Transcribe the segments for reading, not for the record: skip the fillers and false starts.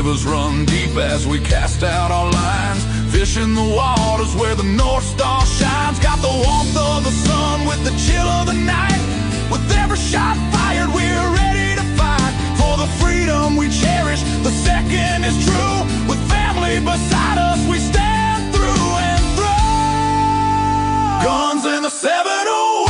rivers run deep as we cast out our lines, fishing the waters where the North Star shines. Got the warmth of the sun with the chill of the night. With every shot fired, we're ready to fight for the freedom we cherish. The second is true. With family beside us, we stand through and through. Guns in the 701,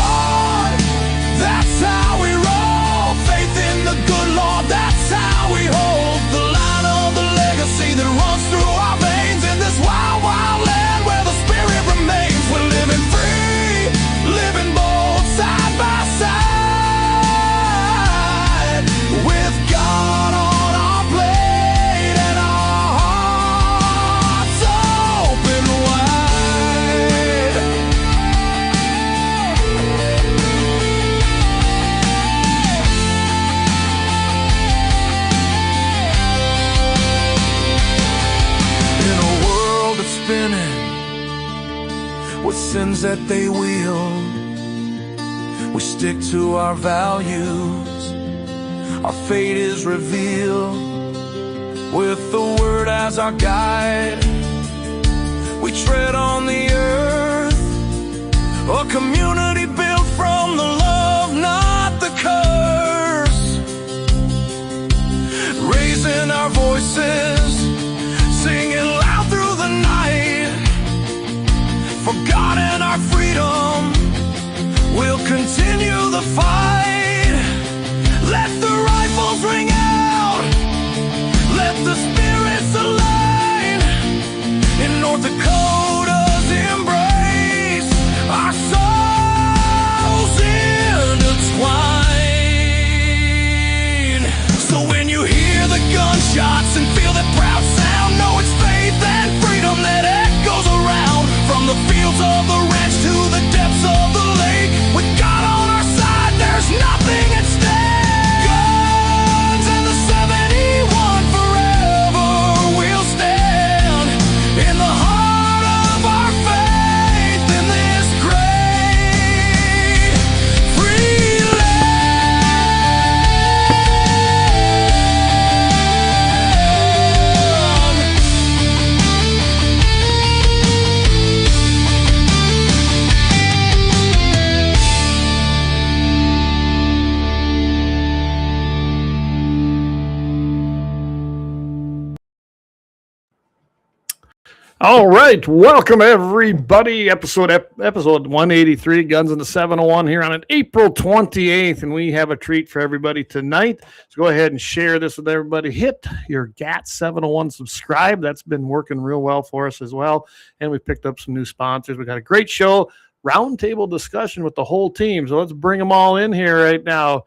that's how we roll. Faith in the good Lord, that's how we hold the line of the legacy that runs through our veins. In this wild, wild land where the spirit remains, we're living free, living bold, side by side, with God on our plate and our hearts open wide. In a world that's spinning with sins that they wield, we stick to our values. Our fate is revealed with the word as our guide. We tread on the earth, a community built from the love, not the curse. Raising our voices, singing loud through the night, for God and our freedom, we'll continue the fight. Let the rifles ring out, let the spirits align. In North Dakota's embrace, our souls intertwine. So when you hear the gunshots and feel that proud sound, know it's faith and freedom that echoes around. From the fields of the ranch to the depths of the lake, with God on our side, there's nothing at stake. Guns and the 71 forever will stand in the heart of our faith in this great free All right, welcome everybody. Episode 183, Guns in the 701 here on an April 28th, and we have a treat for everybody tonight. So go ahead and share this with everybody. Hit your GAT701 subscribe. That's been working real well for us as well, and we picked up some new sponsors. We got a great show, roundtable discussion with the whole team. So let's bring them all in here right now.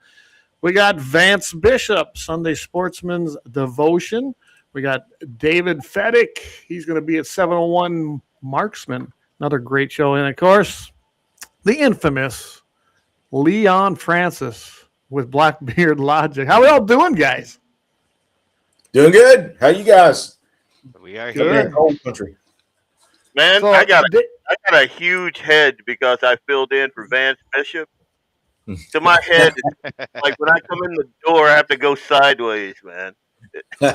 We got Vance Bishop, Sunday Sportsman's Devotion. We got David Feddick. He's going to be at 701 Marksman. Another great show. And, of course, the infamous Leon Francis with Blackbeard Logic. How are we all doing, guys? Doing good. How you guys? We are Good. here. Home country. Man, So, I got a huge head because I filled in for Vance Bishop. So my head, like when I come in the door, I have to go sideways, man. You're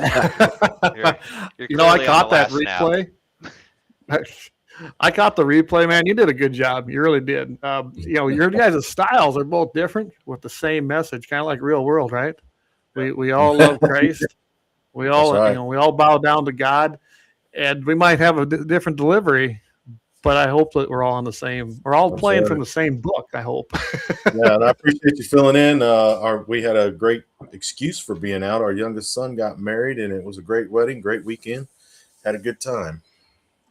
You know, I clearly on caught the that last nap. replay. I caught the replay, man. You did a good job. You really did. You know, your guys' styles are both different with the same message, kind of like Real World, right? We all love Christ. We all, That's right. you know, we all bow down to God, and we might have a different delivery, but I hope that we're all on the same. We're all That's playing right. from the same book. I hope. Yeah, and I appreciate you filling in. We had a great excuse for being out. Our youngest son got married, and it was a great wedding, great weekend. Had a good time.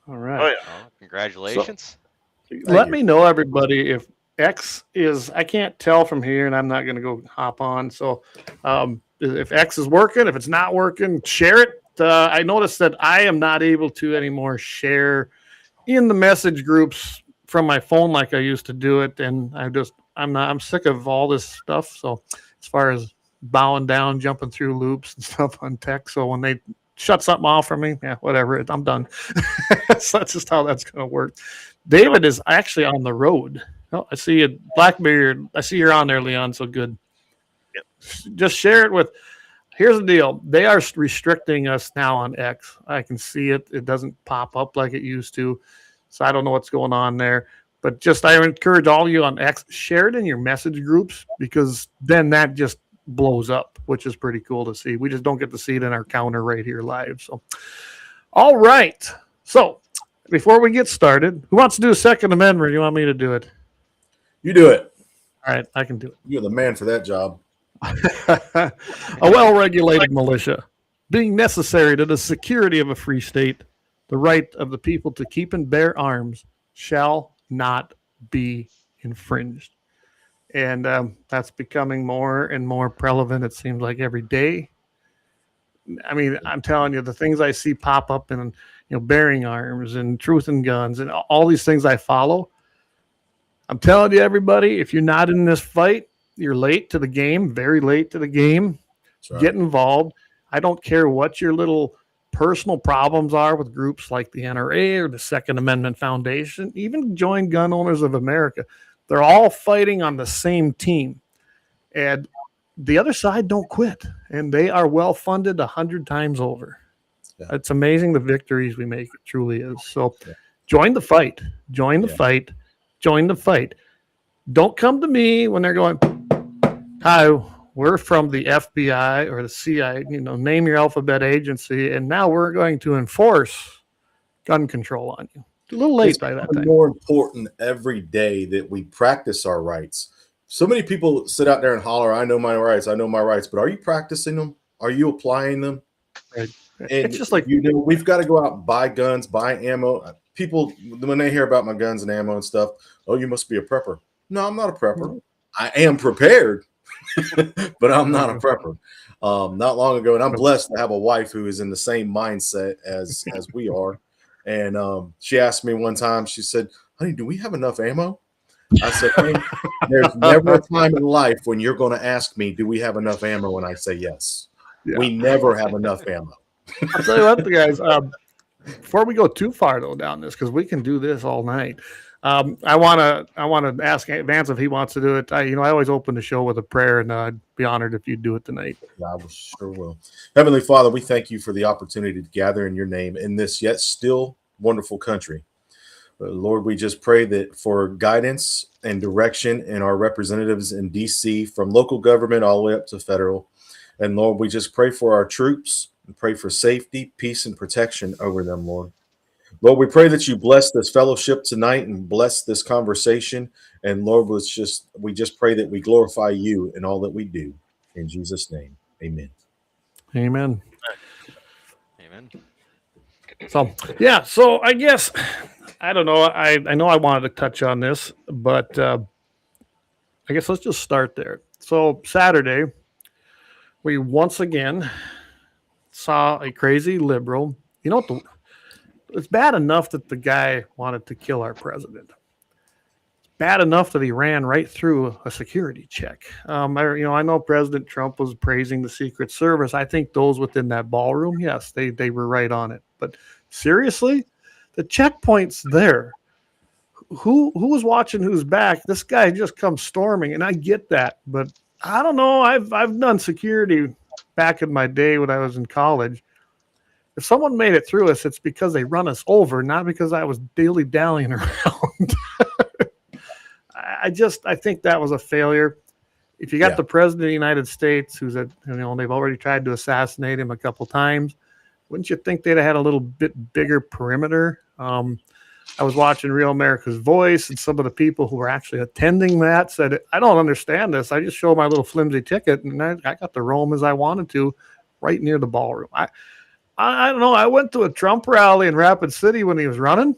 All right. Oh yeah. Oh, congratulations. Let me know, everybody, if X is, I can't tell from here, and I'm not going to go hop on. So if X is working, if it's not working, share it. I noticed that I am not able to anymore share in the message groups from my phone like I used to do it. And I'm sick of all this stuff. So as far as bowing down, jumping through loops and stuff on text. So when they shut something off for me, yeah, whatever, I'm done. So that's just how that's going to work. David is actually on the road. Oh, I see you, Blackbeard. I see you're on there, Leon. So good. Yep. Just share it with. here's the deal. They are restricting us now on X. I can see it. It doesn't pop up like it used to. So I don't know what's going on there. But just I encourage all of you on X, share it in your message groups, because then that just blows up, which is pretty cool to see. We just don't get to see it in our counter right here live. So, all right. So before we get started, who wants to do a Second Amendment? Or do you want me to do it? You do it. All right, I can do it. You're the man for that job. A well-regulated militia, being necessary to the security of a free state, the right of the people to keep and bear arms shall not be infringed. And that's becoming more and more prevalent, it seems like, every day. I mean, I'm telling you, the things I see pop up in, bearing arms and truth and guns and all these things I follow. I'm telling you, everybody, if you're not in this fight, you're late to the game, very late to the game. Right. Get involved. I don't care what your little personal problems are with groups like the NRA or the Second Amendment Foundation, even join Gun Owners of America. They're all fighting on the same team. And the other side don't quit. And they are well funded 100 times over. Yeah. It's amazing the victories we make. It truly is. So join the fight. Join the fight. Join the fight. Don't come to me when they're going, hi, we're from the FBI or the CIA, name your alphabet agency, and now we're going to enforce gun control on you. It's a little late by that time. It's more important every day that we practice our rights. So many people sit out there and holler, I know my rights, but are you practicing them? Are you applying them? Right. And it's just like, we've got to go out and buy guns, buy ammo. People, when they hear about my guns and ammo and stuff, oh, you must be a prepper. No, I'm not a prepper. I am prepared, but I'm not a prepper. Not long ago, and I'm blessed to have a wife who is in the same mindset as we are. And she asked me one time, she said, honey, do we have enough ammo? I said, hey, there's never a time in life when you're going to ask me, do we have enough ammo? And I say yes. Yeah. We never have enough ammo. I'll tell you what, guys, before we go too far though down this, because we can do this all night. I want to ask Vance if he wants to do it. I always open the show with a prayer, and I'd be honored if you'd do it tonight. Yeah, I sure will. Heavenly Father, we thank you for the opportunity to gather in your name in this yet still wonderful country. Lord, we just pray that for guidance and direction in our representatives in D.C., from local government all the way up to federal. And Lord, we just pray for our troops and pray for safety, peace, and protection over them, Lord. Lord, we pray that you bless this fellowship tonight and bless this conversation. And Lord, we just pray that we glorify you in all that we do. In Jesus' name, amen. Amen. Amen. So I guess, I don't know. I know I wanted to touch on this, but I guess let's just start there. So Saturday, we once again saw a crazy liberal. It's bad enough that the guy wanted to kill our president. It's bad enough that he ran right through a security check. I know President Trump was praising the Secret Service. I think those within that ballroom, yes, they were right on it. But seriously, the checkpoint's there. Who was watching who's back? This guy just comes storming, and I get that. But I don't know. I've done security back in my day when I was in college. If someone made it through us, it's because they run us over, not because I was dilly-dallying around. I think that was a failure. If you got the president of the United States, who's they've already tried to assassinate him a couple times, wouldn't you think they'd have had a little bit bigger perimeter? I was watching Real America's Voice, and some of the people who were actually attending that said, I don't understand this. I just showed my little flimsy ticket, and I got to roam as I wanted to right near the ballroom. I don't know. I went to a Trump rally in Rapid City when he was running.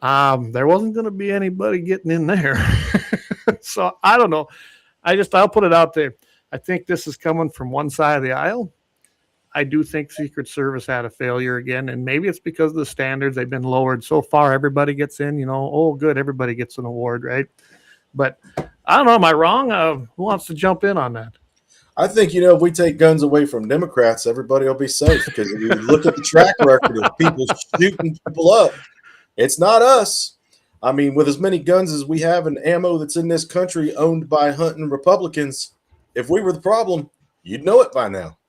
There wasn't going to be anybody getting in there. So I don't know. I'll put it out there. I think this is coming from one side of the aisle. I do think Secret Service had a failure again, and maybe it's because of the standards. They've been lowered so far. Everybody gets in, good. Everybody gets an award, right? But I don't know. Am I wrong? Who wants to jump in on that? I think, if we take guns away from Democrats, everybody will be safe, because if you look at the track record of people shooting people up, it's not us. I mean, with as many guns as we have and ammo that's in this country owned by hunting Republicans, if we were the problem, you'd know it by now.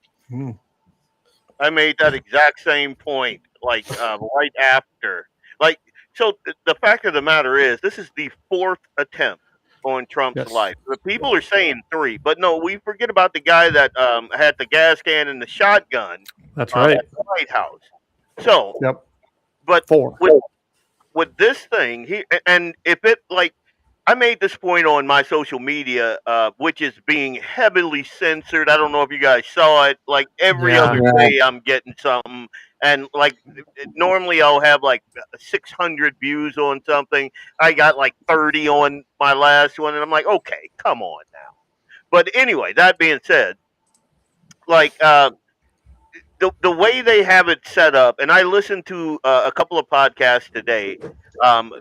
I made that exact same point, like right after. Like, so the fact of the matter is, this is the fourth attempt on Trump's Yes. life. The people are saying 3, but no, we forget about the guy that had the gas can and the shotgun That's right. at the White House. So, Yep. but 4. with this thing, and if it like, I made this point on my social media, which is being heavily censored. I don't know if you guys saw it. Like every other day, I'm getting something, and like normally I'll have like 600 views on something. I got like 30 on my last one, and I'm like, okay, come on now. But anyway, that being said, like the way they have it set up, and I listened to a couple of podcasts today. Um,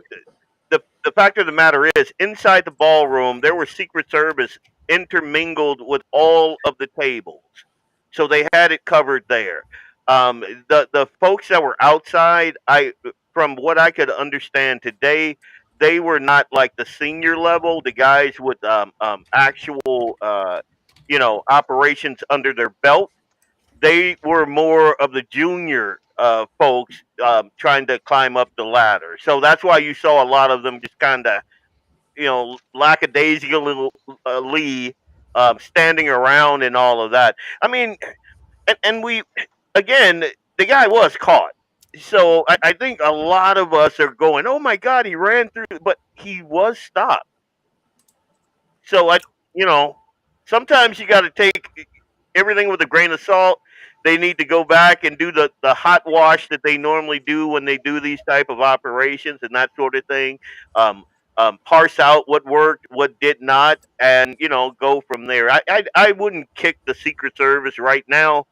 the fact of the matter is, inside the ballroom, there was Secret Service intermingled with all of the tables, so they had it covered there. The folks that were outside, from what I could understand today, they were not like the senior level, the guys with actual operations under their belt. They were more of the junior folks trying to climb up the ladder. So that's why you saw a lot of them just kind of, lackadaisically standing around and all of that. I mean, and we, again, the guy was caught. So I think a lot of us are going, oh my God, he ran through, but he was stopped. So sometimes you got to take everything with a grain of salt. They need to go back and do the hot wash that they normally do when they do these type of operations and that sort of thing. Parse out what worked, what did not, and go from there. I wouldn't kick the Secret Service right now,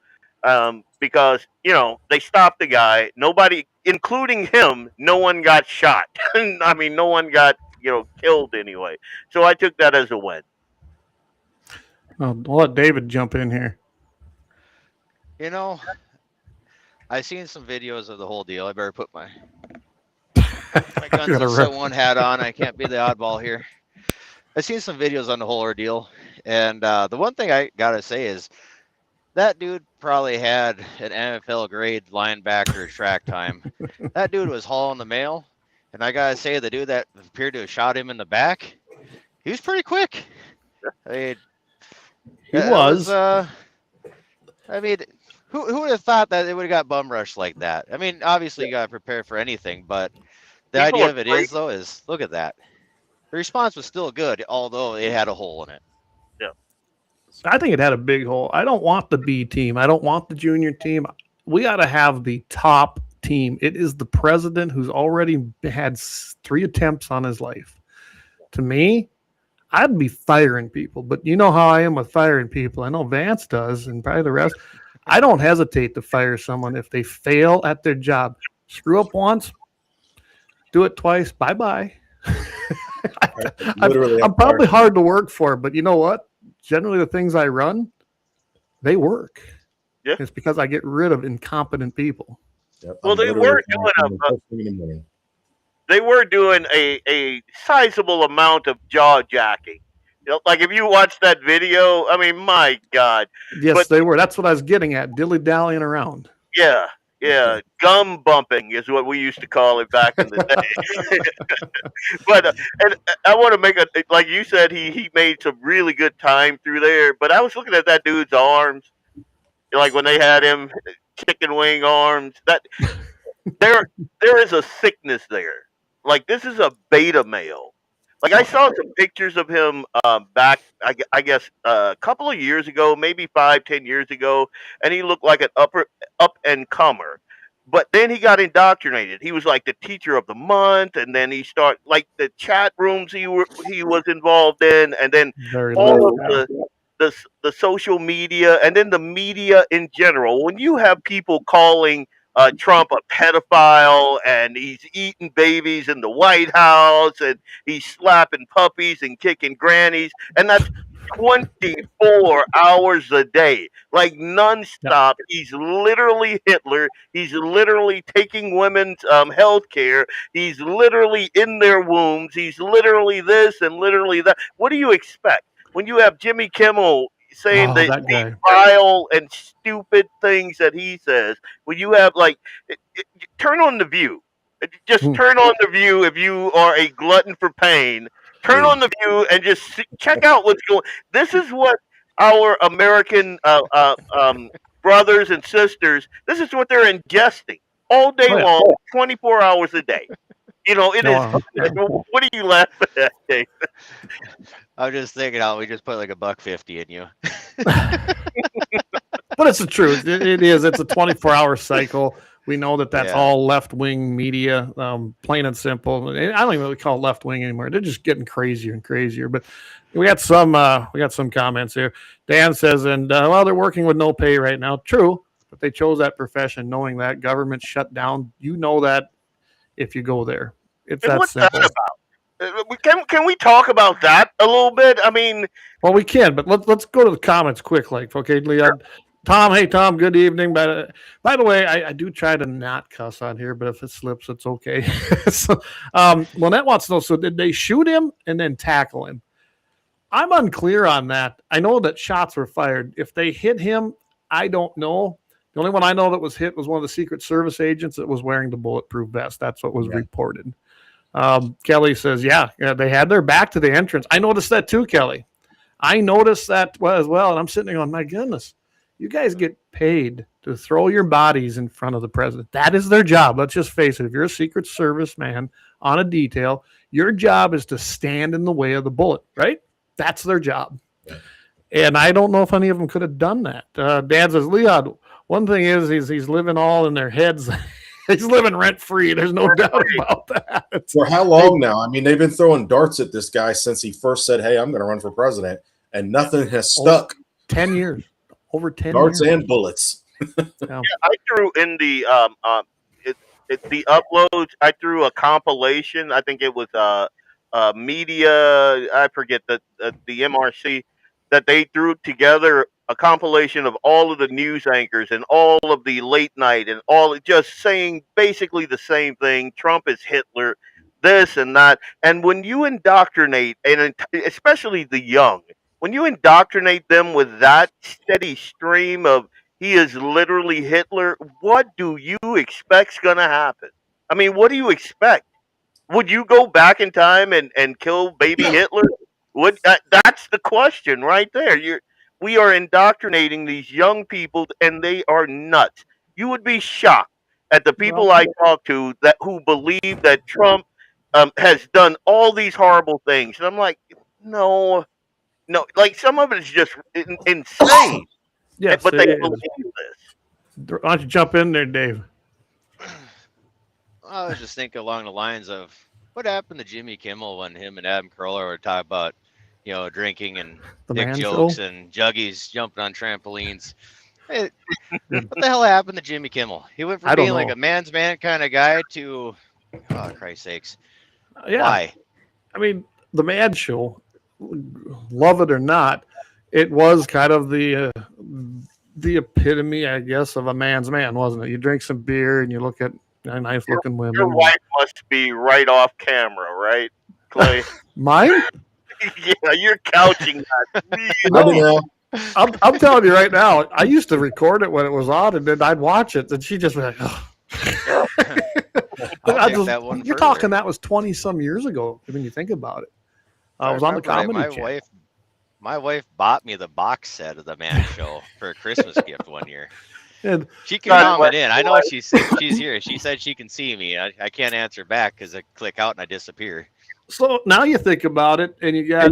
because they stopped the guy. Nobody, including him, no one got shot. I mean, no one got killed anyway. So I took that as a win. I'll let David jump in here. I've seen some videos of the whole deal. I better put my Guns and 701 hat on. I can't be the oddball here. I've seen some videos on the whole ordeal, and the one thing I gotta say is that dude probably had an NFL grade linebacker track time. That dude was hauling the mail, and I gotta say, the dude that appeared to have shot him in the back, he was pretty quick. I mean, he was. I mean, who would have thought that it would have got bum rushed like that? I mean, obviously you got to prepare for anything, but the idea of it is, though, is look at that. The response was still good, although it had a hole in it. Yeah. I think it had a big hole. I don't want the B team. I don't want the junior team. We got to have the top team. It is the president who's already had 3 attempts on his life. To me, I'd be firing people, but you know how I am with firing people. I know Vance does, and probably the rest. I don't hesitate to fire someone if they fail at their job. Screw up once, do it twice, bye-bye. I'm probably hard to work for, but you know what? Generally, the things I run, they work. Yeah. It's because I get rid of incompetent people. Yep, well, they were doing a sizable amount of jaw jacking. Like if you watch that video, I mean, my God. Yes, they were. That's what I was getting at. Dilly-dallying around. Yeah. Gum bumping is what we used to call it back in the day. But and I want to make like you said, he made some really good time through there. But I was looking at that dude's arms, like when they had him chicken wing arms. That there is a sickness there. Like this is a beta male. Like I saw some pictures of him back, I guess, a couple of years ago, maybe 5-10 years ago, and he looked like an up and comer. But then he got indoctrinated. He was like the teacher of the month, and then he started like the chat rooms he was involved in, and then all of the social media, and then the media in general. When you have people calling Trump a pedophile, and he's eating babies in the White House, and he's slapping puppies and kicking grannies, and that's 24 hours a day, like nonstop. Yep. He's literally Hitler. He's literally taking women's health care. He's literally in their wombs. He's literally this and literally that. What do you expect when you have Jimmy Kimmel saying the that guy. vile and stupid things that he says. When you have turn on the View. Just turn on the View if you are a glutton for pain. Turn on the View and just check out what's going. This is what our American brothers and sisters. This is what they're ingesting all day long, 24 hours a day. It is. What are you laughing at, Dave? I'm just thinking, we just put like $1.50 in you. But it's the truth. It is. It's a 24-hour cycle. We know that's all left-wing media, plain and simple. I don't even really call it left-wing anymore. They're just getting crazier and crazier. But we got some comments here. Dan says, they're working with no pay right now. True, but they chose that profession knowing that government shut down. You know that if you go there. It's that what's simple. that about? Can we talk about that a little bit? I mean, well, we can, but let's go to the comments quick. Okay, Leon. Sure. Tom, hey Tom, good evening. By the way, I do try to not cuss on here, but if it slips, it's okay. So, Lynette wants to know, so did they shoot him and then tackle him? I'm unclear on that. I know that shots were fired. If they hit him, I don't know. The only one I know that was hit was one of the Secret Service agents that was wearing the bulletproof vest. That's what was reported. Kelly says, yeah, they had their back to the entrance. I noticed that too, Kelly. I noticed that as well, and I'm sitting there going, my goodness. You guys get paid to throw your bodies in front of the president. That is their job. Let's just face it. If you're a Secret Service man on a detail, your job is to stand in the way of the bullet, right? That's their job. Yeah. And I don't know if any of them could have done that. Dan says, Leon, one thing is he's living all in their heads. He's living rent-free. There's no doubt about that. For how long now? I mean, they've been throwing darts at this guy since he first said, hey, I'm going to run for president, and nothing has stuck. 10 years. Over 10 darts years. And bullets. Yeah, I threw in the the uploads. I threw a compilation. I think it was media. I forget the MRC that they threw together a compilation of all of the news anchors and all of the late night and all just saying basically the same thing. Trump is Hitler, this and that. And when you indoctrinate, and especially the young. When you indoctrinate them with that steady stream of he is literally Hitler, what do you expect's going to happen? I mean, what do you expect? Would you go back in time and kill baby Hitler? That's the question right there. We are indoctrinating these young people, and they are nuts. You would be shocked at the people I talk to who believe that Trump has done all these horrible things. And I'm like, no, like some of it is just insane. Yes, but they believe this. Why don't you jump in there, Dave? I was just thinking along the lines of what happened to Jimmy Kimmel when him and Adam Carolla were talking about, drinking and dick jokes and juggies jumping on trampolines. Hey, what the hell happened to Jimmy Kimmel? He went from being like a man's man kind of guy to, oh, Christ's sakes. Yeah. Why? I mean, the Mad Show, love it or not, it was kind of the epitome, I guess, of a man's man, wasn't it? You drink some beer and you look at nice-looking women. Your wife must be right off camera, right, Clay? Mine? Yeah, you're couching that. No. I'm telling you right now, I used to record it when it was on, and then I'd watch it, and she'd just be like, oh. You're talking that was 20-some years ago, when you think about it. I was on the comedy channel. My wife bought me the box set of the Man Show for a Christmas gift one year. And she can comment in. I know she's here. She said she can see me. I can't answer back because I click out and I disappear. So now you think about it, and you got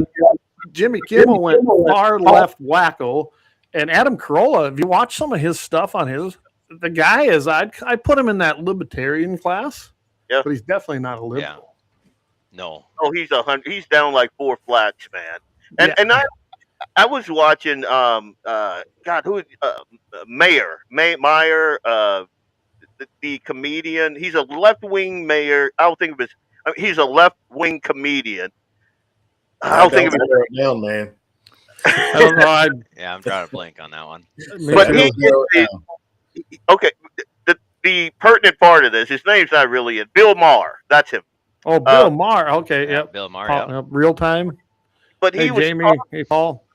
Jimmy Kimmel went far left wacko, and Adam Carolla. If you watch some of his stuff on the guy is I put him in that libertarian class. Yeah, but he's definitely not a liberal. Yeah. No. Oh, he's 100. He's down like 4 flats, man. And I was watching Meyer, the comedian. He's a left-wing mayor. I don't think of his. He's a left-wing comedian. I don't think of it right now, man. I don't know. Yeah, I'm trying to blank on that one. But okay. The pertinent part of this, his name's not really it. Bill Maher. That's him. Oh, Bill Maher. Okay, yeah, yep. Bill Maher. Real time. But hey, he was Jamie. Hey, Paul.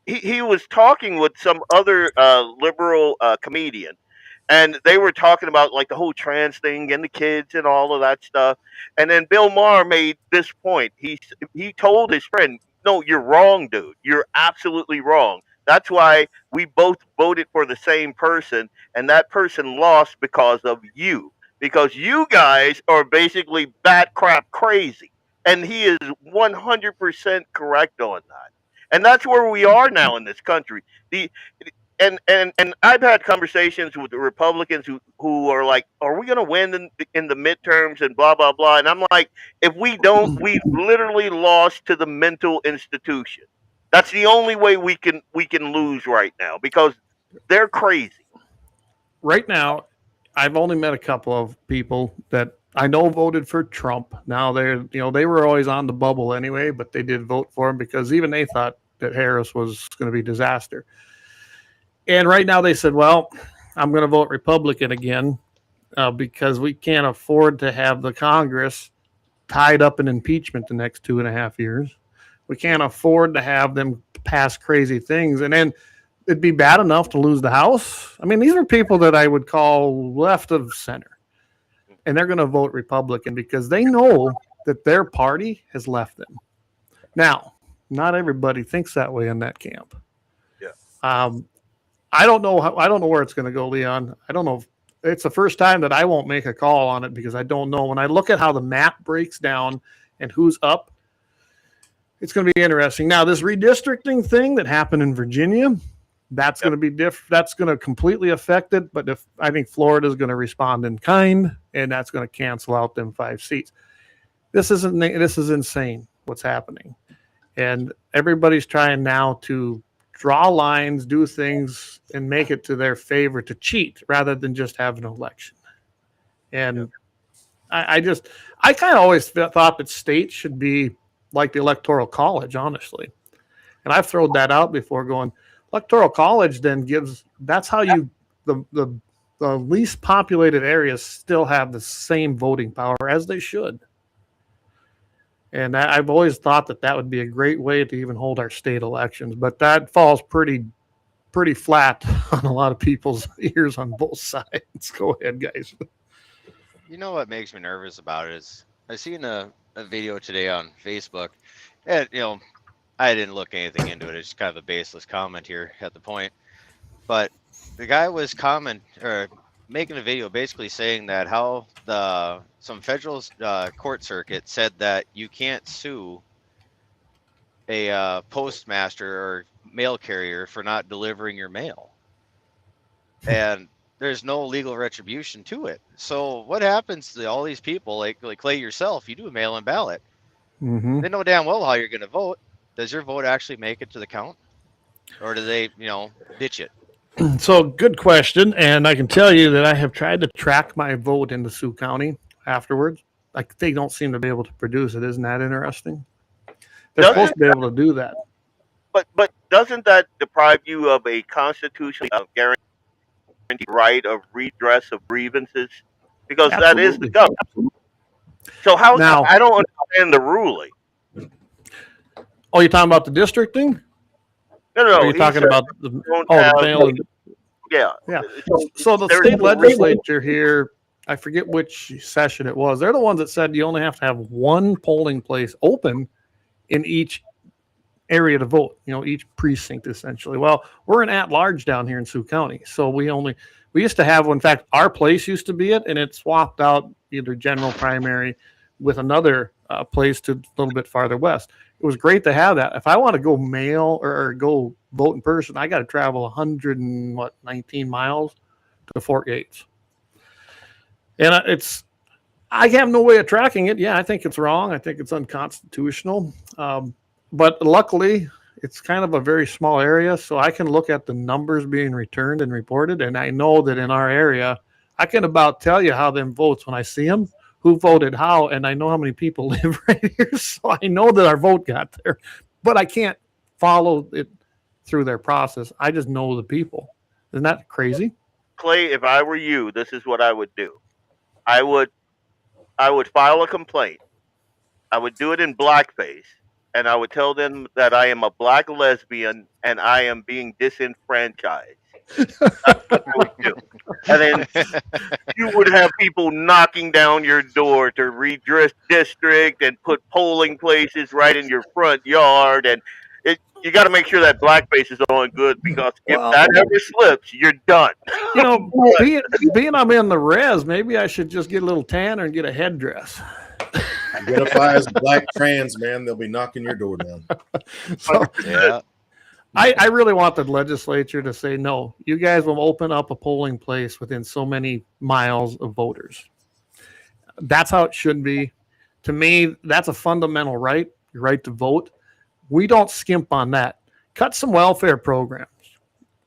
he was talking with some other liberal comedian, and they were talking about like the whole trans thing and the kids and all of that stuff. And then Bill Maher made this point. He told his friend, "No, you're wrong, dude. You're absolutely wrong. That's why we both voted for the same person, and that person lost because of you. Because you guys are basically bat crap crazy." And he is 100% correct on that. And that's where we are now in this country. The and I've had conversations with the Republicans who are like, "Are we going to win in the midterms?" and blah blah blah. And I'm like, if we don't, we've literally lost to the mental institution. That's the only way we can lose right now because they're crazy. Right now, I've only met a couple of people that I know voted for Trump. Now they were always on the bubble anyway, but they did vote for him because even they thought that Harris was going to be a disaster. And right now they said, well, I'm going to vote Republican again because we can't afford to have the Congress tied up in impeachment the next 2.5 years. We can't afford to have them pass crazy things. And then it'd be bad enough to lose the House. I mean, these are people that I would call left of center. And they're going to vote Republican because they know that their party has left them. Now, not everybody thinks that way in that camp. Yeah. I don't know where it's going to go, Leon. I don't know if it's the first time that I won't make a call on it because I don't know. When I look at how the map breaks down and who's up, it's going to be interesting. Now, this redistricting thing that happened in Virginia, that's going to be different. That's going to completely affect it. But I think Florida is going to respond in kind, and that's going to cancel out them 5 seats. This is insane what's happening, and everybody's trying now to draw lines, do things, and make it to their favor to cheat rather than just have an election. And I kind of always thought that states should be like the Electoral College, honestly. And I've thrown that out before going, Electoral College then that's how the least populated areas still have the same voting power as they should. And I've always thought that would be a great way to even hold our state elections, but that falls pretty flat on a lot of people's ears on both sides. Go ahead, guys. You know what makes me nervous about it is I seen a video today on Facebook, and I didn't look anything into it. It's kind of a baseless comment here at the point, but the guy was making a video basically saying that how some federal court circuit said that you can't sue a postmaster or mail carrier for not delivering your mail, and there's no legal retribution to it. So what happens to all these people like Clay yourself? You do a mail-in ballot. Mm-hmm. They know damn well how you're going to vote. Does your vote actually make it to the count, or do they ditch it? So good question, and I can tell you that I have tried to track my vote into Sioux County afterwards. Like they don't seem to be able to produce it. Isn't that interesting? They're supposed to be able to do that. But doesn't that deprive you of a constitutionally guaranteed right of redress of grievances? Because Absolutely. that is the government. So now, I don't understand the ruling. Oh, you're talking about the districting? No. Or are you talking about the mail? Yeah. So the state legislature here, I forget which session it was. They're the ones that said you only have to have one polling place open in each area to vote, each precinct essentially. Well, we're an at-large down here in Sioux County. So we used to have, in fact, our place used to be it, and it swapped out either general primary with another place to a little bit farther west. It was great to have that. If I want to go mail or go vote in person, I got to travel 119 miles to Fort Yates. And I have no way of tracking it. Yeah, I think it's wrong. I think it's unconstitutional. But luckily, it's kind of a very small area, so I can look at the numbers being returned and reported, and I know that in our area, I can about tell you how them votes when I see them, who voted how, and I know how many people live right here, so I know that our vote got there. But I can't follow it through their process. I just know the people. Isn't that crazy? Clay, if I were you, this is what I would do. I would file a complaint. I would do it in blackface, and I would tell them that I am a black lesbian and I am being disenfranchised. That's what I would do. And then you would have people knocking down your door to redress district and put polling places right in your front yard. And you got to make sure that blackface is on good, because if that ever slips, you're done. You know, being I'm in the res, maybe I should just get a little tanner and get a headdress. Identify as black trans, man. They'll be knocking your door down. So, Yeah. I really want the legislature to say, no, you guys will open up a polling place within so many miles of voters. That's how it should be. To me, that's a fundamental right, your right to vote. We don't skimp on that. Cut some welfare programs.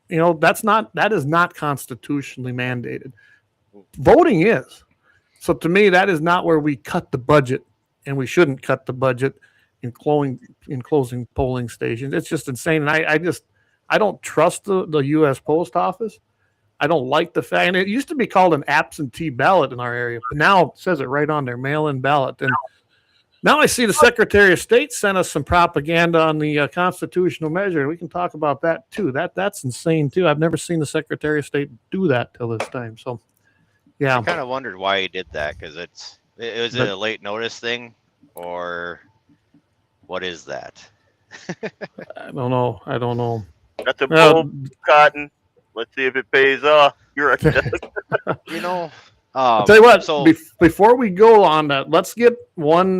You know, that is not constitutionally mandated. Voting is. So to me, that is not where we cut the budget, and we shouldn't cut the budget in closing polling stations. It's just insane. And I don't trust the U.S. Post Office. I don't like the fact, and it used to be called an absentee ballot in our area, but now it says it right on there, mail-in ballot. And now I see the Secretary of State sent us some propaganda on the constitutional measure. We can talk about that too. That's insane too. I've never seen the Secretary of State do that till this time. So, yeah. I kind of wondered why he did that, because was it a late notice thing, or what is that? I don't know. That's a bull, Cotton. Let's see if it pays off. You're right. You know, I'll tell you what. So before we go on that, let's get one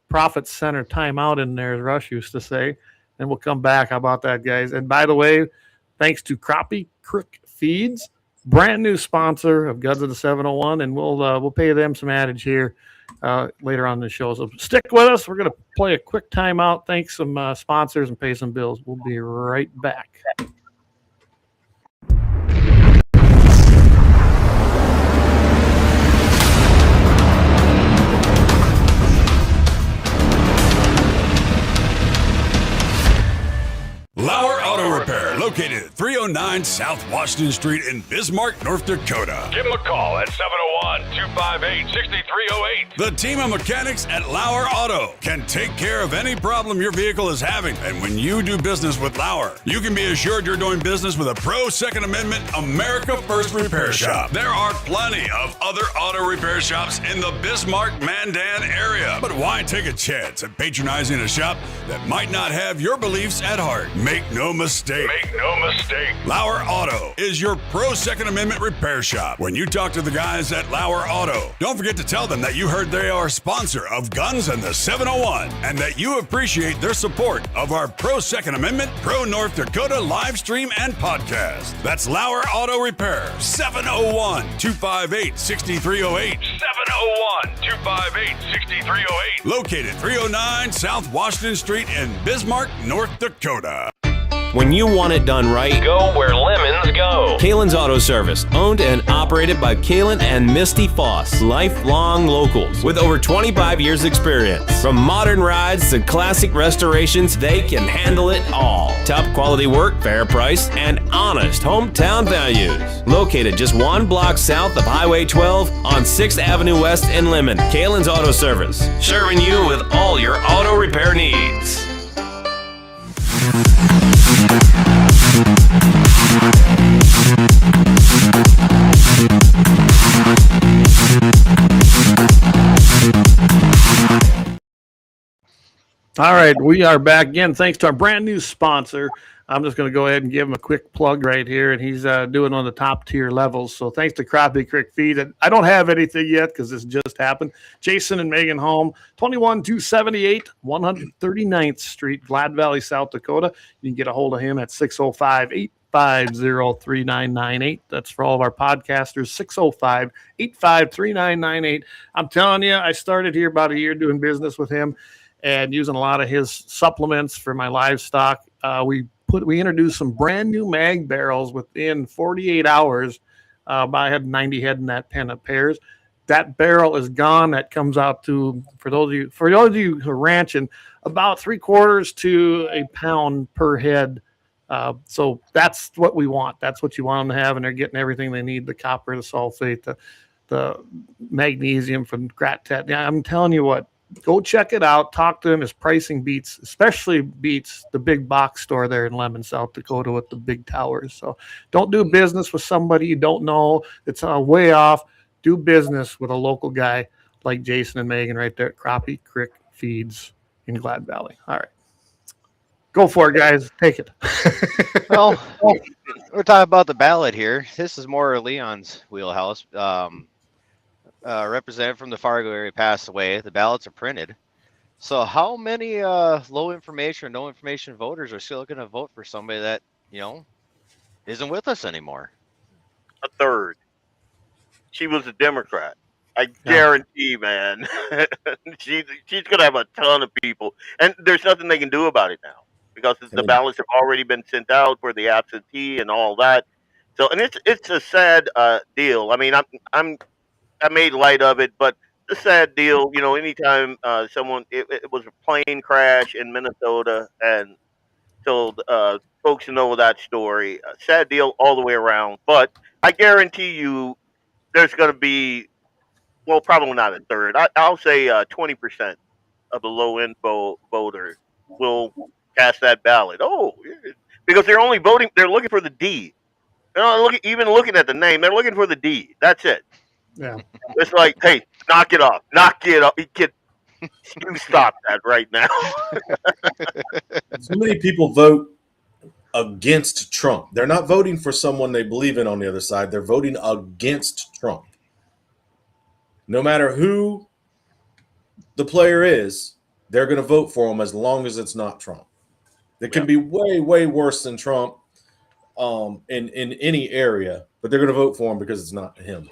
profit center timeout in there, as Rush used to say, and we'll come back. How about that, guys? And by the way, thanks to Crappie Creek Feeds, brand new sponsor of Guns of the 701, and we'll pay them some adage here later on in the show. So stick with us. We're going to play a quick timeout, thanks some sponsors, and pay some bills. We'll be right back. LAUER Auto Repair, located at 309 South Washington Street in Bismarck, North Dakota. Give them a call at 701-258-6308. The team of mechanics at LAUER Auto can take care of any problem your vehicle is having. And when you do business with LAUER, you can be assured you're doing business with a pro Second Amendment America First repair shop. There are plenty of other auto repair shops in the Bismarck-Mandan area. But why take a chance at patronizing a shop that might not have your beliefs at heart? Make no mistake. LAUER Auto is your pro Second Amendment repair shop. When you talk to the guys at LAUER Auto, don't forget to tell them that you heard they are a sponsor of Guns and the 701, and that you appreciate their support of our pro Second Amendment, pro North Dakota live stream and podcast. That's LAUER Auto Repair, 701-258-6308. 701-258-6308. Located 309 South Washington Street in Bismarck, North Dakota. When you want it done right, go where lemons go. Kalon's Auto Service, owned and operated by Kalon and Misty Foss, lifelong locals with over 25 years experience. From modern rides to classic restorations, they can handle it all. Top quality work, fair price, and honest hometown values. Located just one block south of Highway 12 on 6th Avenue West in Lemmon. Kalon's Auto Service, serving you with all your auto repair needs. All right, we are back again. Thanks to our brand new sponsor. I'm just going to go ahead and give him a quick plug right here, and he's doing on the top tier levels. So thanks to Crappie Creek Feed. I don't have anything yet because this just happened. Jason and Megan Home, 21278 139th Street, Glad Valley, South Dakota. You can get a hold of him at 605-850-3998. That's for all of our podcasters, 605-853-3998. I'm telling you, I started here about a year doing business with him and using a lot of his supplements for my livestock. We introduced some brand new mag barrels within 48 hours. I had 90 head in that pen of pairs. That barrel is gone. That comes out to, for those of you who are ranching, about 3/4 to a pound per head. So that's what we want. That's what you want them to have, and they're getting everything they need: the copper, the sulfate, the magnesium from Grat-Tet. Yeah, I'm telling you what. Go check it out. Talk to him. His pricing especially beats the big box store there in Lemmon, South Dakota with the big towers. So don't do business with somebody you don't know. It's way off. Do business with a local guy like Jason and Megan right there at Crappie Creek Feeds in Glad Valley. All right. Go for it, guys. Take it. Well, we're talking about the ballot here. This is more Leon's wheelhouse. Representative from the Fargo area passed away. The ballots are printed. So how many low information, no information voters are still going to vote for somebody that, isn't with us anymore? A third. She was a Democrat. I guarantee, man. she's going to have a ton of people. And there's nothing they can do about it now because the ballots have already been sent out for the absentee and all that. So, and it's a sad deal. I mean, I made light of it, but it's a sad deal. Anytime it was a plane crash in Minnesota, and so folks know that story. Sad deal all the way around. But I guarantee you, there's going to be, well, probably not a third. I'll say 20% of the low info voter will cast that ballot. Oh, because they're only voting. They're looking for the D. They're not looking at the name. They're looking for the D. That's it. Yeah. It's like, hey, knock it off. You stop that right now. So many people vote against Trump. They're not voting for someone they believe in on the other side. They're voting against Trump. No matter who the player is, they're going to vote for him as long as it's not Trump. It can be way, way worse than Trump in any area, but they're going to vote for him because it's not him.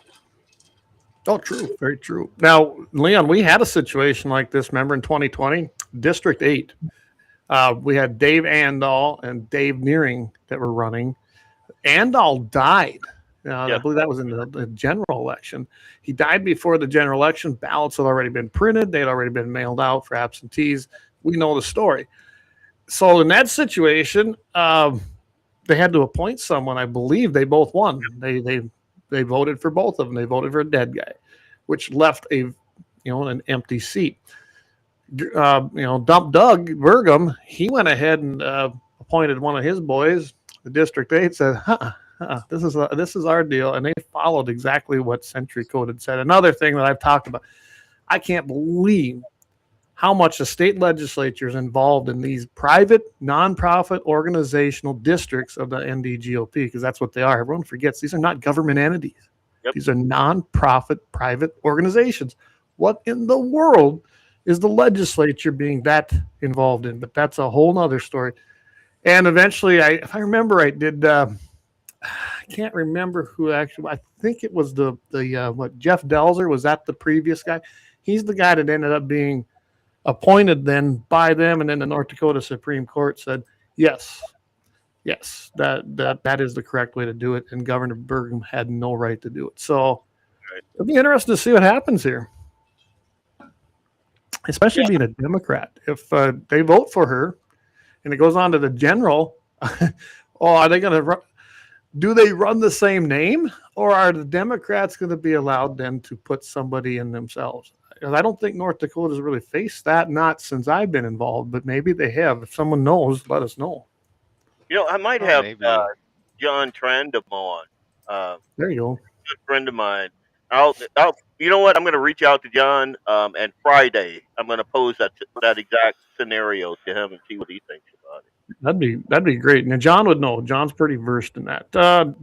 Oh, true. Very true. Now, Leon, we had a situation like this, remember, in 2020, District 8. We had Dave Andal and Dave Nearing that were running. Andal died. I believe that was in the general election. He died before the general election. Ballots had already been printed. They had already been mailed out for absentees. We know the story. So in that situation, they had to appoint someone. I believe they both won. They voted for both of them. They voted for a dead guy, which left an empty seat. Dump Doug Burgum, he went ahead and appointed one of his boys. The District 8 said, this is our deal, and they followed exactly what Century Code had said. Another thing that I've talked about, I can't believe how much the state legislature is involved in these private, nonprofit organizational districts of the NDGOP, because that's what they are. Everyone forgets these are not government entities. Yep. These are nonprofit private organizations. What in the world is the legislature being that involved in? But that's a whole nother story. And eventually, if I remember right, I can't remember who actually, I think it was Jeff Delzer, was that the previous guy? He's the guy that ended up being appointed then by them, and then the North Dakota Supreme Court said, yes, that is the correct way to do it, and Governor Burgum had no right to do it. So it'll be interesting to see what happens here, especially being a Democrat. If they vote for her and it goes on to the general, are they going to do they run the same name, or are the Democrats going to be allowed then to put somebody in themselves? Because I don't think North Dakota's really faced that, not since I've been involved, but maybe they have. If someone knows, let us know. I might have John Trandom on. There you go. A good friend of mine. You know what? I'm going to reach out to John, and Friday I'm going to pose that exact scenario to him and see what he thinks about it. That'd be great. Now John would know. John's pretty versed in that.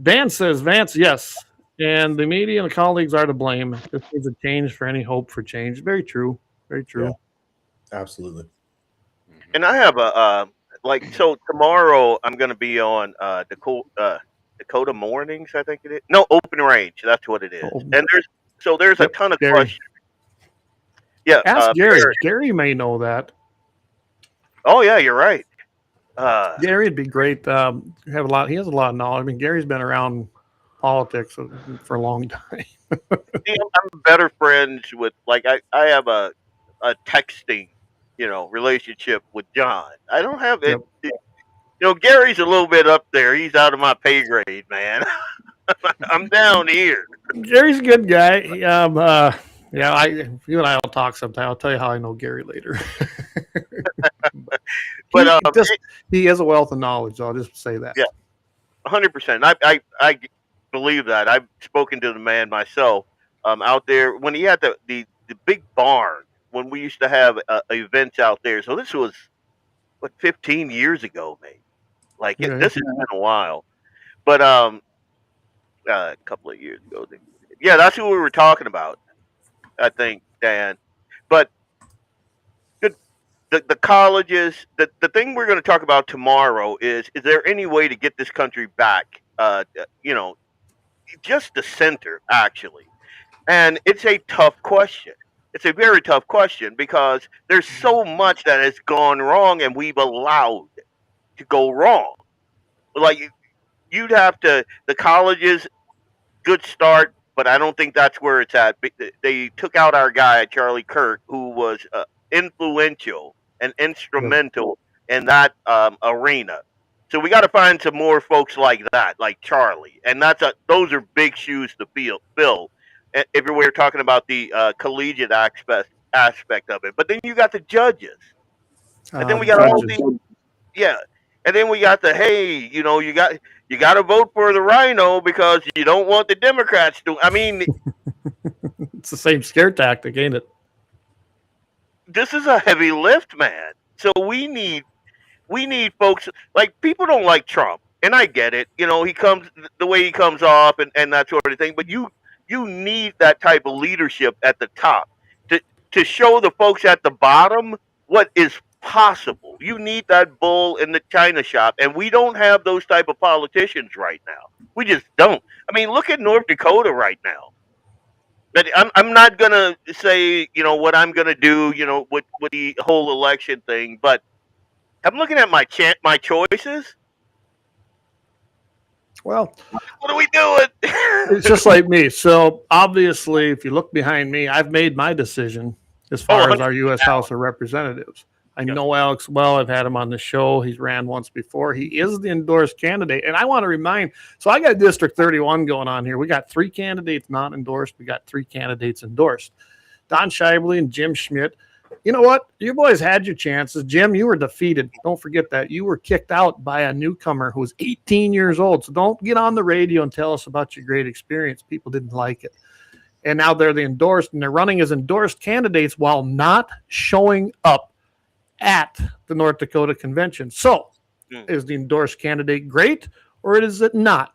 Dan says, Vance, yes. And the media and the colleagues are to blame. This is a change for any hope for change. Very true. Very true. Yeah, absolutely. And I have so tomorrow I'm going to be on Dakota Mornings, I think it is. No, Open Range. That's what it is. And there's a ton of questions. Yeah. Ask Gary. Gary may know that. Oh yeah, you're right. Gary would be great. He has a lot of knowledge. I mean, Gary's been around politics for a long time. I'm better friends with, I have a texting, relationship with John. I don't have it. Gary's a little bit up there. He's out of my pay grade, man. I'm down here. Gary's a good guy. Yeah, you and I will talk sometime. I'll tell you how I know Gary later. But he has a wealth of knowledge. I'll just say that. Yeah, 100%. I believe that. I've spoken to the man myself out there when he had the big barn when we used to have events out there. So this was 15 years ago, maybe. Like Yeah. this has been a while, but a couple of years ago. Yeah, that's who we were talking about. I think, Dan. But the colleges, the thing we're going to talk about tomorrow is there any way to get this country back? Just the center, actually. And it's a tough question. It's a very tough question because there's so much that has gone wrong and we've allowed to go wrong. Like, you'd have to, the colleges, good start, but I don't think that's where it's at. They took out our guy, Charlie Kirk, who was influential and instrumental in that arena. So we got to find some more folks like that, like Charlie, and those are big shoes to fill. If we're talking about the collegiate aspect of it, but then you got the judges, and then we got all these, and then we got the you got to vote for the Rhino because you don't want the Democrats to. I mean, it's the same scare tactic, ain't it? This is a heavy lift, man. So we need folks like, people don't like Trump, and I get it. He comes the way he comes off and that sort of thing. But you need that type of leadership at the top to show the folks at the bottom what is possible. You need that bull in the china shop, and we don't have those type of politicians right now. We just don't. I mean, look at North Dakota right now. But I'm not gonna say what I'm gonna do with the whole election thing, but I'm looking at my choices. Well, what are we doing? It's just like me. So obviously, if you look behind me, I've made my decision as far as our U.S. House of Representatives. I know Alex well. I've had him on the show. He's ran once before. He is the endorsed candidate. And I want to remind, so I got District 31 going on here. We got 3 candidates not endorsed. We got 3 candidates endorsed. Don Scheibele and Jim Schmidt. You know what? You boys had your chances. Jim, you were defeated. Don't forget that. You were kicked out by a newcomer who was 18 years old. So don't get on the radio and tell us about your great experience. People didn't like it. And now they're the endorsed, and they're running as endorsed candidates while not showing up at the North Dakota convention. So is the endorsed candidate great, or is it not?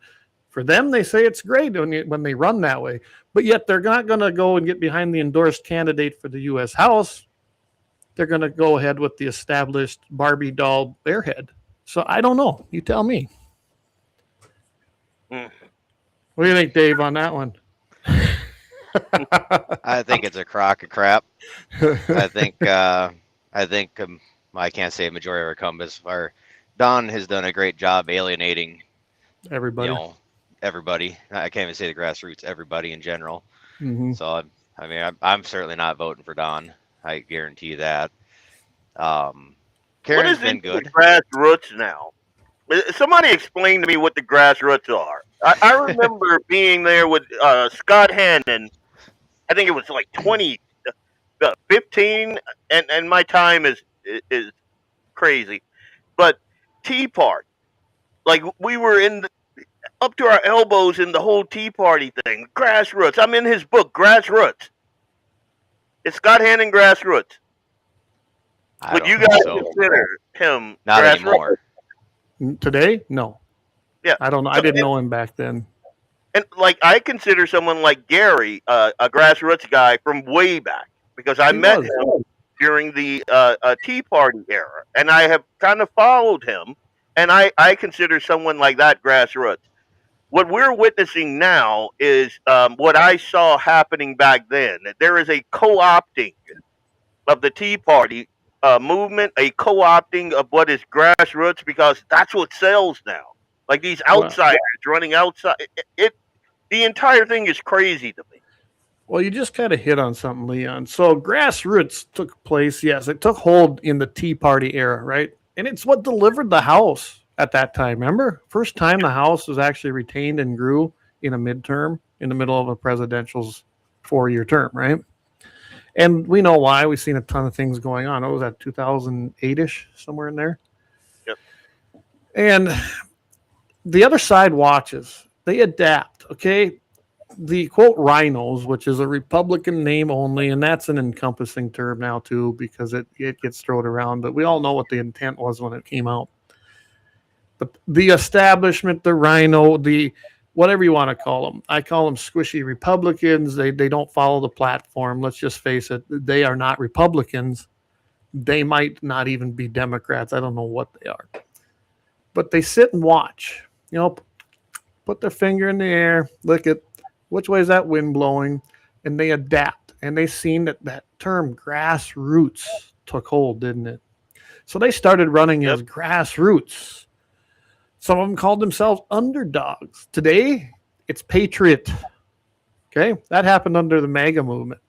For them, they say it's great when they run that way, but yet they're not going to go and get behind the endorsed candidate for the U.S. House. They're going to go ahead with the established Barbie doll Bearhead. So I don't know. You tell me. What do you think, Dave, on that one? I think it's a crock of crap. I think I can't say a majority of our incumbents are. Don has done a great job alienating everybody. Everybody. I can't even say the grassroots. Everybody in general. Mm-hmm. So I mean, I'm certainly not voting for Don. I guarantee you that. Karen's been good. Grassroots now. Somebody explain to me what the grassroots are. I remember being there with Scott Hannon. I think it was like 2015, and my time is crazy. But Tea Party, like, we were up to our elbows in the whole Tea Party thing. Grassroots. I'm in his book, Grassroots. It's Scott Hannon, Grassroots. Would you guys consider him not grassroots? Anymore? Today? No. Yeah. I don't know. I didn't know him back then. And like, I consider someone like Gary a grassroots guy from way back, because I met him during the Tea Party era, and I have kind of followed him, and I consider someone like that grassroots. What we're witnessing now is what I saw happening back then. There is a co-opting of the Tea Party movement, a co-opting of what is grassroots, because that's what sells now. Like, these outsiders running outside. The entire thing is crazy to me. Well, you just kind of hit on something, Leon. So grassroots took place. Yes, it took hold in the Tea Party era, right? And it's what delivered the House at that time. Remember? First time the House was actually retained and grew in a midterm in the middle of a presidential's 4-year term, right? And we know why. We've seen a ton of things going on. What was that, 2008-ish, somewhere in there? Yep. And the other side watches. They adapt, okay? The quote rhinos, which is a Republican name only, and that's an encompassing term now too, because it gets thrown around, but we all know what the intent was when it came out. But the establishment, the rhino, the whatever you want to call them, I call them squishy Republicans. They don't follow the platform. Let's just face it, they are not Republicans. They might not even be Democrats. I don't know what they are, but they sit and watch, put their finger in the air, look at which way is that wind blowing, and they adapt. And they seen that term grassroots took hold, didn't it? So they started running as grassroots. Some of them called themselves underdogs. Today, it's patriot. Okay? That happened under the MAGA movement.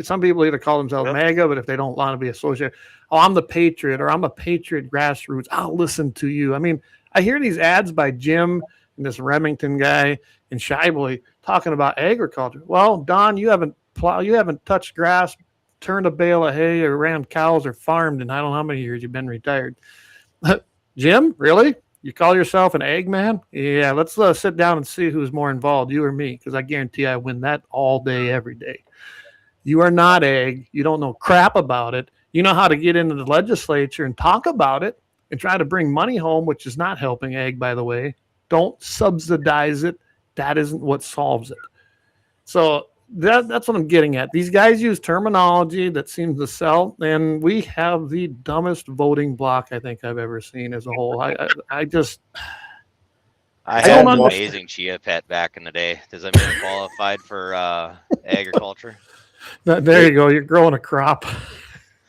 Some people either call themselves MAGA, but if they don't want to be associated, I'm the patriot, or I'm a patriot grassroots. I'll listen to you. I mean, I hear these ads by Jim and this Remington guy and Shyboy talking about agriculture. Well, Don, you haven't touched grass, turned a bale of hay, or ran cows, or farmed in I don't know how many years you've been retired. Jim, really? You call yourself an ag man? Yeah, let's sit down and see who's more involved, you or me, because I guarantee I win that all day, every day. You are not ag. You don't know crap about it. You know how to get into the legislature and talk about it and try to bring money home, which is not helping ag, by the way. Don't subsidize it. That isn't what solves it. So that's what I'm getting at. These guys use terminology that seems to sell, and we have the dumbest voting block I think I've ever seen as a whole. I had an amazing chia pet back in the day. Does that mean I'm qualified for agriculture? There you go. You're growing a crop.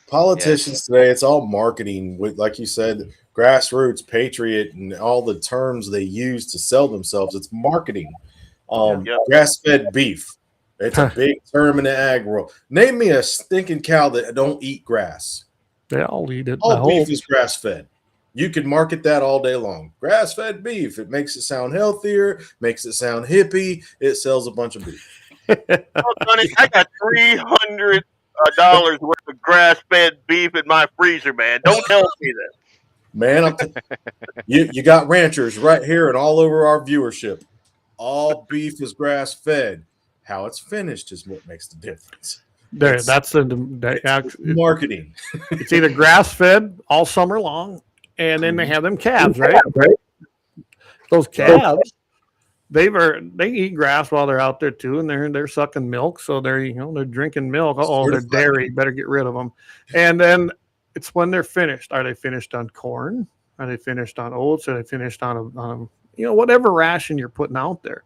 Politicians today, it's all marketing with, like you said, grassroots, patriot, and all the terms they use to sell themselves. It's marketing. Grass-fed beef. It's a big term in the ag world. Name me a stinking cow that don't eat grass. They all eat it. All beef is grass-fed. You can market that all day long. Grass-fed beef. It makes it sound healthier, makes it sound hippie. It sells a bunch of beef. Oh, Sonny, I got $300 worth of grass-fed beef in my freezer, man. Don't tell me that. Man, you got ranchers right here and all over our viewership. All beef is grass-fed. How it's finished is what makes the difference. That's the marketing. It's either grass-fed all summer long, and then they have them calves, right? Those calves, they eat grass while they're out there too, and they're sucking milk, so they're drinking milk. They're dairy. Better get rid of them. And then it's when they're finished. Are they finished on corn? Are they finished on oats? Are they finished on whatever ration you're putting out there?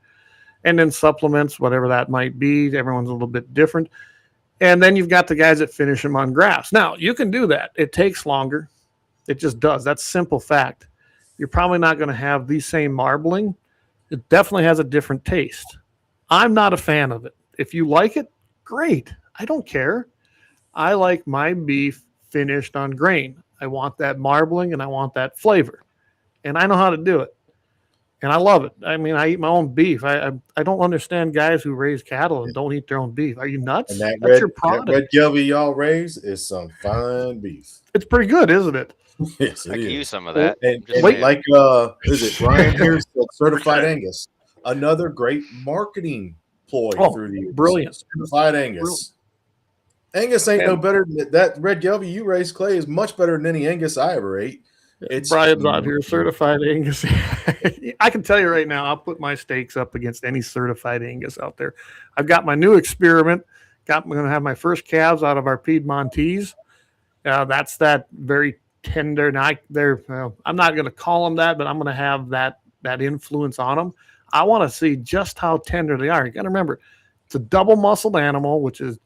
And then supplements, whatever that might be. Everyone's a little bit different. And then you've got the guys that finish them on grass. Now, you can do that. It takes longer. It just does. That's simple fact. You're probably not going to have the same marbling. It definitely has a different taste. I'm not a fan of it. If you like it, great. I don't care. I like my beef finished on grain. I want that marbling and I want that flavor. And I know how to do it. And I love it. I mean, I eat my own beef. I don't understand guys who raise cattle and don't eat their own beef. Are you nuts? And that's your product. That red Gelby y'all raise is some fine beef. It's pretty good, isn't it? Yes, I could use some of that. And like, is it Brian here? Certified Angus. Another great marketing ploy through the years. Brilliant. Certified Angus. Brilliant. Angus ain't no better than that red Gelby you raise, Clay, is much better than any Angus I ever ate. It's Brian's out here, certified Angus. I can tell you right now, I'll put my stakes up against any certified Angus out there. I've got my new experiment. I'm going to have my first calves out of our Piedmontese. That's that very tender. Now, I'm not going to call them that, but I'm going to have that influence on them. I want to see just how tender they are. You got to remember, it's a double-muscled animal, which is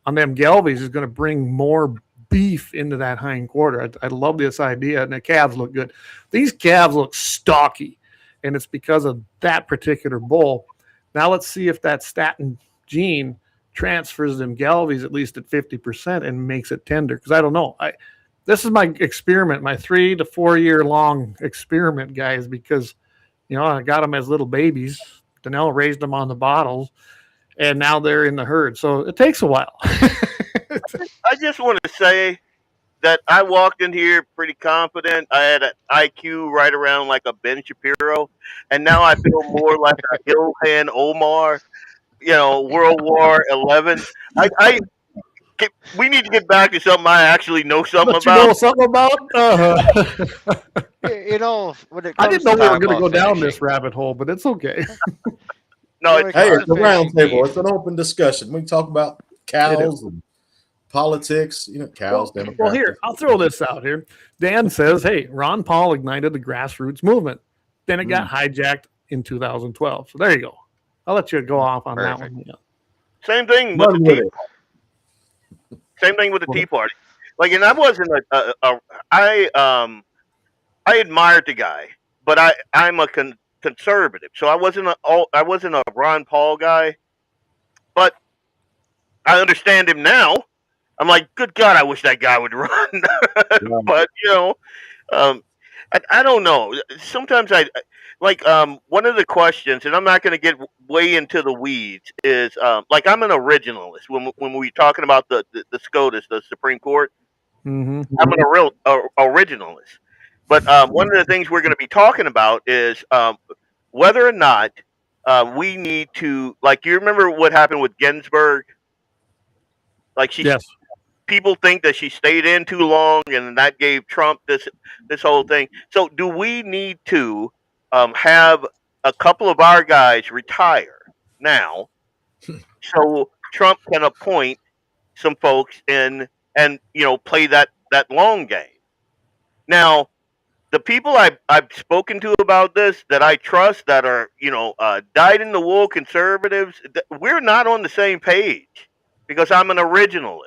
on them Gelbies is going to bring more beef into that hind quarter. I love this idea, and the calves look good. These calves look stocky, and it's because of that particular bull. Now let's see if that statin gene transfers them Gelbies at least at 50% and makes it tender, because I don't know. This is my experiment, my 3 to 4 year long experiment, guys, because I got them as little babies. Danelle raised them on the bottles, and now they're in the herd. So it takes a while. I just want to say that I walked in here pretty confident. I had an IQ right around like a Ben Shapiro, and now I feel more like a Ilhan Omar. World War 11. I we need to get back to something I actually know something But you about. know something about? When it I comes didn't know to we were talking going to go about down finishing, this rabbit hole, but it's okay. No, when it it's Hey, comes it's to a round finishing table. beef, It's an open discussion. We can talk about cows and politics. Cows, Democrats. Well, here, I'll throw this out here. Dan says, hey, Ron Paul ignited the grassroots movement. Then it got hijacked in 2012. So there you go. I'll let you go off on that Perfect. one. Yeah. same thing with Run the with Tea. it. Same thing with the Tea Party. And I wasn't I admired the guy, but I'm a conservative, so I wasn't a Ron Paul guy, but I understand him now. I'm like, good God, I wish that guy would run. But um, I don't know. Sometimes I like one of the questions, and I'm not going to get way into the weeds. Is like I'm an originalist when we're talking about the SCOTUS, the Supreme Court. Mm-hmm. I'm an originalist. But one of the things we're going to be talking about is whether or not we need to, like, you remember what happened with Ginsburg? Like Yes. people think that she stayed in too long, and that gave Trump this whole thing. So, do we need to have a couple of our guys retire now, so Trump can appoint some folks in and play that long game? Now, the people I've spoken to about this that I trust that are dyed in the wool conservatives, we're not on the same page because I'm an originalist.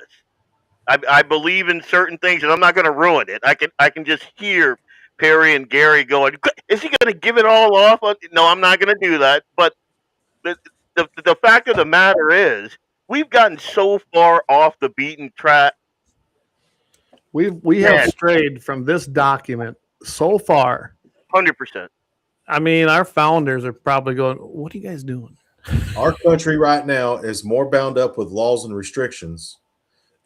I believe in certain things, and I'm not going to ruin it. I can just hear Perry and Gary going, "Is he going to give it all off?" No, I'm not going to do that. But the fact of the matter is, we've gotten so far off the beaten track. We have strayed from this document so far. 100%. I mean, our founders are probably going, what are you guys doing? Our country right now is more bound up with laws and restrictions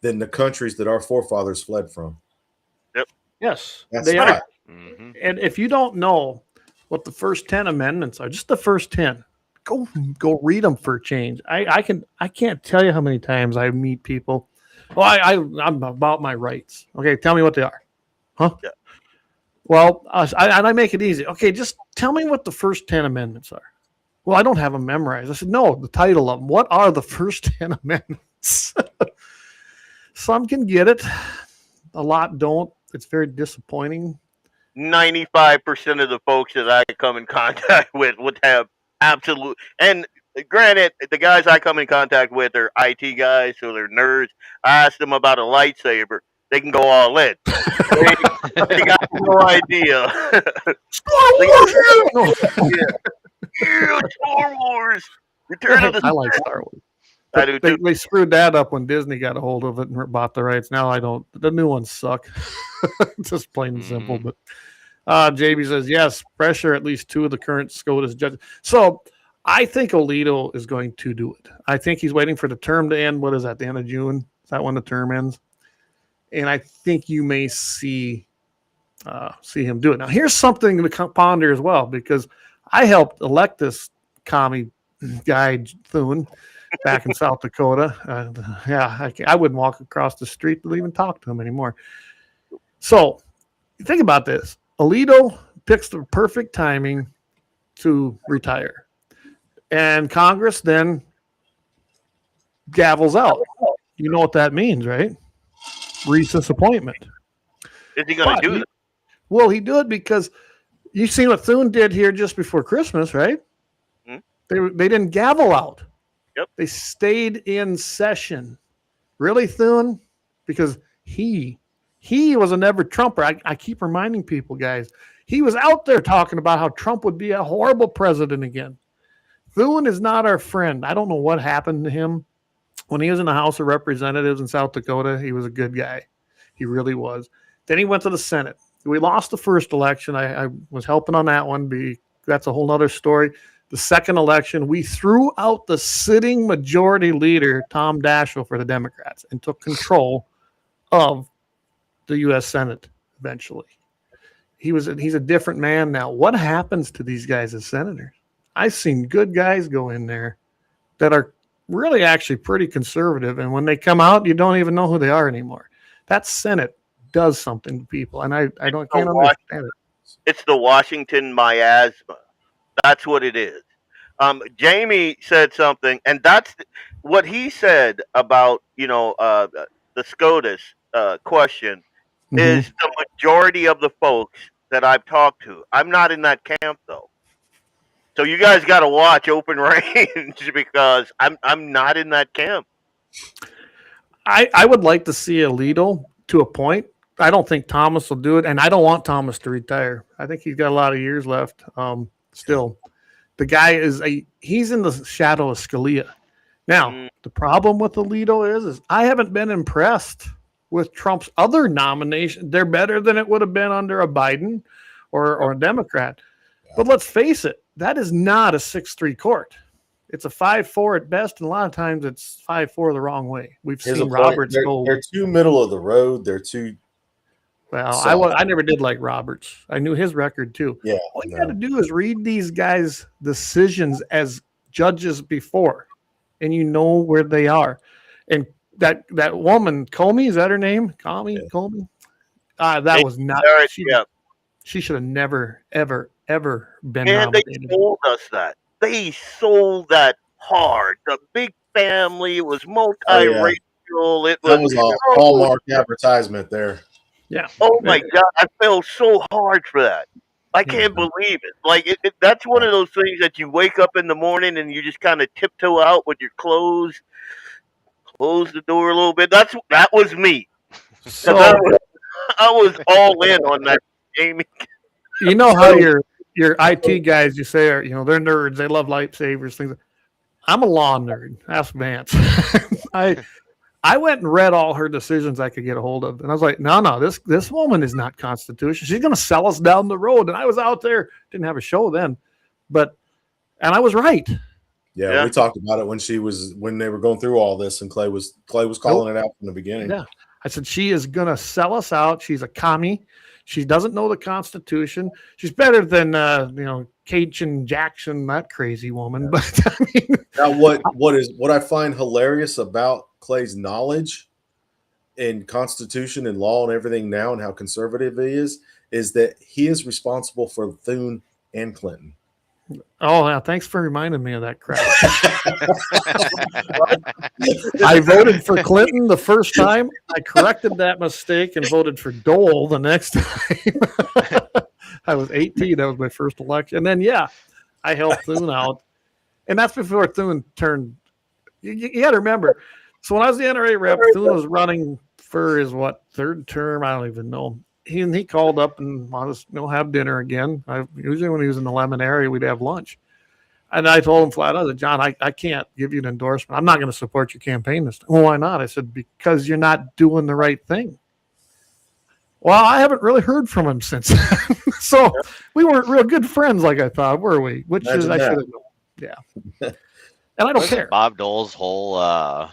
than the countries that our forefathers fled from. Yep. Yes, That's they right. are. Mm-hmm. And if you don't know what the first 10 amendments are, just the first 10, go read them for a change. I can't tell you how many times I meet people. Well, I'm about my rights. Okay, tell me what they are. Huh? Yeah. Well, I make it easy. Okay, just tell me what the first 10 amendments are. Well, I don't have them memorized. I said, no, the title of them. What are the first 10 amendments? Some can get it. A lot don't. It's very disappointing. 95% of the folks that I come in contact with would have absolute. And granted, the guys I come in contact with are IT guys, so they're nerds. I asked them about a lightsaber. They can go all in. They got no idea. Yeah, Star Wars. Return of the. I like Star Wars. I do too. They screwed that up when Disney got a hold of it and bought the rights. Now I don't. The new ones suck. Just plain and simple. But JB says, yes, pressure at least 2 of the current SCOTUS judges. So I think Alito is going to do it. I think he's waiting for the term to end. What is that, the end of June? Is that when the term ends? And I think you may see him do it. Now, here's something to ponder as well, because I helped elect this commie guy, Thune, back in South Dakota. I wouldn't walk across the street to even talk to him anymore. So think about this. Alito picks the perfect timing to retire. And Congress then gavels out. You know what that means, right? Recess appointment. Is he going to do it? Well, he did because you seen what Thune did here just before Christmas, right? Mm-hmm. They didn't gavel out. Yep. They stayed in session. Really, Thune? Because he was a never Trumper. I keep reminding people, guys. He was out there talking about how Trump would be a horrible president again. Thune is not our friend. I don't know what happened to him. When he was in the House of Representatives in South Dakota, he was a good guy. He really was. Then he went to the Senate. We lost the first election. I was helping on that one. That's a whole other story. The second election, we threw out the sitting majority leader, Tom Daschle, for the Democrats and took control of the U.S. Senate eventually. He's a different man now. What happens to these guys as senators? I've seen good guys go in there that are really actually pretty conservative, and when they come out, you don't even know who they are anymore. That Senate does something to people, and I can't understand it. It's the Washington miasma. That's what it is. Jamie said something, and that's what he said about the SCOTUS question is the majority of the folks that I've talked to. I'm not in that camp though. So you guys got to watch Open Range because I'm not in that camp. I would like to see Alito to a point. I don't think Thomas will do it, and I don't want Thomas to retire. I think he's got a lot of years left. Still, the guy he's in the shadow of Scalia. Now, the problem with Alito is I haven't been impressed with Trump's other nomination. They're better than it would have been under a Biden or a Democrat. But let's face it, that is not a 6-3 court. It's a 5-4 at best, and a lot of times it's 5-4 the wrong way. We've seen Roberts go. They're too middle of the road. They're too. Well, I never did like Roberts. I knew his record too. Yeah. All you got to do is read these guys' decisions as judges before, and you know where they are. And that woman, Comey, is that her name? Comey. That was not. She should have never, ever, ever been nominated. They told us that. They sold that hard. The big family. It was multiracial. That was a Hallmark advertisement there. Yeah. Oh my God! I fell so hard for that. I can't believe it. Like that's one of those things that you wake up in the morning and you just kind of tiptoe out with your clothes, close the door a little bit. That was me. So I was all in on that, Jamie. You know how your IT guys, you say, they're nerds. They love lightsabers, things. I'm a law nerd. Ask Vance. I went and read all her decisions I could get a hold of, and I was like, no, this woman is not constitutional. She's going to sell us down the road. And I was out there, didn't have a show then, and I was right. Yeah, we talked about it when they were going through all this, and Clay was calling it out from the beginning. Yeah, I said she is going to sell us out. She's a commie. She doesn't know the Constitution. She's better than Cajun Jackson, that crazy woman. Yeah. But I mean, now what I find hilarious about Clay's knowledge in Constitution and law and everything now, and how conservative he is that he is responsible for Thune and Clinton. Oh, yeah. Thanks for reminding me of that crap. I voted for Clinton the first time. I corrected that mistake and voted for Dole the next time. I was 18. That was my first election. And then, I helped Thune out. And that's before Thune turned. You got to remember. So when I was the NRA rep, Thune was running for his, third term? I don't even know. He called up and wanted us to have dinner again. Usually when he was in the Lemmon area, we'd have lunch. And I told him flat out, John, I can't give you an endorsement. I'm not going to support your campaign this time. Well, why not? I said, because you're not doing the right thing. Well, I haven't really heard from him since. So we weren't real good friends like I thought, were we? Which is, I should have known. Yeah. And I don't care. Bob Dole's whole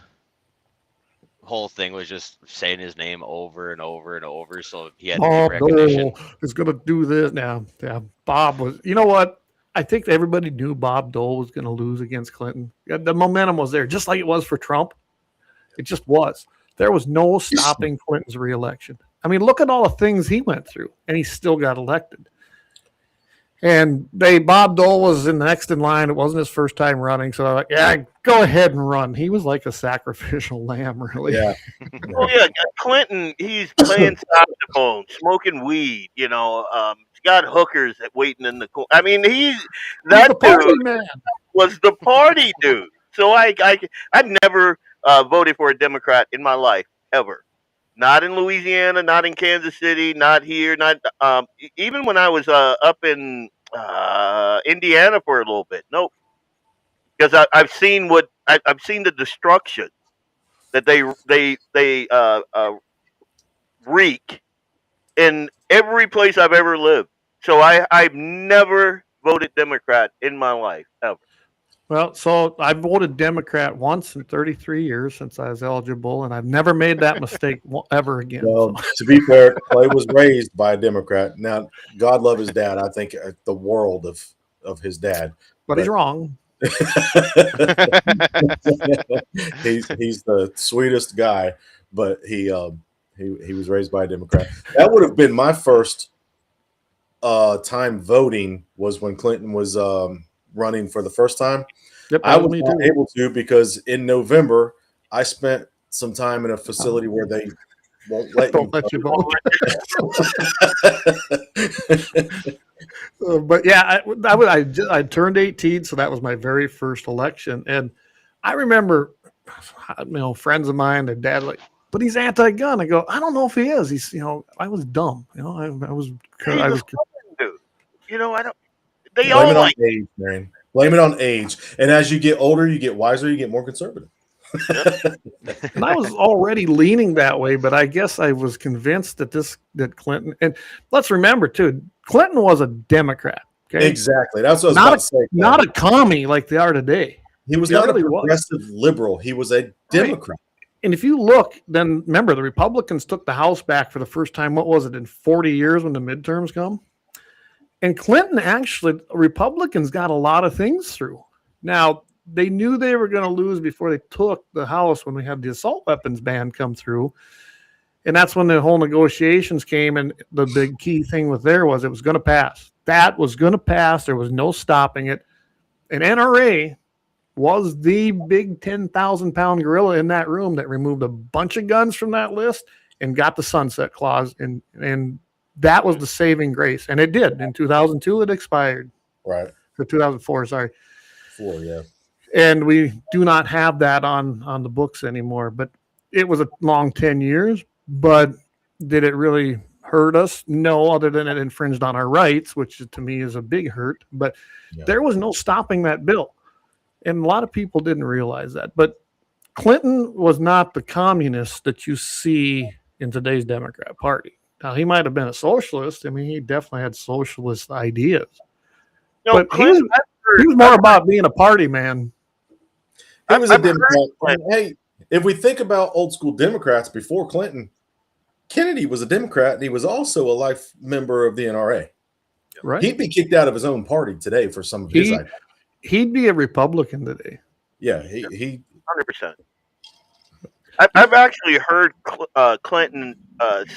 thing was just saying his name over and over and over, so he had to get recognition. Dole is going to do this now. Yeah, Bob was. You know what? I think everybody knew Bob Dole was going to lose against Clinton. The momentum was there, just like it was for Trump. It just was. There was no stopping Clinton's reelection. I mean, look at all the things he went through, and he still got elected. And Bob Dole was next in line. It wasn't his first time running, so I'm like, yeah, go ahead and run. He was like a sacrificial lamb, really. Yeah. Oh yeah, Clinton. He's playing saxophone, smoking weed. He's got hookers waiting in the corner. I mean, that dude was the party dude. So I've never voted for a Democrat in my life ever. Not in Louisiana, not in Kansas City, not here, not even when I was up in Indiana for a little bit. Nope, because I've seen the destruction that they wreak in every place I've ever lived. So I've never voted Democrat in my life ever. Well, so I voted Democrat once in 33 years since I was eligible, and I've never made that mistake ever again. Well, So. to be fair, Clay was raised by a Democrat. Now, God love his dad. I think the world of his dad. But he's wrong. he's the sweetest guy, but he was raised by a Democrat. That would have been my first time voting, was when Clinton was running for the first time. Yep, I was not able to, because in November I spent some time in a facility where they won't let you vote. But yeah, I turned 18, so that was my very first election, and I remember, friends of mine, their dad like, but he's anti-gun. I go, I don't know if he is. He's, I was dumb. I was. Dude. I don't. They all like age, man. Blame it on age. And as you get older, you get wiser, you get more conservative. And I was already leaning that way, but I guess I was convinced that Clinton, and let's remember too, Clinton was a Democrat. Okay? Exactly. That's what I was about to say. Not a commie like they are today. He was not a progressive liberal. He was a Democrat. Right. And if you look, then remember, the Republicans took the House back for the first time, what was it, in 40 years when the midterms come? And Clinton, actually, Republicans got a lot of things through. Now, they knew they were going to lose before they took the House when we had the assault weapons ban come through. And that's when the whole negotiations came. And the big key thing with there was it was going to pass. That was going to pass. There was no stopping it. And NRA was the big 10,000-pound gorilla in that room that removed a bunch of guns from that list and got the sunset clause. And that was the saving grace. And it did. In 2002, it expired. Right. For 2004, sorry. 4, yeah. And we do not have that on the books anymore. But it was a long 10 years. But did it really hurt us? No, other than it infringed on our rights, which to me is a big hurt. But there was no stopping that bill. And a lot of people didn't realize that. But Clinton was not the communist that you see in today's Democrat Party. Now, he might have been a socialist. I mean, he definitely had socialist ideas. No, but Clinton, he was more about being a party man. He was a Democrat. Hey, if we think about old school Democrats before Clinton, Kennedy was a Democrat, and he was also a life member of the NRA. Right. He'd be kicked out of his own party today for some of his ideas. He'd be a Republican today. Yeah, he 100%. I've actually heard Clinton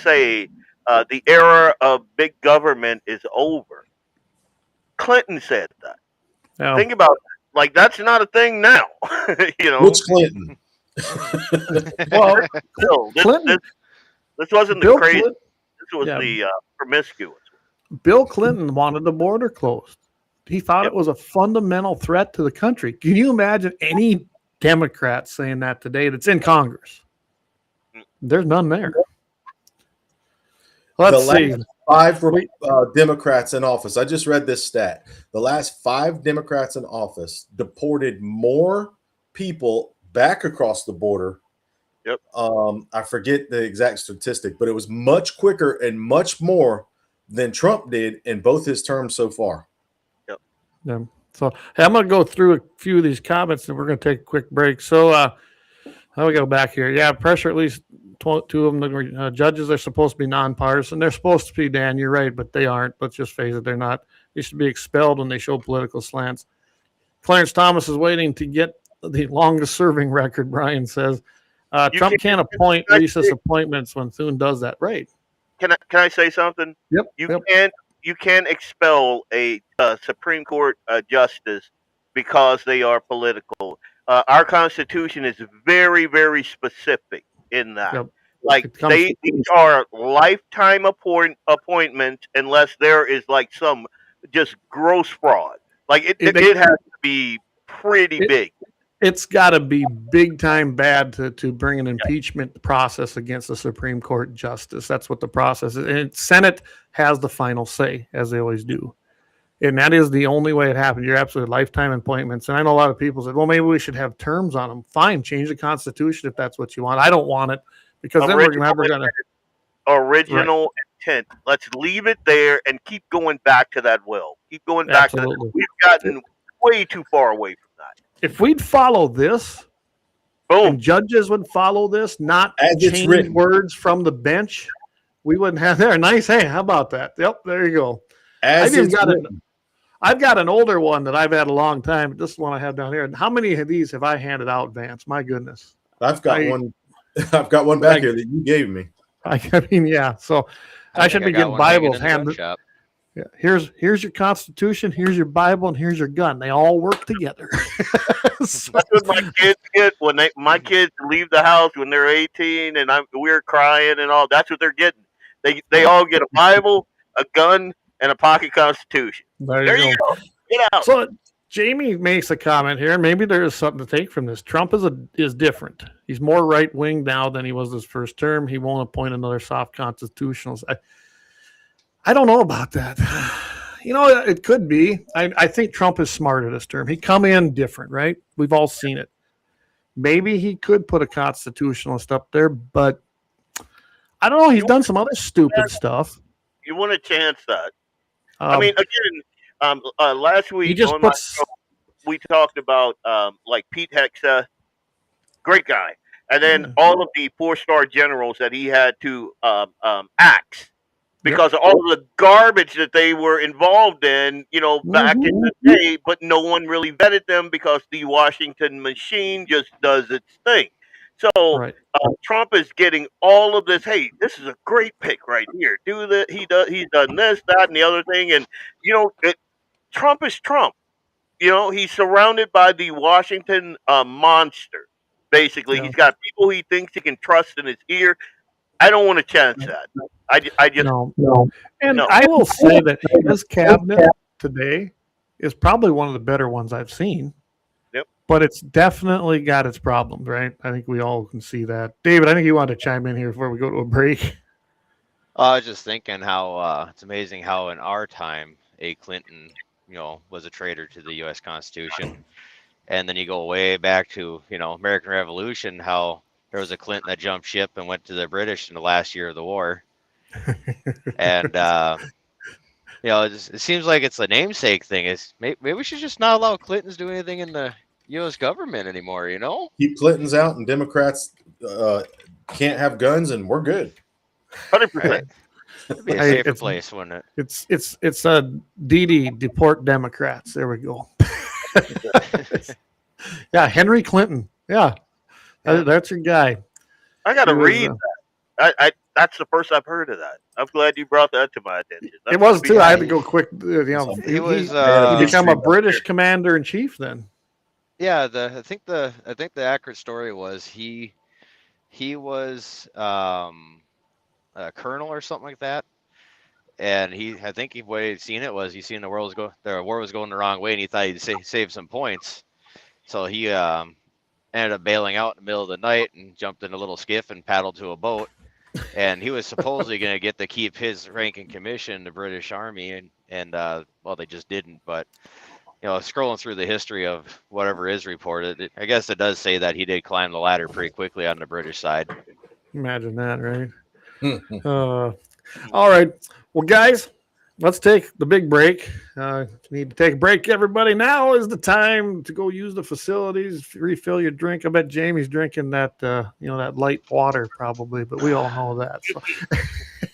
say the era of big government is over. Clinton said that. Now, think about that. Like, that's not a thing now. Which Clinton? Well, Clinton. This wasn't the crazy. This was the promiscuous. Bill Clinton wanted the border closed. He thought it was a fundamental threat to the country. Can you imagine any Democrat saying that today that's in Congress? There's none there. Let's see. 5 Democrats in office. I just read this stat. The last 5 Democrats in office deported more people back across the border. Yep. Mm-hmm. I forget the exact statistic, but it was much quicker and much more than Trump did in both his terms so far. Yep. Yeah. So I'm going to go through a few of these comments, and we're going to take a quick break. So how we go back here? Yeah, pressure at least 2 of them. The judges are supposed to be nonpartisan. They're supposed to be, Dan. You're right, but they aren't. Let's just face it, they're not. They should be expelled when they show political slants. Clarence Thomas is waiting to get the longest-serving record, Brian says. Trump can't appoint recess appointments when Thune does that. Right. Can I say something? Yep. You can't expel a Supreme Court justice because they are political. Our Constitution is very, very specific in that. Yep. Like, these are lifetime appointments unless there is like some just gross fraud. Like it has to be pretty big. It's got to be big time bad to bring an impeachment process against the Supreme Court justice. That's what the process is. And Senate has the final say, as they always do. And that is the only way it happens. You're absolutely lifetime appointments. And I know a lot of people said, well, maybe we should have terms on them. Fine, change the Constitution if that's what you want. I don't want it, because then we're never going to. Original intent. Let's leave it there and keep going back to that will. Keep going back to that. We've gotten way too far away from that. If we'd follow this, and judges would follow this, not change words from the bench, we wouldn't have there. Nice. Hey, how about that? Yep, there you go. I've got an older one that I've had a long time. This one I have down here. And how many of these have I handed out, Vance? My goodness. I've got one. I've got one back here that you gave me. I mean, yeah. So I should be getting Bibles handed. Yeah. Here's your Constitution. Here's your Bible, and here's your gun. They all work together. That's what my kids get when my kids leave the house when they're 18, and we're crying and all. That's what they're getting. They all get a Bible, a gun, and a pocket Constitution. There you go. Get out. So Jamie makes a comment here. Maybe there is something to take from this. Trump is different. He's more right wing now than he was his first term. He won't appoint another soft constitutionalist. I don't know about that. It could be. I think Trump is smarter this term. He come in different, right? We've all seen it. Maybe he could put a constitutionalist up there, but I don't know. He's done some other stupid stuff. You want to chance that? I mean, again, last week on my show, we talked about like Pete Hexa, great guy, and then all of the 4-star generals that he had to axe. Because of all the garbage that they were involved in, back in the day, but no one really vetted them because the Washington machine just does its thing. So Trump is getting all of this. Hey, this is a great pick right here. Do that. He's done this, that, and the other thing. And Trump is Trump. He's surrounded by the Washington monster. Basically, he's got people he thinks he can trust in his ear. I don't want to chance that. I just no. And I will say that his cabinet today is probably one of the better ones I've seen. Yep. But it's definitely got its problems, right? I think we all can see that. David, I think you wanted to chime in here before we go to a break. I was just thinking how it's amazing how in our time a Clinton, was a traitor to the U.S. Constitution, and then you go way back to American Revolution, how there was a Clinton that jumped ship and went to the British in the last year of the war. And, it seems like it's a namesake thing. Maybe we should just not allow Clintons to do anything in the U.S. government anymore, Keep Clintons out and Democrats can't have guns and we're good. 100%. It'd be a safer place, wouldn't it? It's a deport Democrats. There we go. Yeah, Henry Clinton. Yeah. That's your guy. I got to read that. That's the first I've heard of that. I'm glad you brought that to my attention. It was too. I had to go quick. He become a British commander in chief then. Yeah, I think the accurate story was he was a colonel or something like that, and I think what he'd seen it was seen the war was going the wrong way, and he thought he'd save some points, so he ended up bailing out in the middle of the night and jumped in a little skiff and paddled to a boat. And he was supposedly going to get to keep his rank and commission in the British Army, and they just didn't. But scrolling through the history of whatever is reported, I guess it does say that he did climb the ladder pretty quickly on the British side. Imagine that, right? All right, well, guys, let's take the big break. Need to take a break, everybody. Now is the time to go use the facilities, refill your drink. I bet Jamie's drinking that, that light water probably, but we all know that. So.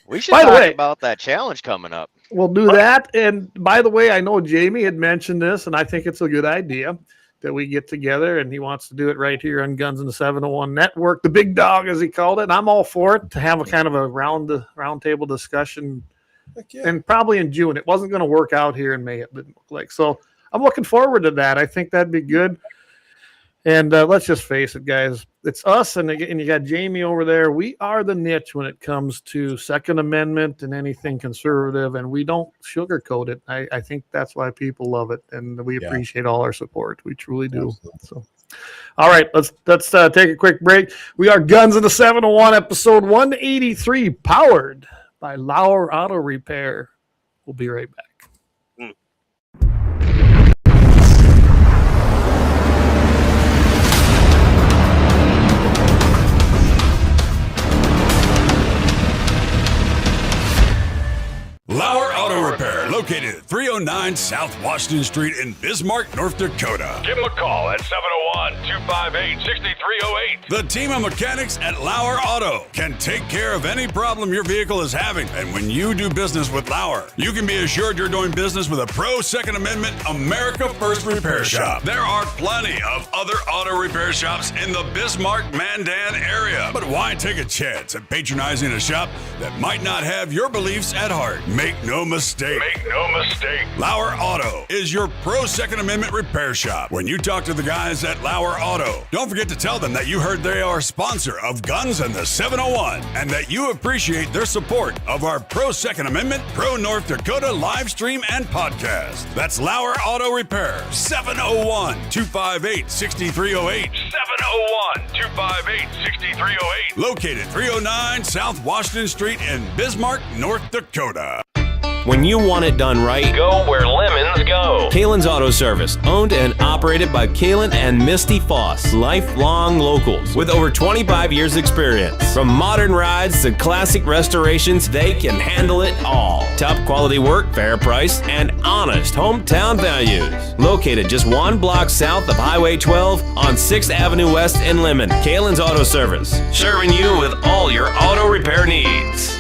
We should talk about that challenge coming up. We'll do that. And by the way, I know Jamie had mentioned this, and I think it's a good idea that we get together, and he wants to do it right here on Guns in the 701 Network, the big dog, as he called it. And I'm all for it, to have a kind of a round table discussion. Yeah. And probably in June. It wasn't going to work out here in May, it didn't look like. So I'm looking forward to that. I think that'd be good. And let's just face it, guys. It's us, and you got Jamie over there. We are the niche when it comes to Second Amendment and anything conservative, and we don't sugarcoat it. I think that's why people love it, and we appreciate all our support. We truly do. Absolutely. So, all right, let's take a quick break. We are Guns in the 701, episode 183, powered by LAUER Auto Repair. We'll be right back. Located at 309 South Washington Street in Bismarck, North Dakota. Give them a call at 701-258-6308. The team of mechanics at Lauer Auto can take care of any problem your vehicle is having. And when you do business with Lauer, you can be assured you're doing business with a pro Second Amendment America First repair shop. There are plenty of other auto repair shops in the Bismarck-Mandan area. But why take a chance at patronizing a shop that might not have your beliefs at heart? Make no mistake. Lauer Auto is your pro Second Amendment repair shop. When you talk to the guys at Lauer Auto, don't forget to tell them that you heard they are a sponsor of Guns and the 701 and that you appreciate their support of our pro Second Amendment, pro North Dakota live stream and podcast. That's Lauer Auto Repair, 701-258-6308. 701-258-6308. Located 309 South Washington Street in Bismarck, North Dakota. When you want it done right, Go where lemons go. Kalon's Auto Service, owned and operated by Kalon and Misty Foss, lifelong locals with over 25 years experience. From modern rides to classic restorations, they can handle it all. Top quality work, fair price, and honest hometown values. Located just 1 block south of Highway 12 on 6th Avenue West in Lemmon. Kalon's Auto Service, serving you with all your auto repair needs.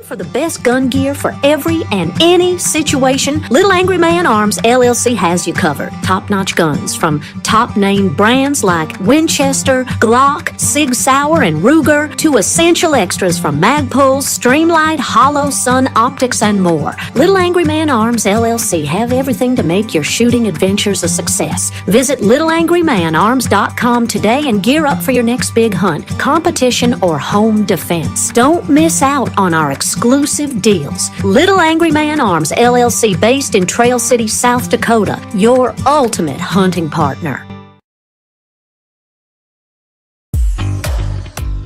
For the best gun gear for every and any situation, Little Angry Man Arms LLC has you covered. Top-notch guns from top-name brands like Winchester, Glock, Sig Sauer, and Ruger to essential extras from Magpul's, Streamlight, Hollow, Sun Optics, and more. Little Angry Man Arms LLC have everything to make your shooting adventures a success. Visit littleangrymanarms.com today and gear up for your next big hunt, competition, or home defense. Don't miss out on our exclusive deals. Little Angry Man Arms LLC, based in Trail City, South Dakota, your ultimate hunting partner.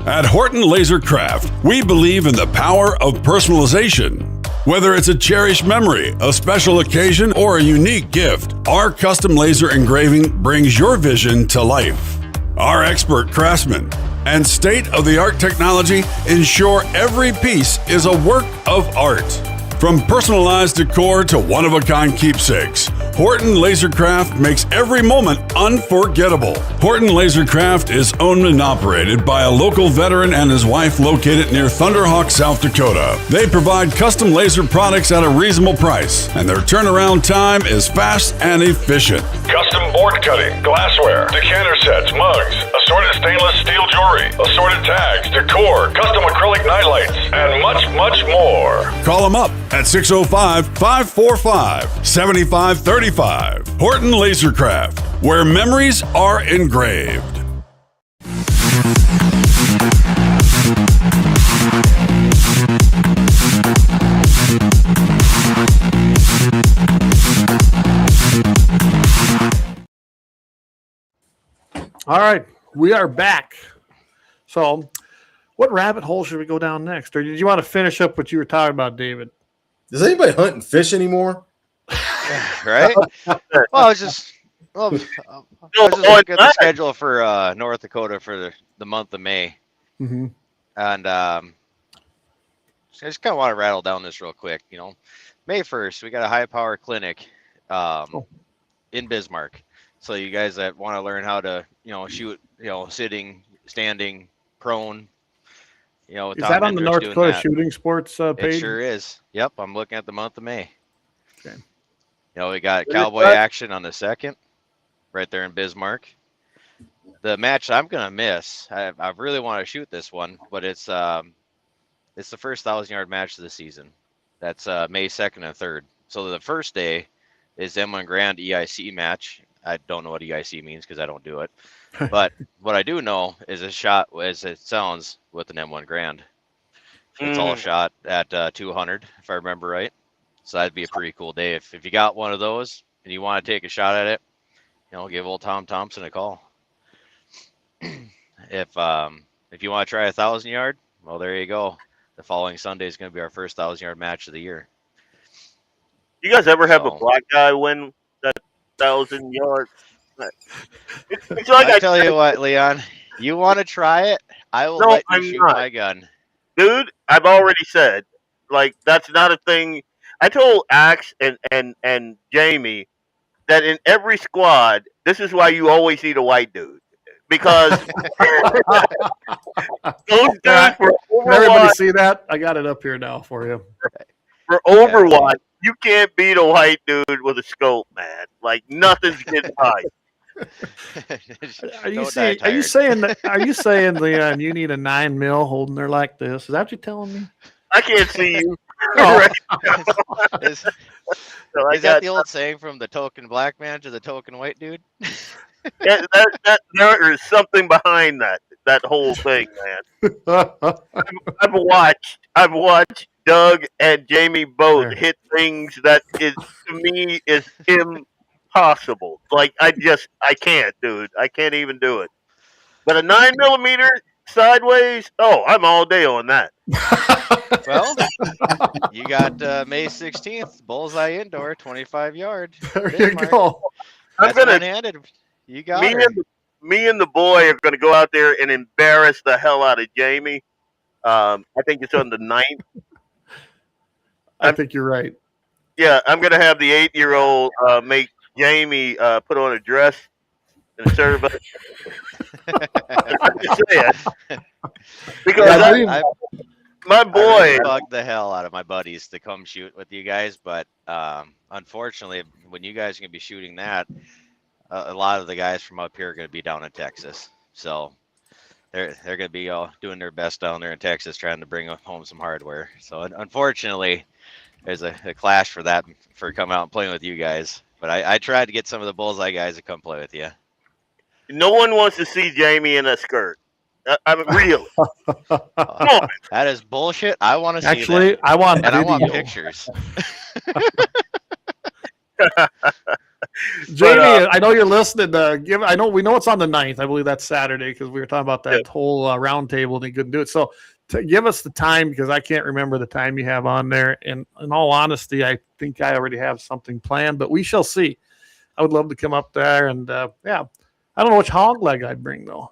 At Horton LaserCraft, we believe in the power of personalization. Whether it's a cherished memory, a special occasion, or a unique gift, our custom laser engraving brings your vision to life. Our expert craftsmen and state-of-the-art technology ensure every piece is a work of art. From personalized decor to one-of-a-kind keepsakes, Horton LaserCraft makes every moment unforgettable. Horton LaserCraft is owned and operated by a local veteran and his wife located near Thunderhawk, South Dakota. They provide custom laser products at a reasonable price, and their turnaround time is fast and efficient. Custom board cutting, glassware, decanter sets, mugs, assorted stainless steel jewelry, assorted tags, decor, custom acrylic nightlights, and much, much more. Call them up at 605-545-7535. Horton LaserCraft, where memories are engraved. All right, we are back. So, what rabbit hole should we go down next? Or did you want to finish up what you were talking about, David? Does anybody hunt and fish anymore? Right? Well, I was just looking at the schedule for North Dakota for the month of May. Mm-hmm. And I just kind of want to rattle down this real quick. You know, May 1st, we got a high power clinic in Bismarck. So you guys that want to learn how to, shoot, sitting, standing, prone, is that on the North Dakota Shooting Sports page? It sure is. Yep, I'm looking at the month of May. Okay. We got cowboy action on the 2nd, right there in Bismarck. The match I'm gonna miss. I really want to shoot this one, but it's the first 1,000-yard match of the season. That's May 2nd and 3rd. So the first day is M1 Grand EIC match. I don't know what EIC means because I don't do it. But what I do know is a shot as it sounds with an M1 Grand. It's all shot at 200, if I remember right. So that'd be a pretty cool day. If you got one of those and you want to take a shot at it, give old Tom Thompson a call. If you want to try 1,000-yard, well, there you go. The following Sunday is going to be our first 1,000-yard match of the year. You guys ever have a black guy win that 1,000 yards? It's like I tell you what, Leon, you want to try it? I will let you shoot my gun. Dude, I've already said, that's not a thing. I told Axe and Jamie that in every squad, this is why you always need a white dude. Because those dudes for Can everybody Overwatch, see that? I got it up here now for you. you can't beat a white dude with a scope, man. Like nothing's getting by. Are you saying Leon, you need a 9mm holding her like this? Is that what you're telling me? I can't see you. Oh. Is that the old saying from the token black man to the token white dude? There is something behind that whole thing, man. I've watched Doug and Jamie both hit things that is to me is impossible. Like I can't, dude. I can't even do it. But a 9mm sideways, oh, I'm all day on that. Well, you got May 16th, bullseye indoor, 25 yard. There you go. I'm gonna one-handed. You got me and the boy are gonna go out there and embarrass the hell out of Jamie. I think it's on the 9th. I think you're right. Yeah, I'm gonna have the 8-year-old make Jamie put on a dress and serve us. I'm just saying. Because my boy bugged the hell out of my buddies to come shoot with you guys, but unfortunately, when you guys are gonna be shooting that, a lot of the guys from up here are gonna be down in Texas, so they're gonna be doing their best down there in Texas, trying to bring home some hardware. So unfortunately, there's a clash for that for coming out and playing with you guys. But I tried to get some of the bullseye guys to come play with you. No one wants to see Jamie in a skirt. I'm real. That is bullshit. I want to see Actually, that. I want and video. I want pictures. Jamie, I know you're listening. I know we know it's on the 9th. I believe that's Saturday because we were talking about that whole round table and he couldn't do it. So to give us the time, because I can't remember the time you have on there. And in all honesty, I think I already have something planned, but we shall see. I would love to come up there and I don't know which hog leg I'd bring though.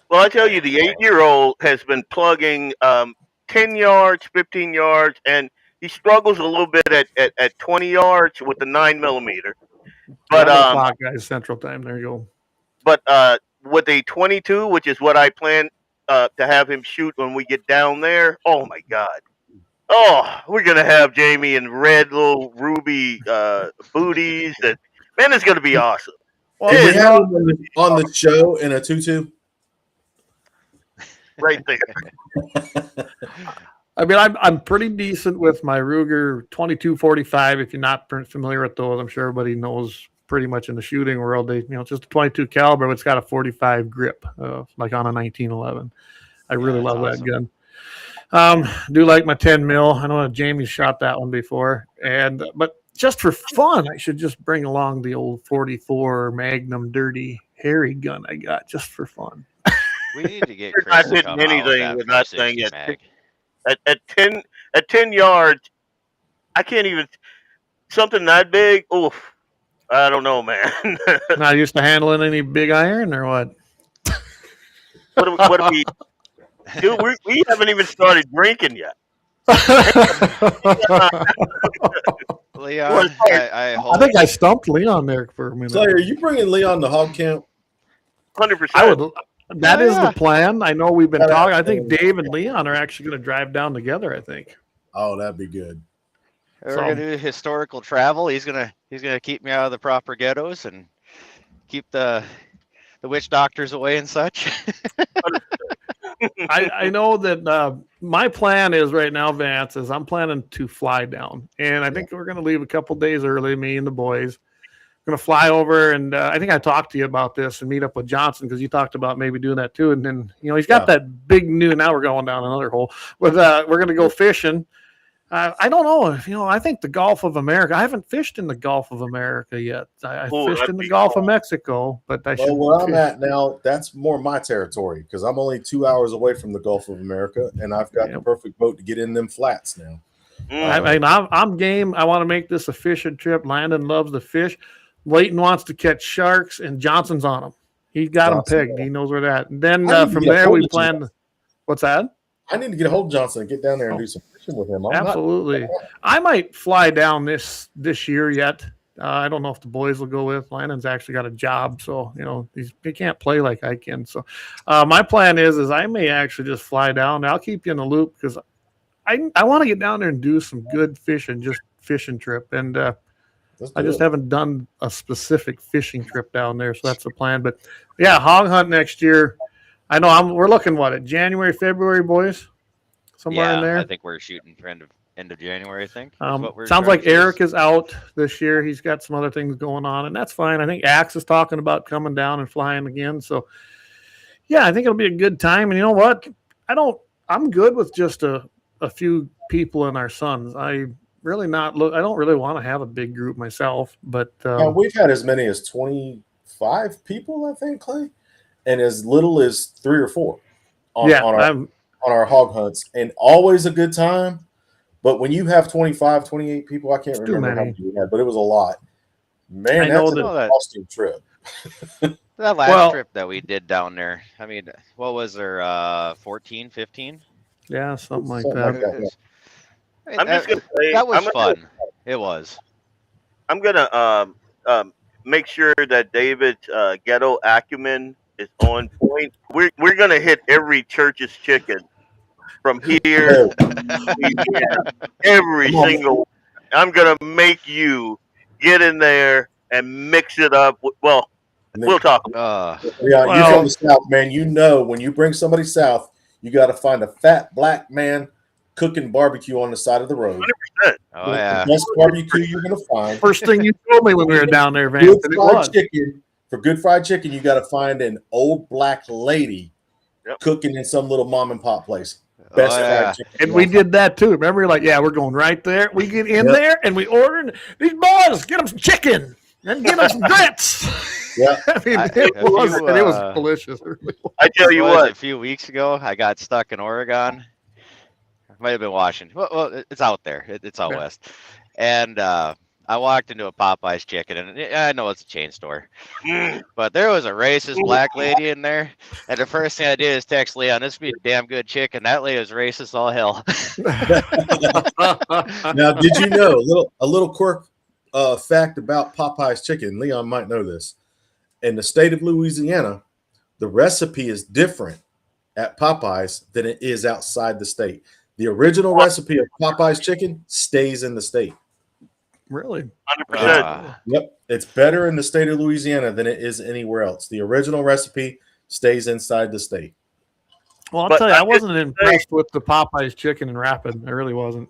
Well, I tell you, the 8-year-old has been plugging 10 yards, 15 yards, and he struggles a little bit at 20 yards with the 9mm. But 11 o'clock, guys, Central Time. There you go. But with a 22, which is what I plan to have him shoot when we get down there. Oh my God! Oh, we're gonna have Jamie in red little ruby booties, and man, it's gonna be awesome. Well, we have him on the show in a tutu. Right there. I mean, I'm pretty decent with my Ruger 22-45. If you're not familiar with those, I'm sure everybody knows pretty much in the shooting world. They, it's just a 22 caliber, but it's got a 45 grip, like on a 1911. I really love that gun. Do like my 10mm. I know Jamie shot that one before, but just for fun, I should just bring along the old 44 Magnum dirty hairy gun I got just for fun. We need to get Chris to come anything with that thing at 10 yards. I can't even something that big. Oof, I don't know, man. Not used to handling any big iron or what? What do we? Dude, we haven't even started drinking yet. Leon, I think I stumped Leon there for a minute. So are you bringing Leon to hog camp? 100%. I would. That is the plan. I know we've been talking. I think Dave and Leon are actually going to drive down together. I think. Oh, that'd be good. We're gonna do historical travel. He's gonna keep me out of the proper ghettos and keep the witch doctors away and such. I know that my plan is right now, Vance, is I'm planning to fly down, and I think we're going to leave a couple days early. Me and the boys. Going to fly over, and I think I talked to you about this and meet up with Johnson because you talked about maybe doing that too. And then he's got that big new. Now we're going down another hole. With we're going to go fishing. I don't know. I think the Gulf of America. I haven't fished in the Gulf of America yet. I fished in the Gulf of Mexico, but I should. Where I'm at now, that's more my territory because I'm only 2 hours away from the Gulf of America, and I've got the perfect boat to get in them flats now. I'm game. I want to make this a fishing trip. Landon loves the fish. Layton wants to catch sharks, and Johnson's on them. He's got them pegged. He knows where they're at. And then from there, we plan. What's that? I need to get a hold of Johnson and get down there and do some fishing with him. Absolutely. I might fly down this year yet. I don't know if the boys will go with. Lannon's actually got a job, so he can't play like I can. So my plan is I may actually just fly down. I'll keep you in the loop because I want to get down there and do some good fishing, just fishing trip. And I just haven't done a specific fishing trip down there, so that's the plan. But yeah, hog hunt next year. I know we're looking at January, February, boys, somewhere in there. I think we're shooting for end of January. I think. Sounds like Eric is out this year. He's got some other things going on, and that's fine. I think Axe is talking about coming down and flying again. So yeah, I think it'll be a good time. And you know what? I'm good with just a few people and our sons. I don't really want to have a big group myself, but we've had as many as 25 people, I think, Clay, and as little as 3 or 4 on our hog hunts, and always a good time. But when you have 25, 28 people, I can't remember how many we had, but it was a lot. Man, that's an exhausting trip. That last trip that we did down there, I mean, what was there, 14, 15? Yeah, something like that. I'm just gonna say that was fun. It was. I'm gonna make sure that David's ghetto acumen is on point. We're gonna hit every church's chicken from here. Every single. I'm gonna make you get in there and mix it up. Well, we'll talk. You're from the South, man. You know when you bring somebody south, you got to find a fat black man cooking barbecue on the side of the road. 100%. Oh yeah, the best barbecue you're gonna find. First thing you told me when we were down there, Vance. For good fried chicken, you got to find an old black lady cooking in some little mom and pop place. Best fried chicken. And we did that too. Remember, we're going right there. We get in there and we ordered these boys. Get them some chicken and get them some grits. Yeah, I mean, it was delicious. I tell you what, a few weeks ago, I got stuck in Oregon. Might have been Washington. Well, it's out there. It's out west. And I walked into a Popeye's chicken, and I know it's a chain store, but there was a racist black lady in there. And the first thing I did is text Leon, "This would be a damn good chicken." That lady was racist all hell. Now, did you know a little quirk fact about Popeye's chicken? Leon might know this. In the state of Louisiana, the recipe is different at Popeye's than it is outside the state. The original recipe of Popeye's chicken stays in the state. Really? 100%. Yep. It's better in the state of Louisiana than it is anywhere else. The original recipe stays inside the state. Well, I'll tell you, I wasn't impressed with the Popeye's chicken in Rapid. I really wasn't.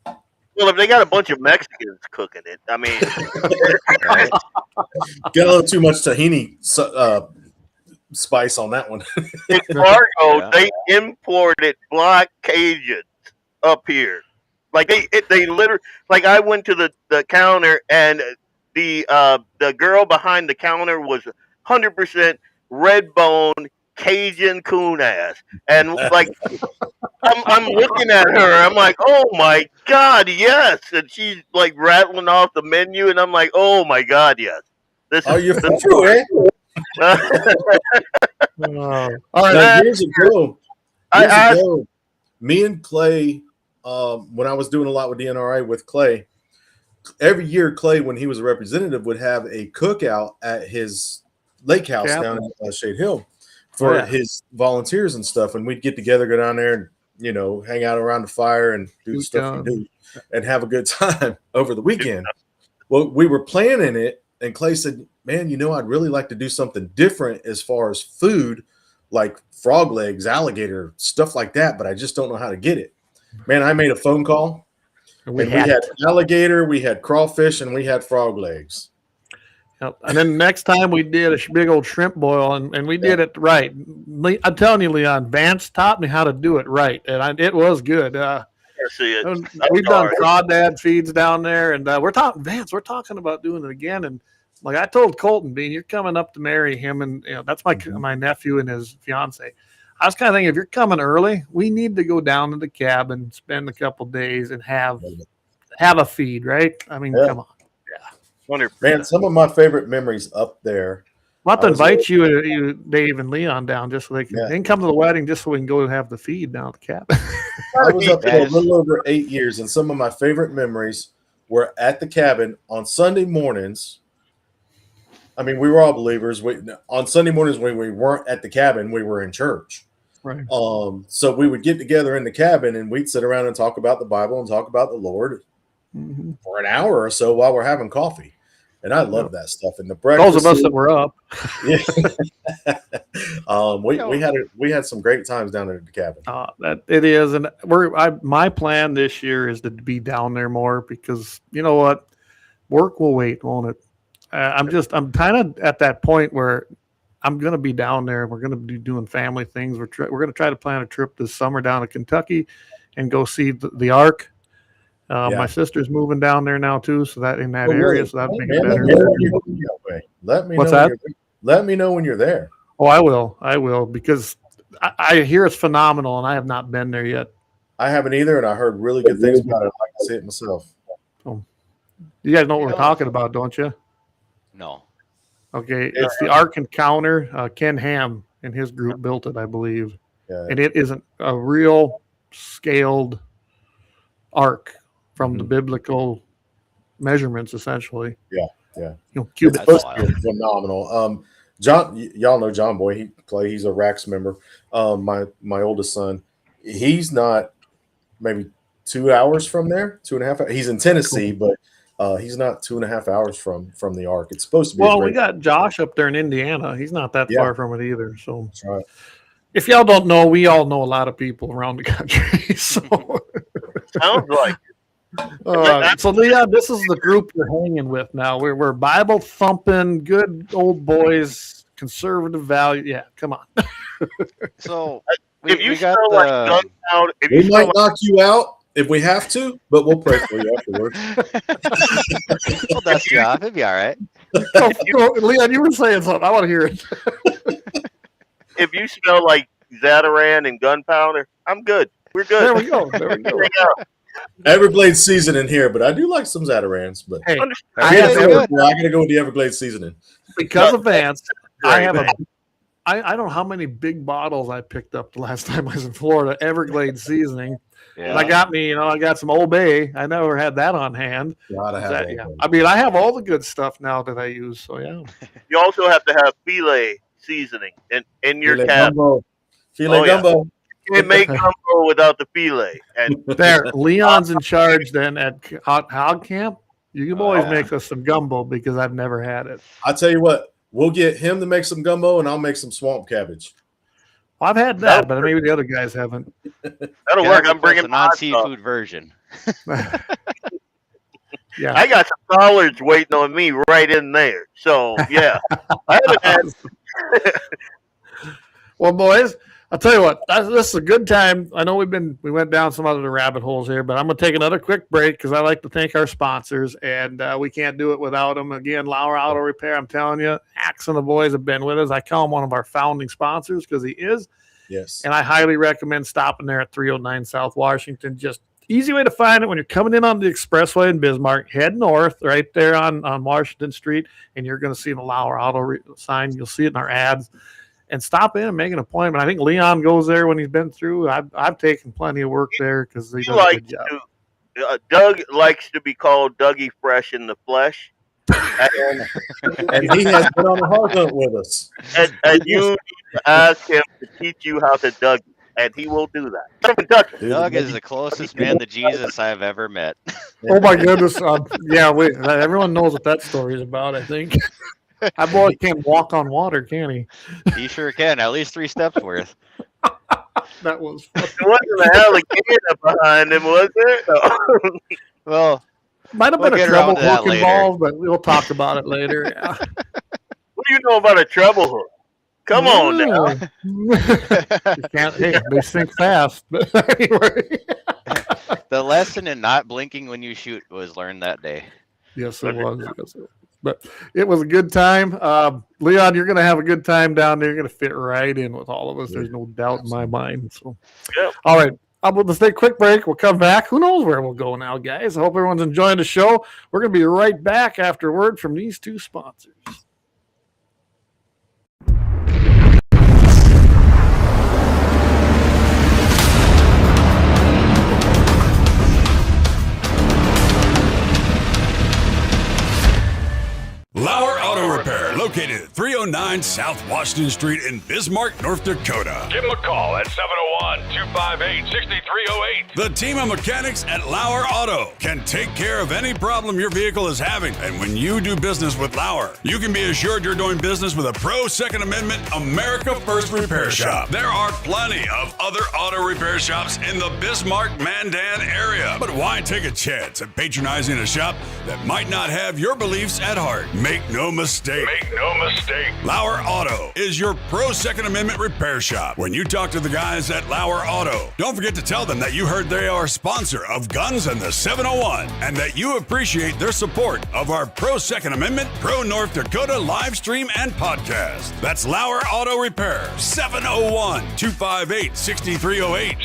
Well, if they got a bunch of Mexicans cooking it, I mean, get a little too much tahini spice on that one. in Fargo, they imported black Cajuns up here. Like they literally, like I went to the counter and the girl behind the counter was 100% red bone Cajun coon ass, and like I'm looking at her, I'm like, oh my god, yes, and she's like rattling off the menu, and I'm like, oh my god, yes. This is you're from true, eh? All right, years ago, me and Clay. When I was doing a lot with DNRA with Clay, every year Clay, when he was a representative, would have a cookout at his lake house down in Shade Hill for his volunteers and stuff. And we'd get together, go down there and, hang out around the fire and do the stuff we do and have a good time over the weekend. Well, we were planning it, and Clay said, man, I'd really like to do something different as far as food, like frog legs, alligator, stuff like that, but I just don't know how to get it. Man, I made a phone call, and we had alligator, we had crawfish, and we had frog legs. Yep. And then next time we did a big old shrimp boil, and we did it right. I'm telling you, Leon, Vance taught me how to do it right, and it was good. We've done crawdad feeds down there, and we're talking about doing it again. And like I told Colton Bean, you're coming up to marry him, and that's my nephew and his fiance. I was kind of thinking, if you're coming early, we need to go down to the cabin, spend a couple days, and have a feed, right? I mean, come on. Yeah. Man, some of my favorite memories up there We'll have to invite you, Dave and Leon, down just so they can come to the wedding, just so we can go and have the feed down at the cabin. I was up there a little over 8 years, and some of my favorite memories were at the cabin on Sunday mornings. I mean, we were all believers. On Sunday mornings when we weren't at the cabin, we were in church. Right. So we would get together in the cabin, and we'd sit around and talk about the Bible and talk about the Lord for an hour or so while we're having coffee. And I love that stuff. And the breakfast. Those of us that were up. We had some great times down there at the cabin. That it is, and my plan this year is to be down there more because you know what, work will wait, won't it? I'm kind of at that point where I'm going to be down there. We're going to be doing family things. We're going to try to plan a trip this summer down to Kentucky and go see the Ark. My sister's moving down there now too, so that in that area, so that'd make it better. Let me What's know. that? Let me know when you're there. Oh, I will, because I hear it's phenomenal, and I have not been there yet. I haven't either, and I heard really good things about it. I'd like to see it myself. Oh, you guys know what we're talking about, don't you? No. Okay, it's the Ark Encounter. Ken Ham and his group built it, I believe, and it isn't a real scaled ark from the biblical measurements, essentially. Cubic. It's phenomenal. John, y'all know John Boy. He's a RACS member. My oldest son, he's not maybe 2 hours from there, 2.5 hours. He's in Tennessee, but he's not 2.5 hours from the Ark. It's supposed to be. Well, we got Josh up there in Indiana. He's not that far from it either. So that's right. If y'all don't know, we all know a lot of people around the country. So sounds like. So Leon, this is the group you're hanging with now. We're Bible thumping, good old boys, conservative value. Yeah, come on. So if you got like gunpowder, we might knock you out if we have to, but we'll pray for you afterwards. We'll dust you off. It'll be all right. Leon, you were saying something. I want to hear it. If you smell like Zatarain and gunpowder, I'm good. We're good. There we go. Everglades seasoning here, but I do like some Zatarans. But hey, I gotta go with the Everglades seasoning because of Vance. I don't know how many big bottles I picked up the last time I was in Florida. Everglades seasoning. And I got some Old Bay. I never had that on hand. I mean, I have all the good stuff now that I use. So yeah. You also have to have filet seasoning in your cabin. Filet gumbo. You can't make gumbo without the filet. And there, Leon's in charge then at Hog Camp. You can always make us some gumbo because I've never had it. I'll tell you what, we'll get him to make some gumbo and I'll make some swamp cabbage. Well, I've had that, but maybe the other guys haven't. That'll work. I'm bringing a non-seafood version. Yeah, I got some collards waiting on me right in there. So yeah, I haven't had. Well, boys, I'll tell you what. This is a good time. I know we went down some other rabbit holes here, but I'm going to take another quick break because I like to thank our sponsors, and we can't do it without them. Again, Lauer Auto Repair. I'm telling you, Axe and the boys have been with us. I call him one of our founding sponsors because he is. Yes. And I highly recommend stopping there at 309 South Washington. Just easy way to find it when you're coming in on the expressway in Bismarck. Head north right there on Washington Street, and you're going to see the Lauer Auto sign. You'll see it in our ads. And stop in and make an appointment. I think Leon goes there when he's been through. I've taken plenty of work there because he does a good job. Doug likes to be called Dougie Fresh in the flesh. And he has been on a hard hunt with us. And you need to ask him to teach you how to Dougie, and he will do that. Doug is the closest man to Jesus I've ever met. Oh my goodness! Everyone knows what that story is about. I think. That boy can't walk on water, can he? He sure can. At least 3 steps worth. That was. There wasn't an alligator behind him, was there? No. Well, might have been a treble hook involved, but we'll talk about it later. Yeah. What do you know about a treble hook? Come on now. You can't. Hey, they sink fast. But anyway. The lesson in not blinking when you shoot was learned that day. Yes, it was. But it was a good time. Leon, you're going to have a good time down there. You're going to fit right in with all of us. There's no doubt in my mind. So, all right. Let's take a quick break. We'll come back. Who knows where we'll go now, guys? I hope everyone's enjoying the show. We're going to be right back after word from these two sponsors. Located at 309 South Washington Street in Bismarck, North Dakota. Give them a call at 701-258-6308. The team of mechanics at Lauer Auto can take care of any problem your vehicle is having. And when you do business with Lauer, you can be assured you're doing business with a pro Second Amendment America First repair shop. There are plenty of other auto repair shops in the Bismarck, Mandan area. But why take a chance at patronizing a shop that might not have your beliefs at heart? Make no mistake. Lauer Auto is your pro Second Amendment repair shop. When you talk to the guys at Lauer Auto, don't forget to tell them that you heard they are a sponsor of Guns and the 701 and that you appreciate their support of our pro Second Amendment, pro North Dakota live stream and podcast. That's Lauer Auto Repair, 701-258-6308.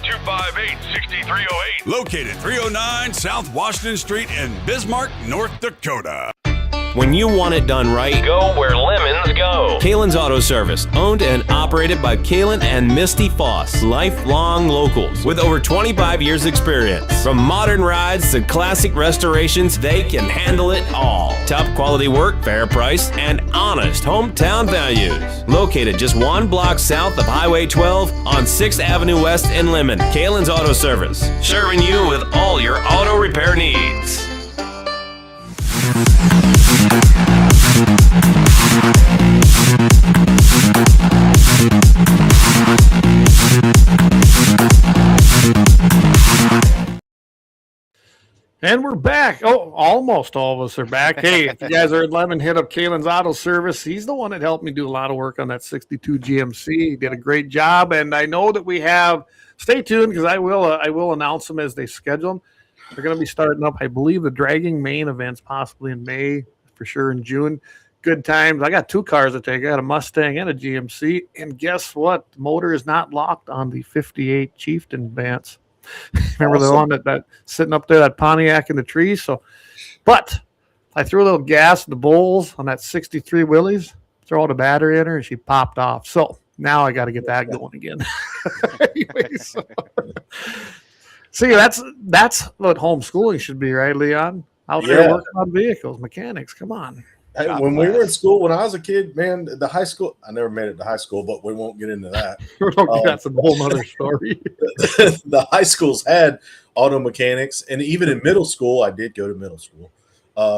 701-258-6308. Located 309 South Washington Street in Bismarck, North Dakota. When you want it done right, Go where lemons go. Kalon's Auto Service, owned and operated by Kalon and Misty Foss, lifelong locals with over 25 years experience. From modern rides to classic restorations, they can handle it all. Top quality work, fair price, and honest hometown values. Located just one block south of Highway 12 on 6th Avenue West in Lemmon. Kalon's Auto Service, serving you with all your auto repair needs. And we're back. Oh, almost all of us are back. Hey, if you guys are at Lemmon, hit up Kalon's Auto Service. He's the one that helped me do a lot of work on that 62 GMC. He did a great job, and I know that we have. Stay tuned because I will announce them as they schedule them. They're going to be starting up, I believe, the dragging main events possibly in May, for sure in June. Good times. I got two cars to take. I got a Mustang and a GMC, and guess what? The motor is not locked on the 58 Chieftain Vance. Remember the one that sitting up there, that Pontiac in the tree? So, but I threw a little gas in the bowls on that 63 Willys, throw the battery in her, and she popped off. So now I got to get that going again. Anyway, so. See, that's what homeschooling should be, right, Leon? Out there working on vehicles, mechanics. Come on. Hey, when we were in school, when I was a kid, man, the high school, I never made it to high school, but we won't get into that. That's a whole other story. The high schools had auto mechanics, and even in middle school, I did go to middle school.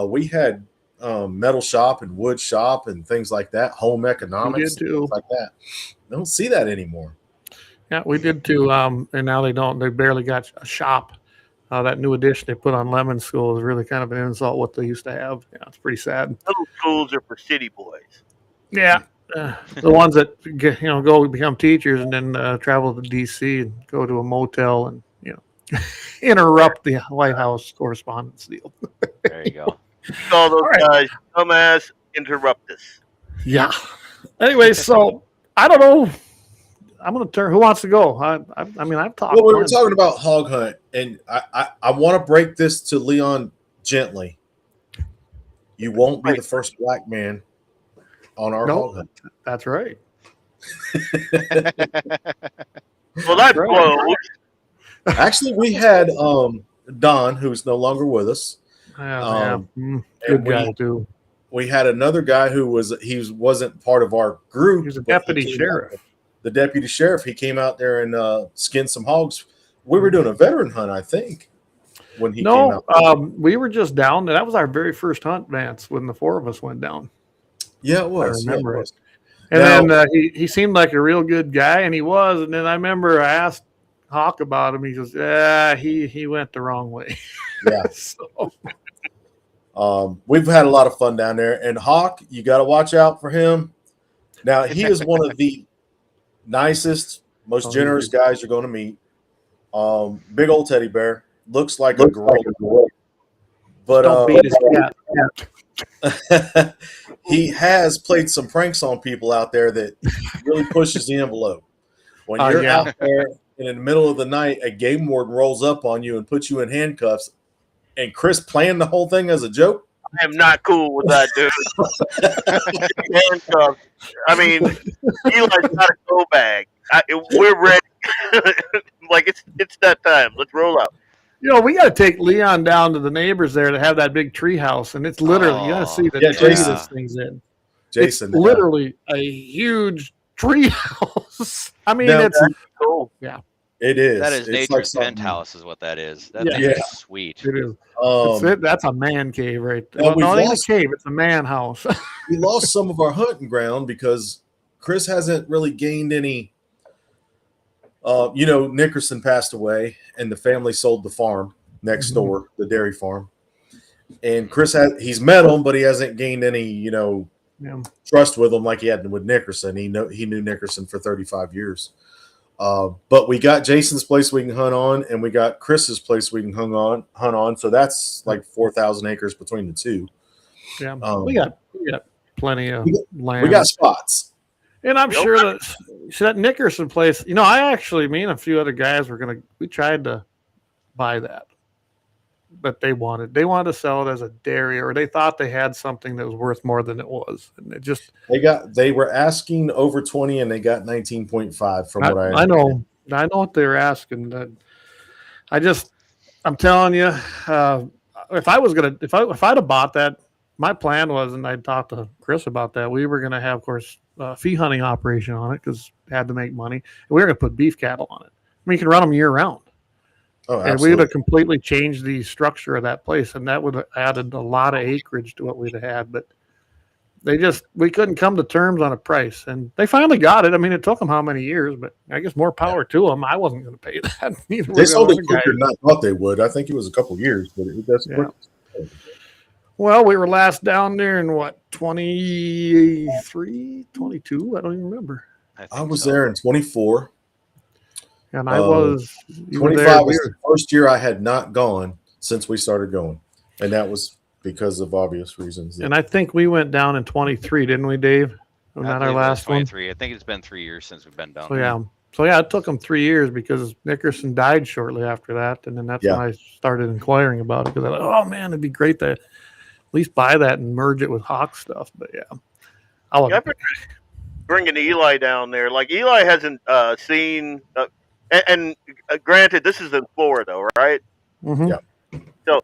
We had metal shop and wood shop and things like that, home economics, things like that. I don't see that anymore. Yeah, we did too. And now they don't. They barely got a shop. That new addition they put on Lemmon School is really kind of an insult what they used to have. Yeah, it's pretty sad. Little schools are for city boys. Yeah, the ones that go become teachers and then travel to D.C. and go to a motel and interrupt the White House correspondence deal. There you go. Call those guys dumbass interruptus. Yeah. Anyway, so I don't know. I'm going to turn. Who wants to go? I mean, I've talked. Well, we were talking about hog hunt, and I want to break this to Leon gently. You won't be the first black man on our hog hunt. That's right. Well, that's close. Actually, we had Don, who's no longer with us. Good guy too. We had another guy who wasn't part of our group. He was a deputy sheriff. The deputy sheriff, he came out there and skinned some hogs. We were doing a veteran hunt, I think, when he came out. We were just down. That was our very first hunt, Vance, when the four of us went down. Yeah, it was. I remember it. And then he seemed like a real good guy, and he was. And then I remember I asked Hawk about him. He goes, he went the wrong way. Yeah. We've had a lot of fun down there. And Hawk, you got to watch out for him. Now, he is one of the nicest, most generous guys you're going to meet. Big old teddy bear. Looks like a gorilla. But don't beat his cat. He has played some pranks on people out there that really pushes the envelope. When you're out there and in the middle of the night, a game warden rolls up on you and puts you in handcuffs, and Chris planned the whole thing as a joke. I am not cool with that, dude. Handcuffs. I mean, Eli's got a go bag. We're ready. Like it's that time. Let's roll out. we got to take Leon down to the neighbors there to have that big tree house, and it's literally you got to see the tree this thing's in. Jason, it's literally a huge tree house. I mean, now, it's cool. Yeah, it is. That is it's nature's like penthouse, is what that is. That thing is sweet. it is. That's a man cave right there. Well, Well, no, it ain't a cave. It's a man house. We lost some of our hunting ground because Chris hasn't really gained any. Nickerson passed away, and the family sold the farm next door, the dairy farm. And Chris he's met him, but he hasn't gained any, trust with him like he had with Nickerson. He knew Nickerson for 35 years. But we got Jason's place we can hunt on, and we got Chris's place we can hunt on. So that's like 4,000 acres between the two. Yeah, we got plenty of land. We got spots. And I'm sure that Nickerson place, me and a few other guys we tried to buy that, but they wanted to sell it as a dairy, or they thought they had something that was worth more than it was. And it just, they were asking over 20 and they got 19.5 from what I know what they were asking. I'm telling you, if I'd have bought that, my plan was, and I talked to Chris about that, we were going to have, of course, fee hunting operation on it because it had to make money. And we were going to put beef cattle on it. I mean, you can run them year round. Oh, absolutely. And we would have completely changed the structure of that place, and that would have added a lot of acreage to what we'd have had. But we couldn't come to terms on a price, and they finally got it. I mean, it took them how many years, but I guess more power to them. I wasn't going to pay that. They sold it quicker than I thought they would. I think it was a couple years, but that's quick. Well, we were last down there in 23, 22? I don't even remember. I was there in 24. And I was 25 was the first year I had not gone since we started going. And that was because of obvious reasons. And I think we went down in 23, didn't we, Dave? Was that our last 23. One? I think it's been 3 years since we've been down there. So it took them 3 years because Nickerson died shortly after that. And then that's when I started inquiring about it, because I thought, oh, man, it'd be great to at least buy that and merge it with Hawk stuff. But I'll bringing Eli down there. Like, Eli hasn't seen, and granted, this is in Florida, right? Mm-hmm. Yeah. So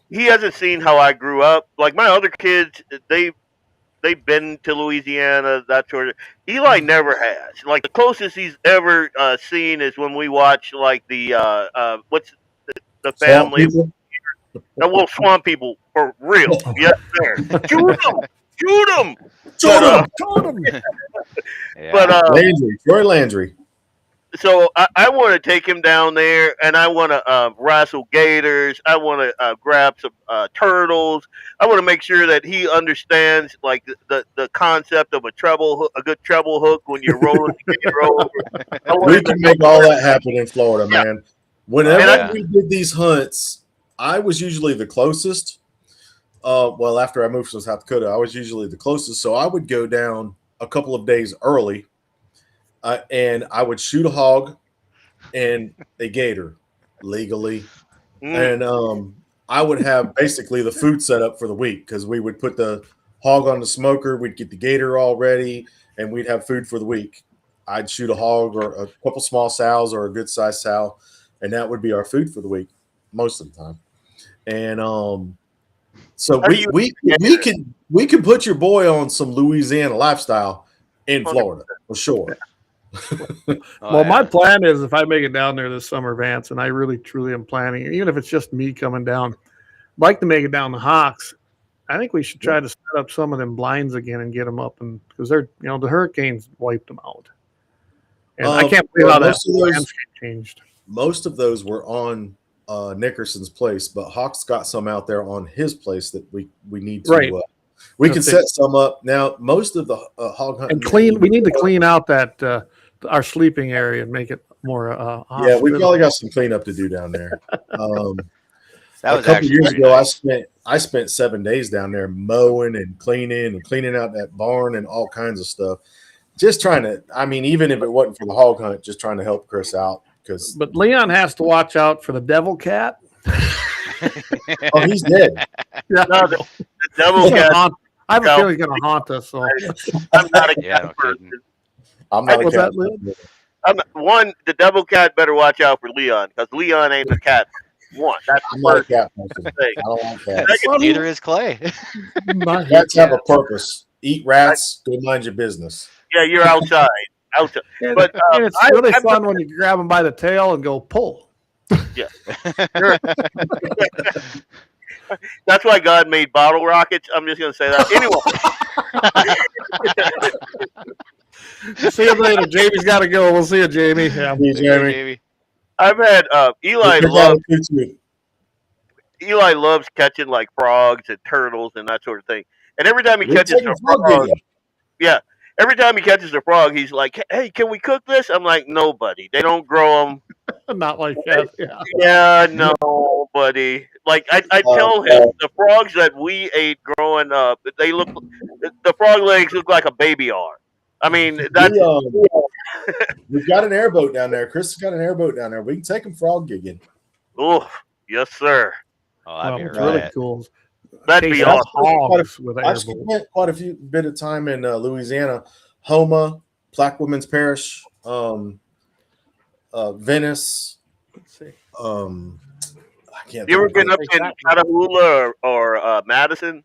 he hasn't seen how I grew up. Like, my other kids, they've been to Louisiana, that sort of. Eli never has. Like, the closest he's ever seen is when we watch, like, the what's the family. Swamp people for real. Yes, sir. Shoot them. But Troy Landry. So I want to take him down there, and I want to wrestle gators. I want to grab some turtles. I want to make sure that he understands like the concept of a good treble hook when you're rolling the gator over. We can make all that happen in Florida, man. Whenever we did these hunts, I was usually the closest. After I moved from South Dakota, I was usually the closest. So I would go down a couple of days early, and I would shoot a hog and a gator legally. And I would have basically the food set up for the week, because we would put the hog on the smoker, we'd get the gator all ready, and we'd have food for the week. I'd shoot a hog or a couple small sows or a good sized sow, and that would be our food for the week most of the time. And so we can put your boy on some Louisiana lifestyle in Florida for sure. My plan is, if I make it down there this summer, Vance, and I really truly am planning, even if it's just me coming down, I'd like to make it down the Hawks. I think we should try to set up some of them blinds again and get them up, and because they're the hurricanes wiped them out, and I can't believe how that landscape changed. Most of those were on Nickerson's place, but Hawk's got some out there on his place that we need to we can set some up now. Most of the hog hunting and we need to clean out that our sleeping area and make it more we probably got some cleanup to do down there. A That was couple years ago, nice. I spent 7 days down there mowing and cleaning out that barn and all kinds of stuff. Just trying to, I mean, even if it wasn't for the hog hunt, just trying to help Chris out. But Leon has to watch out for the devil cat. Oh, he's dead. No, the devil cat. I have a feeling he's going to haunt us. So. I'm not a cat person. I'm not a cat. The devil cat better watch out for Leon, because Leon ain't a cat. One. That's I'm the not a first cat person. thing. I don't like cats. Neither is Clay. Cats have a purpose. Eat rats, go mind your business. Yeah, you're outside. Outside. And, But and it's really fun when you grab them by the tail and go pull. Yeah. That's why God made bottle rockets. I'm just going to say that. Anyway. See you later. Jamie's got to go. We'll see you, Jamie. Yeah. See you, Jamie. I've had Eli loves catching like frogs and turtles and that sort of thing. And every time he catches a frog, every time he catches a frog, he's like, "Hey, can we cook this?" I'm like, "No, buddy. They don't grow them." Not like that. Yeah, no, buddy. Like I tell him, the frogs that we ate growing up, the frog legs look like a baby arm. I mean, that's we've got an airboat down there. Chris has got an airboat down there. We can take him frog gigging. Oh, yes, sir. Oh, that'd be really cool. That'd be awesome. I've spent quite a bit of time in Louisiana, Houma, Plaquemines Parish, Venice. Let's see. I can't. You ever been up in Catahoula or Madison?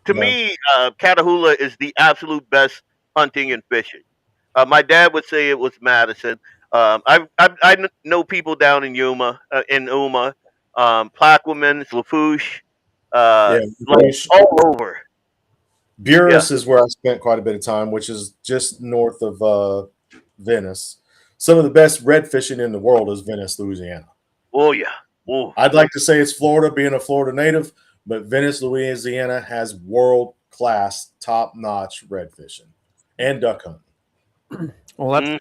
To me, Catahoula is the absolute best hunting and fishing. My dad would say it was Madison. I know people down in Yuma, Plaquemines, Lafourche, all over. Buras is where I spent quite a bit of time, which is just north of Venice. Some of the best red fishing in the world is Venice, Louisiana. Oh, yeah. Oh. I'd like to say it's Florida, being a Florida native, but Venice, Louisiana has world-class, top-notch red fishing and duck hunting. Well, I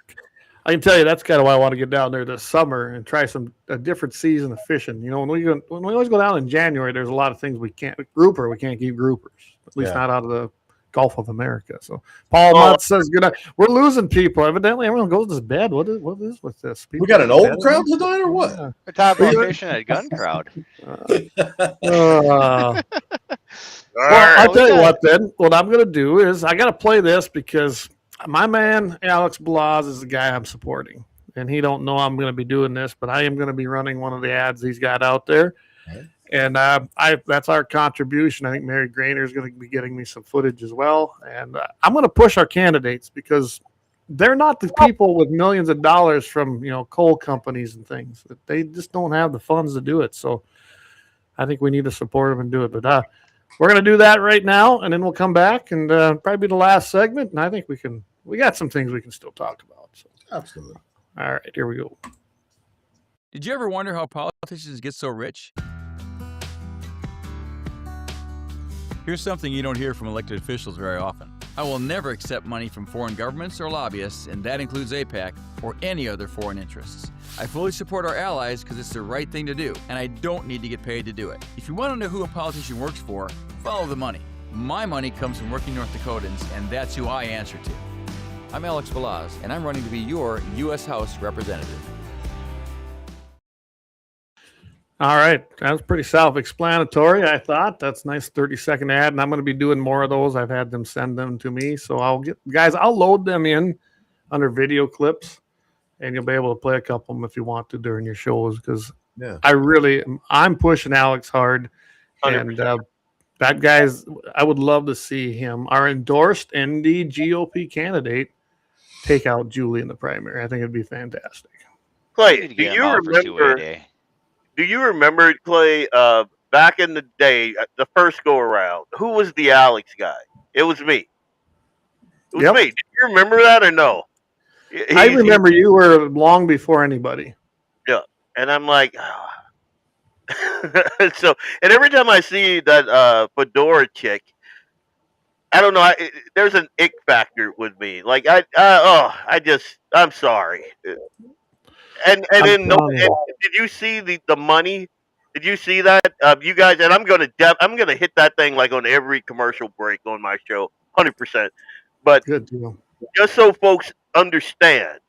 can tell you that's kind of why I want to get down there this summer and try a different season of fishing. You know, when we always go down in January, there's a lot of things we can't keep groupers, at least not out of the Gulf of America. So Paul Mott says good night. We're losing people. Evidently, everyone goes to bed. What is with this? People we got an old crowd tonight or what? We're talking about fishing at a gun crowd. Well, I'll tell you what then. What I'm going to do is I got to play this because my man Alex Blaz is the guy I'm supporting, and he don't know I'm going to be doing this, but I am going to be running one of the ads he's got out there. Right. And that's our contribution. I think Mary Grainer is going to be getting me some footage as well. And I'm going to push our candidates because they're not the people with millions of dollars from, coal companies and things. They just don't have the funds to do it. So I think we need to support them and do it. But we're going to do that right now, and then we'll come back and probably be the last segment. And I think we got some things we can still talk about. So. Absolutely. All right, here we go. Did you ever wonder how politicians get so rich? Here's something you don't hear from elected officials very often. I will never accept money from foreign governments or lobbyists, and that includes AIPAC or any other foreign interests. I fully support our allies because it's the right thing to do, and I don't need to get paid to do it. If you want to know who a politician works for, follow the money. My money comes from working North Dakotans, and that's who I answer to. I'm Alex Balaz, and I'm running to be your U.S. House representative. All right. That was pretty self-explanatory, I thought. That's a nice 30-second ad, and I'm going to be doing more of those. I've had them send them to me. So I'll load them in under video clips, and you'll be able to play a couple of them if you want to during your shows because I'm pushing Alex hard. 100%. And that guy's, I would love to see him, our endorsed ND GOP candidate, take out Julie in the primary. I think it'd be fantastic. Clay, do you remember, Clay, back in the day, the first go around, who was the Alex guy? It was me. It was me. Do you remember that or no? I remember you were long before anybody. Yeah. And I'm like, so, and every time I see that fedora chick, I don't know, there's an ick factor with me. Like, I'm sorry. And then did you see the money? Did you see that? You guys, and I'm gonna hit that thing like on every commercial break on my show, 100%. But good deal. Just so folks understand,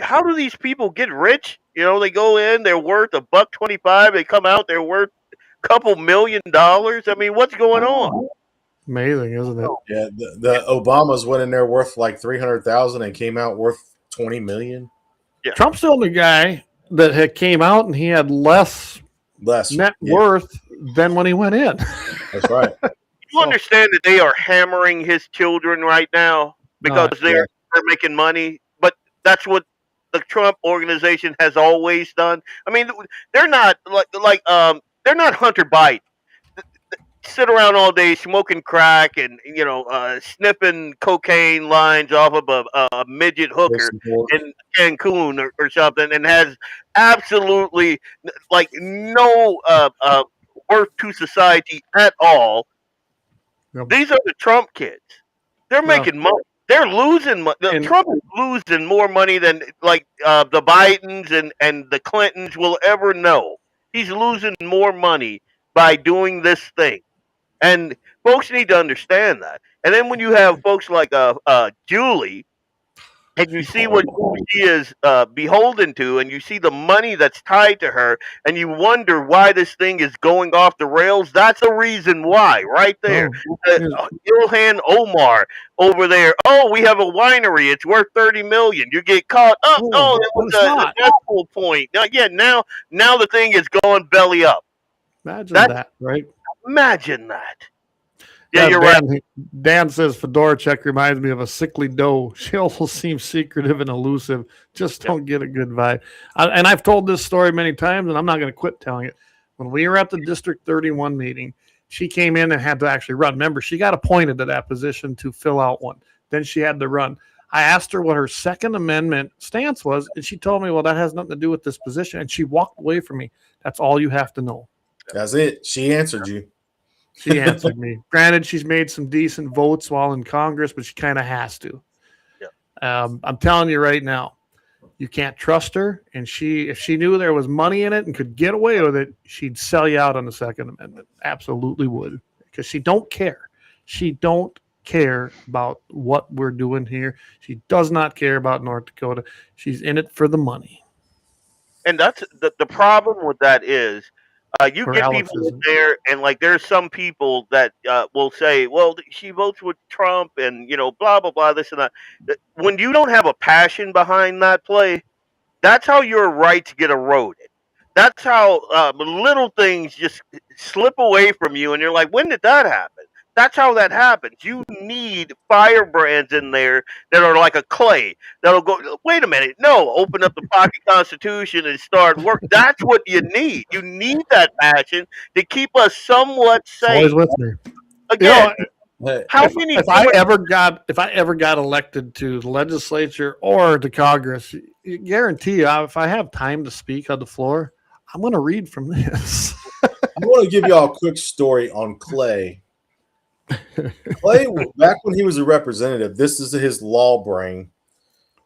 how do these people get rich? They go in, they're worth $1.25. They come out, they're worth a couple $1 million. I mean, what's going on? Amazing, isn't it? Yeah, the Obamas went in there worth like $300,000 and came out worth $20 million. Yeah. Trump's the only guy that came out and he had less less net worth than when he went in. That's right. You understand that they are hammering his children right now because they're making money, but that's what the Trump organization has always done. I mean, they're not they're not Hunter Biden. Sit around all day smoking crack and sniffing cocaine lines off of a midget hooker in Cancun or something, and has absolutely no worth to society at all. Yep. These are the Trump kids. They're making money. They're losing money. Trump is losing more money than the Bidens and the Clintons will ever know. He's losing more money by doing this thing. And folks need to understand that. And then when you have folks like Julie, and you see what she is beholden to, and you see the money that's tied to her, and you wonder why this thing is going off the rails, that's a reason why, right there. Ilhan Omar over there. Oh, we have a winery. It's worth $30 million. You get caught. That was a decimal point. Now the thing is going belly up. Imagine that, right? Imagine that. Yeah, you're right. Dan says Fedorchuk reminds me of a sickly doe. She also seems secretive and elusive. Just don't get a good vibe. And I've told this story many times, and I'm not going to quit telling it. When we were at the District 31 meeting, she came in and had to actually run. Remember, she got appointed to that position to fill out one. Then she had to run. I asked her what her Second Amendment stance was, and she told me, well, that has nothing to do with this position. And she walked away from me. That's all you have to know. That's it. She answered you. She answered me. Granted, she's made some decent votes while in Congress, but she kind of has to. Yeah. I'm telling you right now, you can't trust her. And if she knew there was money in it and could get away with it, she'd sell you out on the Second Amendment. Absolutely would. Because she don't care. She don't care about what we're doing here. She does not care about North Dakota. She's in it for the money. And that's the problem with that is, you get people in there, and there's some people that will say, well, she votes with Trump and, blah, blah, blah, this and that. When you don't have a passion behind that play, that's how your rights get eroded. That's how little things just slip away from you, and you're like, when did that happen? That's how that happens. You need firebrands in there that are like a clay that'll go, wait a minute, no, open up the pocket constitution and start work. That's what you need. You need that passion to keep us somewhat safe. Always with me. Again, how many? If I ever got elected to the legislature or to Congress, I guarantee you, if I have time to speak on the floor, I'm going to read from this. I want to give you all a quick story on Clay. Clay, back when he was a representative, this is his law brain.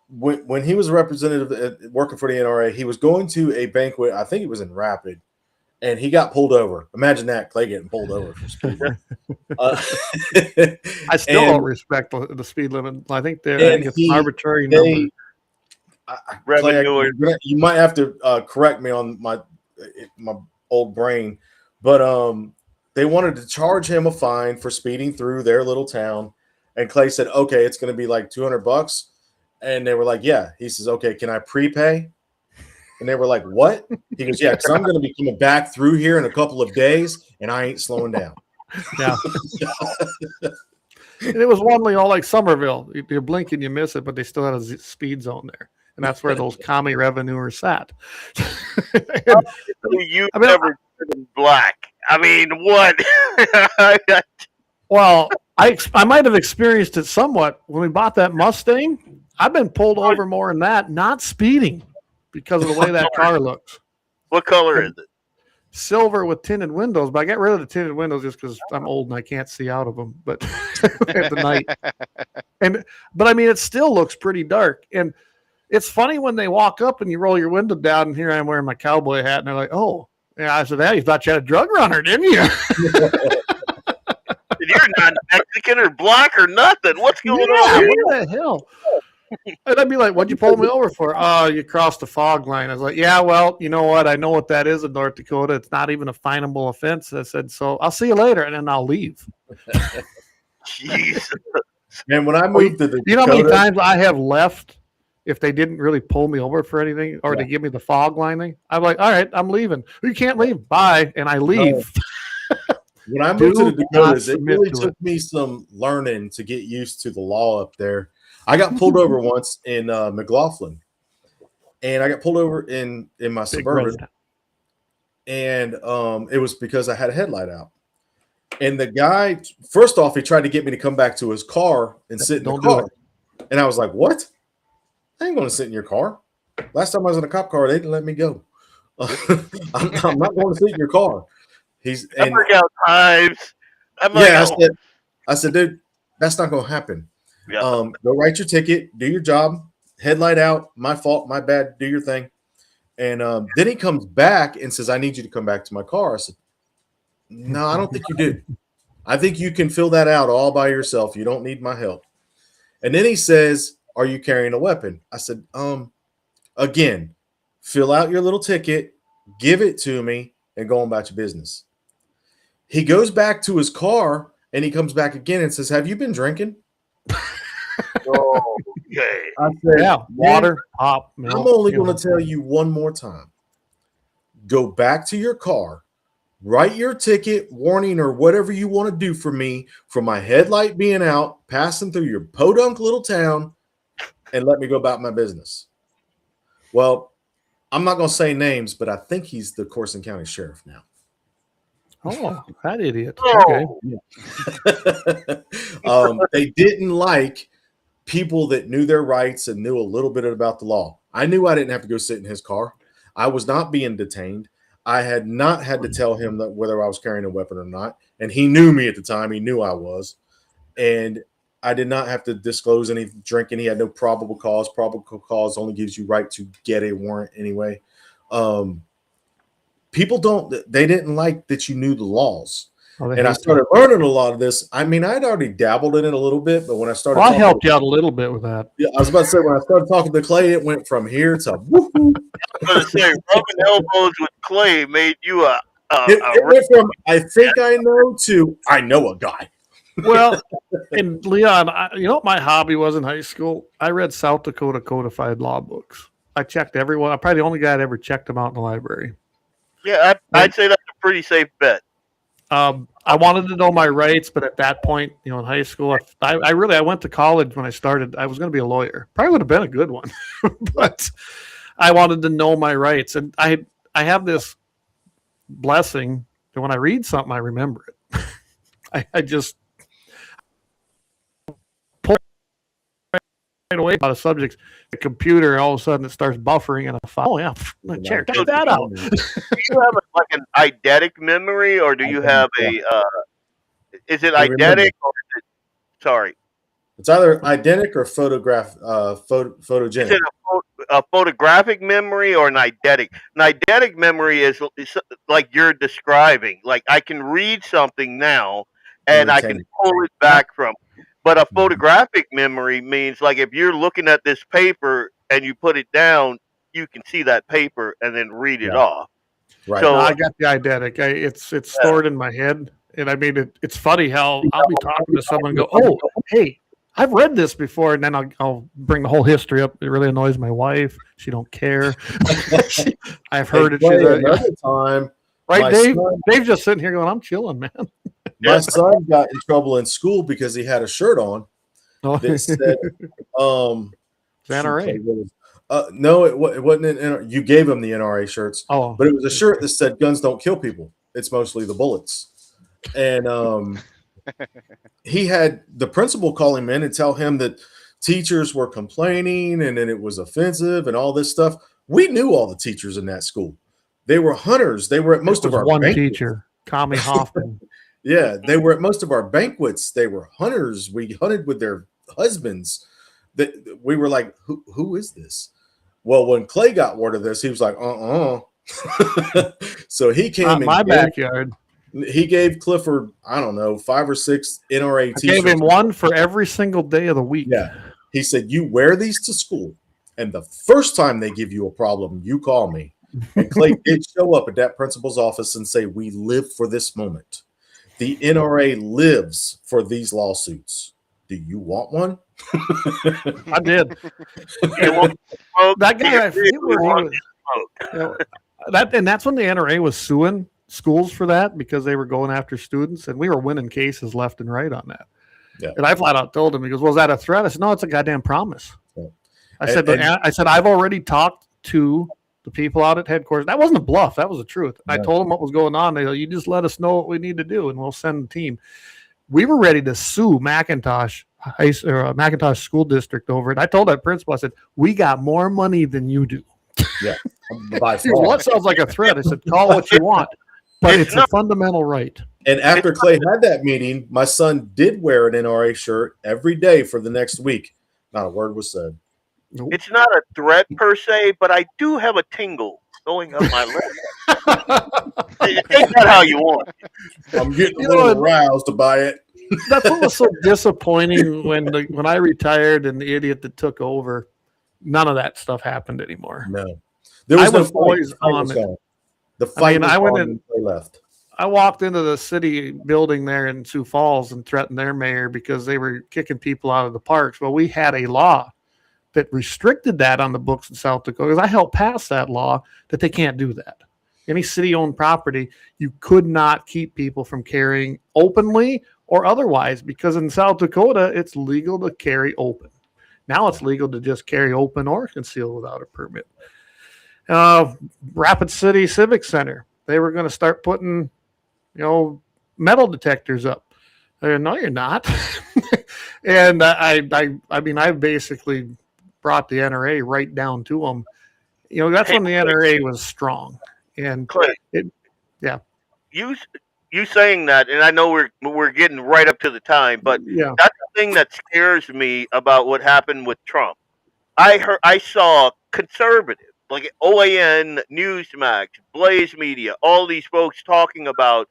When he was a representative working for the NRA, he was going to a banquet. I think it was in Rapid, and he got pulled over. Imagine that, Clay getting pulled over for speed. I still don't respect the speed limit. I think it's an arbitrary number. Clay, you might have to correct me on my old brain, but they wanted to charge him a fine for speeding through their little town. And Clay said, okay, it's going to be like $200. And they were like, yeah. He says, okay, can I prepay? And they were like, what? He goes, yeah, because I'm going to be coming back through here in a couple of days, and I ain't slowing down. Yeah. And it was one like Somerville. You blink and you miss it, but they still had a speed zone there. And that's where those commie revenuers sat. You've never been black. I mean, what? Well, I might have experienced it somewhat when we bought that Mustang. I've been pulled over more than that, not speeding, because of the way that car looks. What color is it? Silver with tinted windows, but I got rid of the tinted windows just because I'm old and I can't see out of them. But at the night, but I mean, it still looks pretty dark. And it's funny when they walk up and you roll your window down, and here I am wearing my cowboy hat, and they're like, "Oh." Yeah, I said, "Hey, you thought you had a drug runner, didn't you?" You're not Mexican or black or nothing. What's going on here? What the hell? And I'd be like, "What'd you pull me over for?" "Oh, you crossed the fog line." I was like, "Yeah, well, you know what? I know what that is in North Dakota. It's not even a finable offense." I said, "So I'll see you later," and then I'll leave. Jesus. And when I moved to the you know how many times I have left if they didn't really pull me over for anything or they give me the fog lining, I'm like, all right, I'm leaving. You can't leave. Bye. And I leave. When I moved to the Dakotas, it really took me some learning to get used to the law up there. I got pulled over once in McLaughlin, and I got pulled over in my Suburban, and it was because I had a headlight out. And the guy, first off, he tried to get me to come back to his car and sit in the car. And I was like, what? I ain't going to sit in your car. Last time I was in a cop car, they didn't let me go. I'm not going to sit in your car. I work out times. I said, dude, that's not going to happen. Yeah. Go write your ticket, do your job, headlight out, my fault, my bad, do your thing. And then he comes back and says, I need you to come back to my car. I said, no, I don't think you do. I think you can fill that out all by yourself. You don't need my help. And then he says, are you carrying a weapon? I said, again, fill out your little ticket, give it to me, and go on about your business. He goes back to his car and he comes back again and says, have you been drinking? Okay. I said, water, pop, milk, I'm only going to tell you one more time. Go back to your car, write your ticket, warning, or whatever you want to do for me for my headlight being out, passing through your podunk little town, and let me go about my business. Well, I'm not going to say names, but I think he's the Corson County Sheriff now. Oh, that idiot. Oh. Okay. They didn't like people that knew their rights and knew a little bit about the law. I knew I didn't have to go sit in his car. I was not being detained. I had not had to tell him that whether I was carrying a weapon or not. And he knew me at the time. He knew I was. And I did not have to disclose any drinking. He had no probable cause. Probable cause only gives you right to get a warrant anyway. People they didn't like that you knew the laws. And I started learning a lot of this. I mean, I'd already dabbled in it a little bit, but when I started, I helped you out a little bit with that. Yeah, I was about to say, when I started talking to Clay, it went from here to woo-hoo. I was going to say, rubbing elbows with Clay made you it went from I think I know to I know a guy. Well, and Leon, you know what my hobby was in high school? I read South Dakota codified law books. I checked everyone. I'm probably the only guy that ever checked them out in the library. Yeah, I'd say that's a pretty safe bet. I wanted to know my rights, but at that point, you know, in high school, I went to college when I started. I was going to be a lawyer. Probably would have been a good one, but I wanted to know my rights, and I have this blessing that when I read something, I remember it. I just pull right away about a subject, the computer, and all of a sudden it starts buffering in a file. Oh yeah, check that out. Do you have like an eidetic memory, or do you have is it eidetic or is it, sorry? It's either eidetic or photogenic. Is it a photographic memory or an eidetic? An eidetic memory is like you're describing. Like I can read something now and I can pull it back from. But a photographic memory means like if you're looking at this paper and you put it down, you can see that paper and then read it off. Right. So I got the eidetic. It's stored in my head, and I mean it's funny how I'll be talking to someone and go, "Oh, hey, I've read this before," and then I'll bring the whole history up. It really annoys my wife. She don't care. I've heard it. Another time, right, Dave? Dave's just sitting here going, "I'm chilling, man." My son got in trouble in school because he had a shirt on that said, NRA. No, it wasn't an NRA. You gave him the NRA shirts. But it was a shirt that said guns don't kill people. It's mostly the bullets. And he had the principal call him in and tell him that teachers were complaining and then it was offensive and all this stuff. We knew all the teachers in that school. They were hunters. They were at most of our banquets. Teacher, Kami Hoffman. Yeah, they were at most of our banquets. They were hunters. We hunted with their husbands. That we were like, who is this? Well, when Clay got word of this, he was like, So he came in my backyard. He gave Clifford, I don't know, 5 or 6 NRA t-shirts. Gave him one for every single day of the week. Yeah. He said, you wear these to school, and the first time they give you a problem, you call me. And Clay did show up at that principal's office and say, we live for this moment. The NRA lives for these lawsuits. Do you want one? I did. That guy, I forget where he was. You know, that's when the NRA was suing schools for that because they were going after students, and we were winning cases left and right on that. Yeah. And I flat out told him, he goes, "Was that a threat?" I said, "No, it's a goddamn promise." Yeah. I said, "I've already talked to the people out at headquarters." That wasn't a bluff. That was the truth. Yeah. I told them what was going on. They go, "You just let us know what we need to do, and we'll send a team." We were ready to sue McIntosh School District over it. I told that principal, I said, "We got more money than you do." Yeah. Well, that sounds like a threat. I said, "Call what you want, but it's a fundamental right." And after Clay had that meeting, my son did wear an NRA shirt every day for the next week. Not a word was said. Nope. It's not a threat per se, but I do have a tingle going up my leg. Take that how you want. I'm getting a little aroused to buy it. That's what was so disappointing when I retired and the idiot that took over. None of that stuff happened anymore. No, there was I was always on it. The fight. I went in. They left. I walked into the city building there in Sioux Falls and threatened their mayor because they were kicking people out of the parks. Well, we had a law that restricted that on the books in South Dakota, because I helped pass that law that they can't do that. Any city-owned property, you could not keep people from carrying openly or otherwise, because in South Dakota, it's legal to carry open. Now it's legal to just carry open or conceal without a permit. Rapid City Civic Center, they were going to start putting metal detectors up. No, you're not. And I basically brought the NRA right down to them. That's when the NRA was strong. And Clay, you saying that, and I know we're getting right up to the time, but that's the thing that scares me about what happened with Trump. I saw conservative, like OAN, Newsmax, Blaze Media, all these folks talking about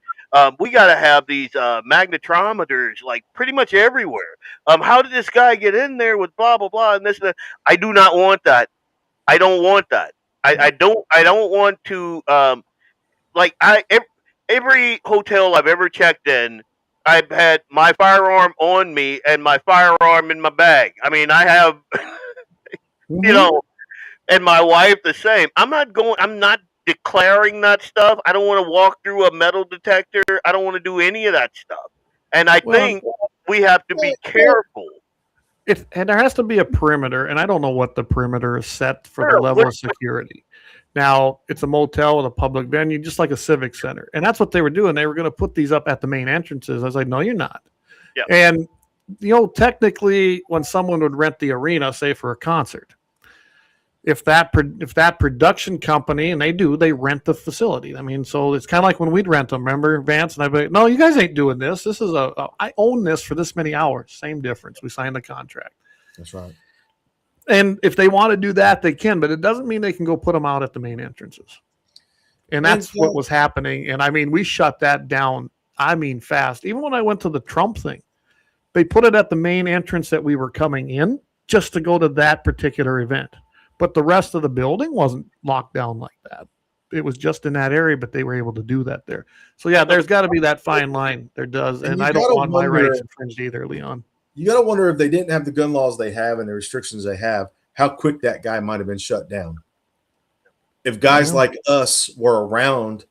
we got to have these magnetometers like pretty much everywhere. How did this guy get in there with blah blah blah and this and that? I do not want that. I don't want that. I don't want to every hotel I've ever checked in, I've had my firearm on me and my firearm in my bag. I mean, I have and my wife the same. I'm not declaring that stuff. I don't want to walk through a metal detector. I don't want to do any of that stuff. And I think we have to be careful. And there has to be a perimeter, and I don't know what the perimeter is set for the level of security. Now, it's a motel with a public venue, just like a civic center. And that's what they were doing. They were going to put these up at the main entrances. I was like, no, you're not. Yeah. And, technically, when someone would rent the arena, say for a concert, if that production company, and they rent the facility. I mean, so it's kind of like when we'd rent them. Remember, Vance? And I'd be like, no, you guys ain't doing this. This is I own this for this many hours. Same difference. We signed the contract. That's right. And if they want to do that, they can, but it doesn't mean they can go put them out at the main entrances. And that's what was happening. And I mean, we shut that down, fast. Even when I went to the Trump thing, they put it at the main entrance that we were coming in just to go to that particular event. But the rest of the building wasn't locked down like that. It was just in that area, but they were able to do that there. So, there's got to be that fine line. There does. And I don't want my rights infringed either, Leon. You got to wonder, if they didn't have the gun laws they have and the restrictions they have, how quick that guy might have been shut down. If guys like us were around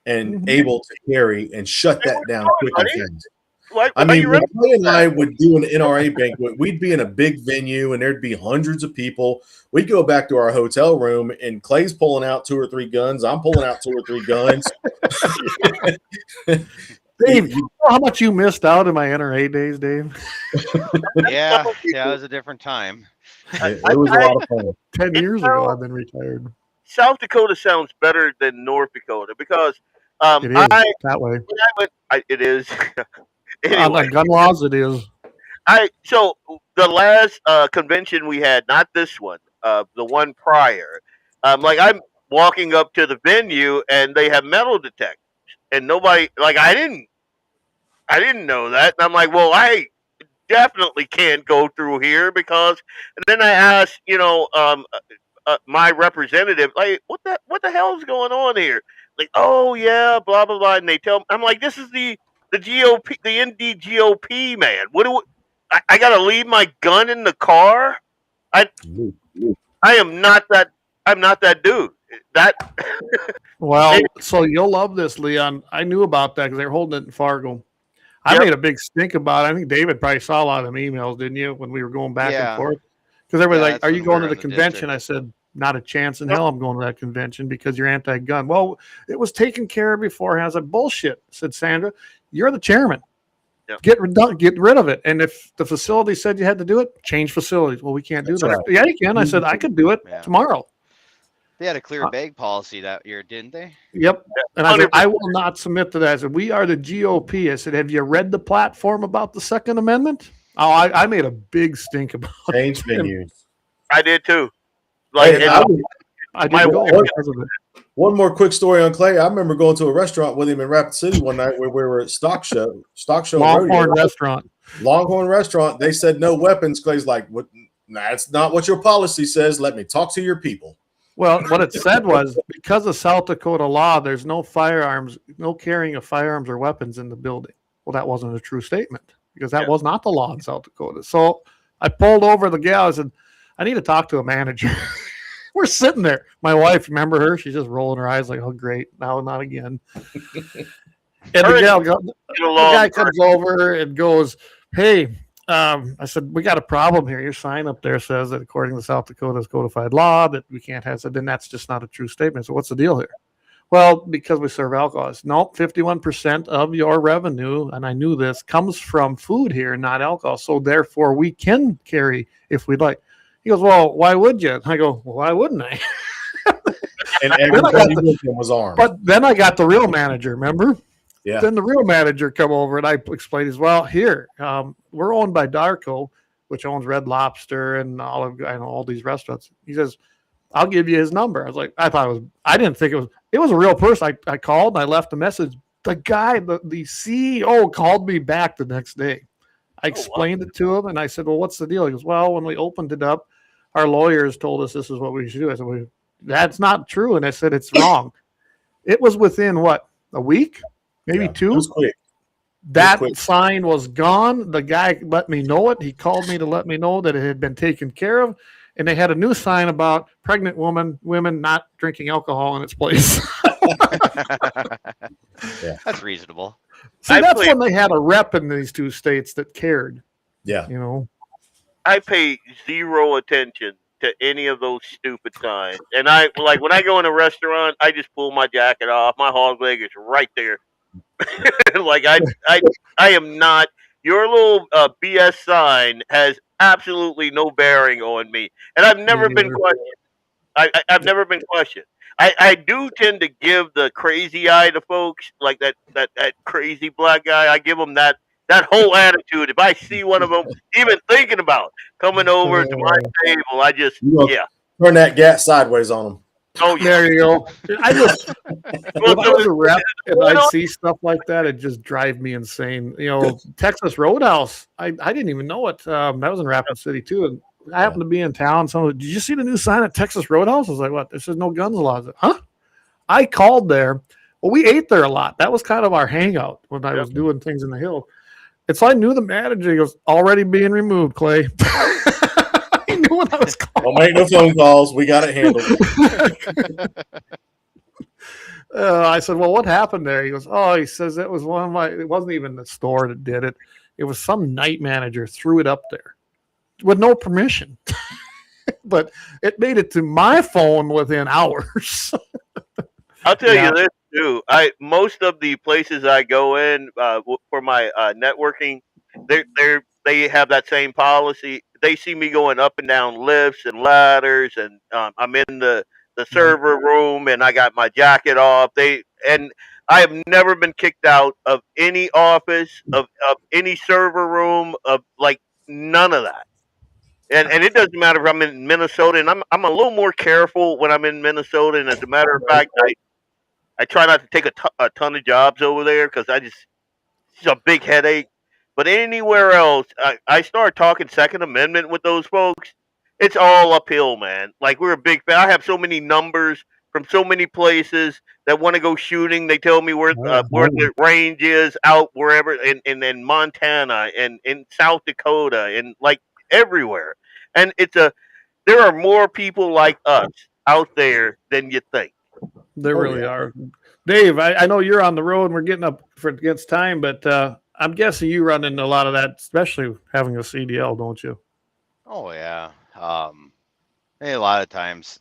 and able to carry and shut that down quick and fast. When Clay and I would do an NRA banquet, we'd be in a big venue and there'd be hundreds of people. We'd go back to our hotel room and Clay's pulling out 2 or 3 guns. I'm pulling out 2 or 3 guns. Dave, you know how much you missed out in my NRA days, Dave? Yeah, it was a different time. It was a lot of fun. 10 years ago, I've been retired. South Dakota sounds better than North Dakota because it is that way. It is. Anyway, on gun laws, it is. So the last convention we had, not this one, the one prior, I'm walking up to the venue and they have metal detectors, and nobody, I didn't know that. And I'm like, well, I definitely can't go through here because. And then I asked, my representative, what the hell is going on here? Like, oh yeah, blah blah blah, and they tell me, I'm like, this is the GOP, the ND GOP, man. I gotta leave my gun in the car. I am not that. I'm not that dude. That Well, so you'll love this, Leon. I knew about that because they're holding it in Fargo. I Yep. made a big stink about it. I think David probably saw a lot of them emails, didn't you, when we were going back and Yeah. forth? Because everybody's Yeah, like, that's "Are you when we going were to the in the convention?" district. I said, "Not a chance in hell I'm going to that convention because you're anti-gun." Well, it was taken care of beforehand. I was like, "Bullshit," said Sandra. "You're the chairman. Yep. Get rid of it. And if the facility said you had to do it, change facilities." Well, we can't do that. right. Yeah, you can. I said I could do it Yeah. tomorrow. They had a clear bag policy that year, didn't they? Yep. And I said, 100%. I will not submit to that. I said, we are the GOP. I said, have you read the platform about the Second Amendment? Oh, I made a big stink about Change it. venues. I did too. Like, Hey, and I My didn't go wife- because of it. One more quick story on Clay. I remember going to a restaurant with him in Rapid City one night where we were at Stock Show Longhorn Rodeo. restaurant. Longhorn restaurant. They said no weapons. Clay's like, "What? That's not what your policy says. Let me talk to your people." Well, what it said was because of South Dakota law, there's no firearms, no carrying of firearms or weapons in the building. Well, that wasn't a true statement because that was not the law in South Dakota. So I pulled over the gal. I said, I need to talk to a manager. We're sitting there. My wife, remember her? She's just rolling her eyes like, oh, great. No, not again. And the guy comes over and goes, hey, I said, we got a problem here. Your sign up there says that according to South Dakota's codified law that we can't have. So then that's just not a true statement. So what's the deal here? Well, because we serve alcohol. No, 51% of your revenue, and I knew this, comes from food here, not alcohol. So therefore we can carry if we'd like. He goes, well, why would you? I go, well, why wouldn't I? And everybody with him was armed. But then I got the real manager, remember? Yeah. Then the real manager come over and I explained as well, here, we're owned by Darko, which owns Red Lobster and all these restaurants. He says, I'll give you his number. I was like, I didn't think it was a real person. I called and I left a message. The guy, the CEO called me back the next day. I explained it to him and I said, well, what's the deal? He goes, well, when we opened it up, our lawyers told us this is what we should do. I said, well, that's not true. And I said, it's wrong. It was within what, a week? Maybe 2. It was quick. That sign was gone. The guy let me know it. He called me to let me know that it had been taken care of. And they had a new sign about pregnant women not drinking alcohol in its place. Yeah. That's reasonable. See, that's when they had a rep in these 2 states that cared. Yeah. You know, I pay zero attention to any of those stupid signs. And I like when I go in a restaurant, I just pull my jacket off. My hog leg is right there. Like I am not. Your little BS sign has absolutely no bearing on me, and I've never been questioned. I've never been questioned. I do tend to give the crazy eye to folks, like that crazy black guy. I give them that whole attitude. If I see one of them even thinking about coming over to my table, I just turn that gat sideways on them. Oh yeah, there you go. I just if I was a rep and I'd see stuff like that, it just drive me insane. You know, Texas Roadhouse. I didn't even know it. That was in Rapid City too. And I happened to be in town. Did you see the new sign at Texas Roadhouse? I was like, what? This is no guns allowed. I was like, huh? I called there. Well, we ate there a lot. That was kind of our hangout when I was doing things in the hill. And so I knew the manager. He goes, already being removed, Clay. I knew what I was calling. Don't make no phone calls. We got it handled. I said, well, what happened there? He goes, oh, he says it was it wasn't even the store that did it. It was some night manager threw it up there with no permission. But it made it to my phone within hours. I'll tell you this too. Most of the places I go in for my networking, they have that same policy. They see me going up and down lifts and ladders, and I'm in the server room, and I got my jacket off. And I have never been kicked out of any office, of any server room, of like none of that. And it doesn't matter if I'm in Minnesota, and I'm a little more careful when I'm in Minnesota. And as a matter of fact, I try not to take a ton of jobs over there because it's a big headache. But anywhere else, I start talking Second Amendment with those folks. It's all uphill, man. Like we're a big fan. I have so many numbers from so many places that want to go shooting. They tell me where the range is out wherever in Montana and in South Dakota and like everywhere. And there are more people like us out there than you think. There really are. Dave, I know you're on the road and we're getting up against time, but I'm guessing you run into a lot of that, especially having a CDL, don't you? Oh yeah. A lot of times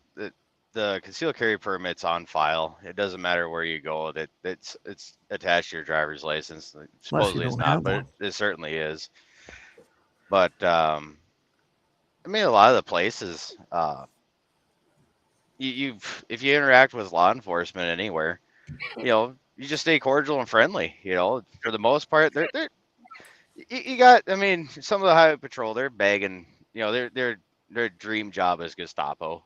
the concealed carry permit's on file. It doesn't matter where you go. It's attached to your driver's license. Supposedly it's not, but it certainly is. But I mean, a lot of the places, if you interact with law enforcement anywhere, you just stay cordial and friendly. For the most part, you got. I mean, some of the highway patrol, they're begging. Their dream job is Gestapo.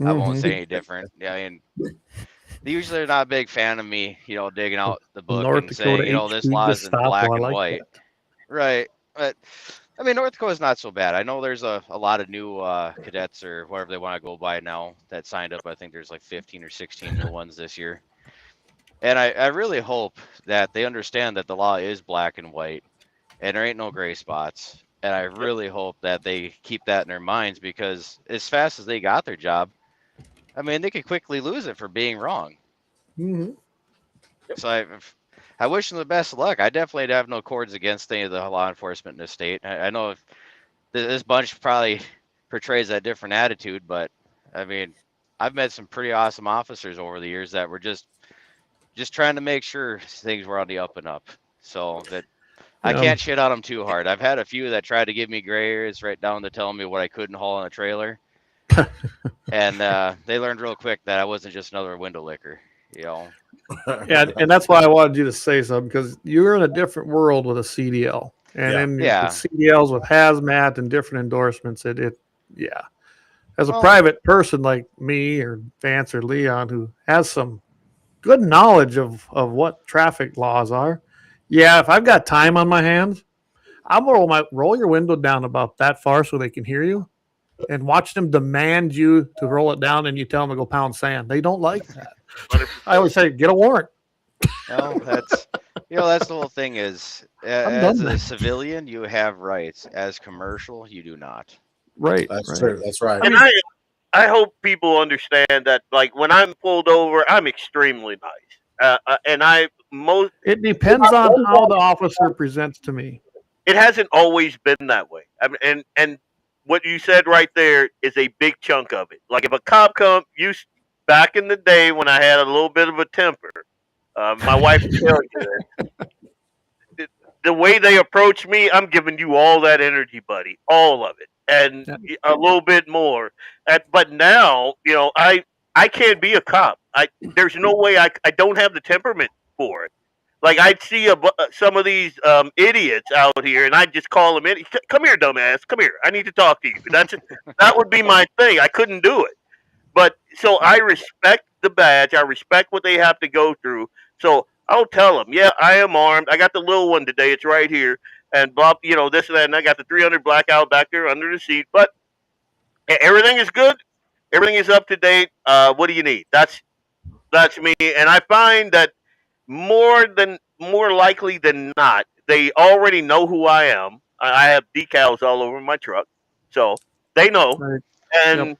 I won't say any different. Yeah, I mean, they usually are not a big fan of me, digging out the book North and Dakota saying, this law is in black and white. Right. But I mean, North Dakota's not so bad. I know there's a lot of new cadets or whatever they want to go by now that signed up. I think there's like 15 or 16 new ones this year. And I really hope that they understand that the law is black and white and there ain't no gray spots. And I really hope that they keep that in their minds, because as fast as they got their job, I mean, they could quickly lose it for being wrong. Mm-hmm. So I wish them the best of luck. I definitely have no cords against any of the law enforcement in the state. I know if this bunch probably portrays a different attitude, but I mean, I've met some pretty awesome officers over the years that were just trying to make sure things were on the up and up. So that I can't shit on them too hard. I've had a few that tried to give me gray areas right down to telling me what I couldn't haul on a trailer. And they learned real quick that I wasn't just another window licker, Yeah, and that's why I wanted you to say something, because you're in a different world with a CDL, and then the CDLs with hazmat and different endorsements. As a private person like me or Vance or Leon, who has some good knowledge of what traffic laws are, if I've got time on my hands, I'll roll your window down about that far so they can hear you, and watch them demand you to roll it down, and you tell them to go pound sand. They don't like that. I always say, get a warrant. Well, that's the whole thing is, as a civilian, you have rights. As commercial, you do not. Right. That's true. That's right. And I hope people understand that, like, when I'm pulled over, I'm extremely nice. It depends on how the officer presents to me. It hasn't always been that way. I mean, and what you said right there is a big chunk of it. Like, if a cop back in the day when I had a little bit of a temper, my wife will tell you that the way they approach me, I'm giving you all that energy, buddy, all of it, and a little bit more. But now, I can't be a cop. There's no way I don't have the temperament for it. Like, I'd see some of these idiots out here, and I'd just call them in. Come here, dumbass. Come here. I need to talk to you. That would be my thing. I couldn't do it. But so I respect the badge. I respect what they have to go through. So I'll tell them, I am armed. I got the little one today. It's right here. And blah, this and that. And I got the 300 blackout back there under the seat. But everything is good. Everything is up to date. What do you need? That's me. And I find that more likely than not, they already know who I am. I have decals all over my truck, so they know. Right. And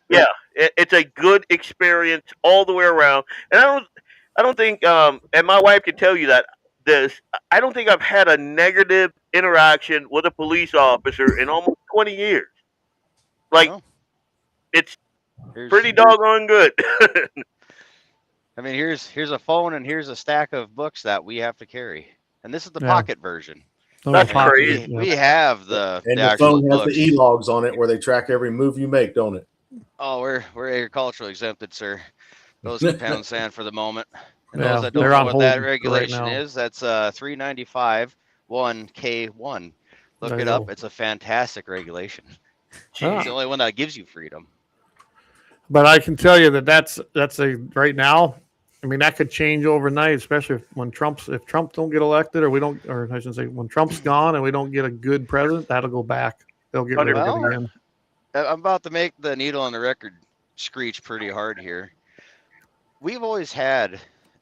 it's a good experience all the way around. And I don't think, and my wife can tell you that I don't think I've had a negative interaction with a police officer in almost 20 years. Like, it's pretty doggone good. I mean, here's a phone and here's a stack of books that we have to carry, and this is the pocket version. That's crazy. We have the phone has the e-logs on it where they track every move you make, don't it? Oh, we're agricultural exempted, sir. Those can pound sand for the moment. And those that don't know what that regulation is, that's 395 1K1. Look it up. It's a fantastic regulation. It's the only one that gives you freedom. But I can tell you that's right now. I mean, that could change overnight, especially if Trump don't get elected, or I should say, when Trump's gone and we don't get a good president, that'll go back. They'll get rid of it again. I'm about to make the needle on the record screech pretty hard here. we've always had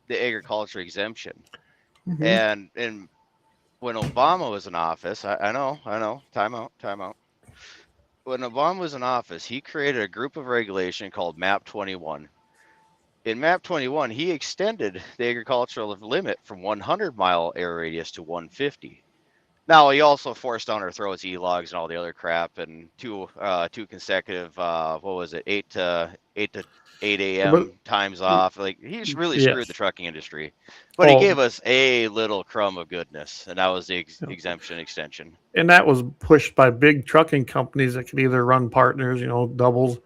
the agriculture exemption, Mhm. and when Obama was in office, I know, time out. When Obama was in office, he created a group of regulation called MAP 21. In MAP 21, he extended the agricultural limit from 100-mile air radius to 150. Now, he also forced down our throats e-logs and all the other crap, and two consecutive, what was it, 8 a.m. times off. Like, he's really screwed the trucking industry. But he gave us a little crumb of goodness, and that was the exemption extension. And that was pushed by big trucking companies that could either run partners, doubles,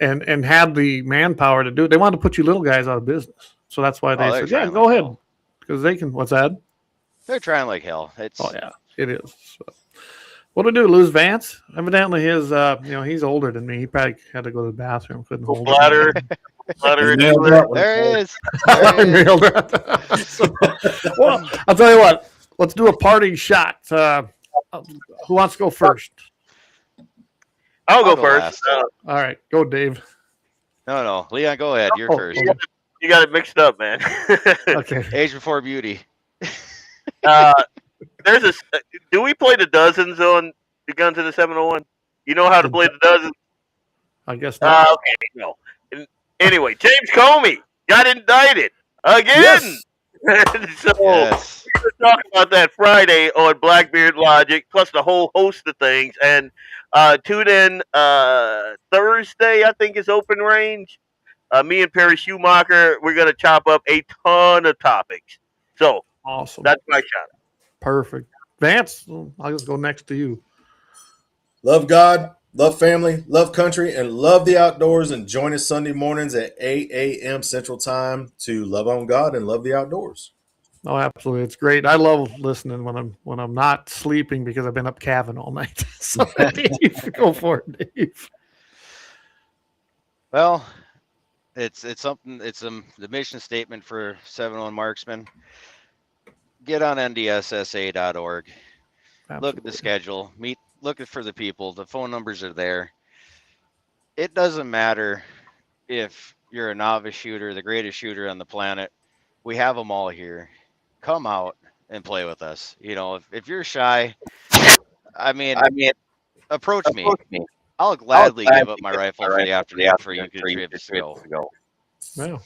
and had the manpower to do it. They wanted to put you little guys out of business. So that's why they said, yeah, go ahead. Because they can, what's that? They're trying like hell. Oh, yeah, it is. So, what do we do, lose Vance? Evidently his, he's older than me. He probably had to go to the bathroom. Couldn't hold bladder. There he is. Nailed it. So, well, I'll tell you what. Let's do a parting shot. Who wants to go first? I'll go first. All right, go, Dave. No, Leon, go ahead. You're first. You got it mixed up, man. Okay. Age before beauty. Do we play the dozens on the Guns in the 701? You know how to play the dozens? I guess not. Okay, no. Anyway, James Comey got indicted again. Yes. So we're going to talk about that Friday on Blackbeard Logic, plus the whole host of things. And tune in Thursday, I think, is Open Range. Me and Perry Schumacher, we're going to chop up a ton of topics. So awesome. That's my shot. Perfect. Vance, I'll just go next to you. Love God, love family, love country, and love the outdoors. And join us Sunday mornings at 8 a.m. Central Time to love on God and love the outdoors. Oh, absolutely. It's great. I love listening when I'm not sleeping because I've been up calving all night. So Dave, go for it, Dave. Well, it's something. It's the mission statement for 701 Marksman. Get on ndssa.org. Absolutely. Look at the schedule. Look for the people. The phone numbers are there. It doesn't matter if you're a novice shooter, the greatest shooter on the planet. We have them all here. Come out and play with us. If you're shy, I mean, approach me. I'll gladly give up my rifle for the afternoon for you to go. Well.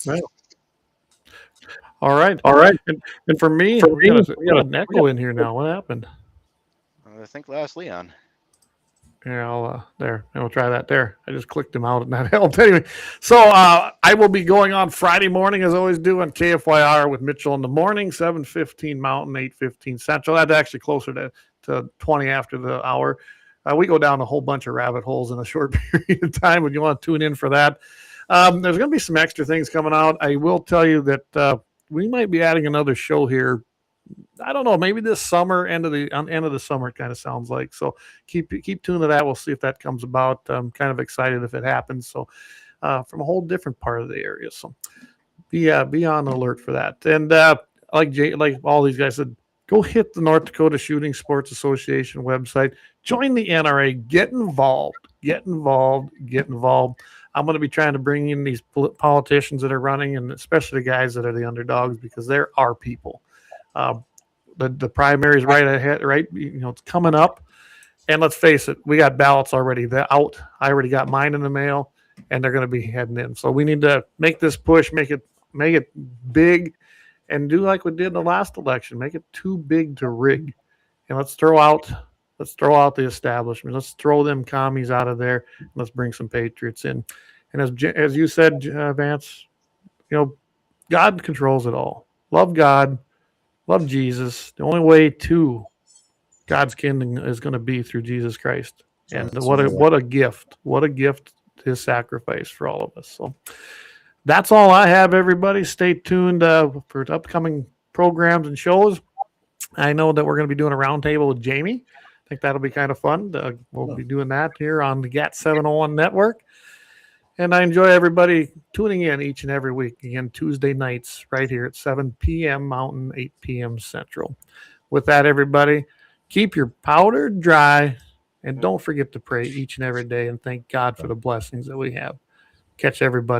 All right. And for me, we got an echo in here now. What happened? I think last Leon. Yeah, I'll there. And we'll try that there. I just clicked him out and that helped. Anyway, so I will be going on Friday morning, as I always do, on KFYR with Mitchell in the morning, 7:15 Mountain, 8:15 Central. That's actually closer to 20 after the hour. We go down a whole bunch of rabbit holes in a short period of time when you want to tune in for that. There's going to be some extra things coming out. I will tell you that we might be adding another show here. I don't know, maybe this summer, end of the summer, it kind of sounds like. So keep tuned to that. We'll see if that comes about. I'm kind of excited if it happens. So from a whole different part of the area. So be on alert for that. And like all these guys said, go hit the North Dakota Shooting Sports Association website. Join the NRA. Get involved. I'm going to be trying to bring in these politicians that are running, and especially the guys that are the underdogs, because there are people. The primaries right ahead, right? It's coming up. And let's face it, we got ballots already out. I already got mine in the mail, and they're going to be heading in. So we need to make this push, make it big, and do like we did in the last election. Make it too big to rig. And let's throw out the establishment. Let's throw them commies out of there. And let's bring some patriots in. And as you said, Vance, God controls it all. Love God, love Jesus. The only way to God's kingdom is going to be through Jesus Christ. And what a gift. What a gift, his sacrifice for all of us. So that's all I have, everybody. Stay tuned for upcoming programs and shows. I know that we're going to be doing a roundtable with Jamie. I think that'll be kind of fun. We'll be doing that here on the GAT701 network. And I enjoy everybody tuning in each and every week. Again, Tuesday nights right here at 7 p.m. Mountain, 8 p.m. Central. With that, everybody, keep your powder dry and don't forget to pray each and every day and thank God for the blessings that we have. Catch everybody.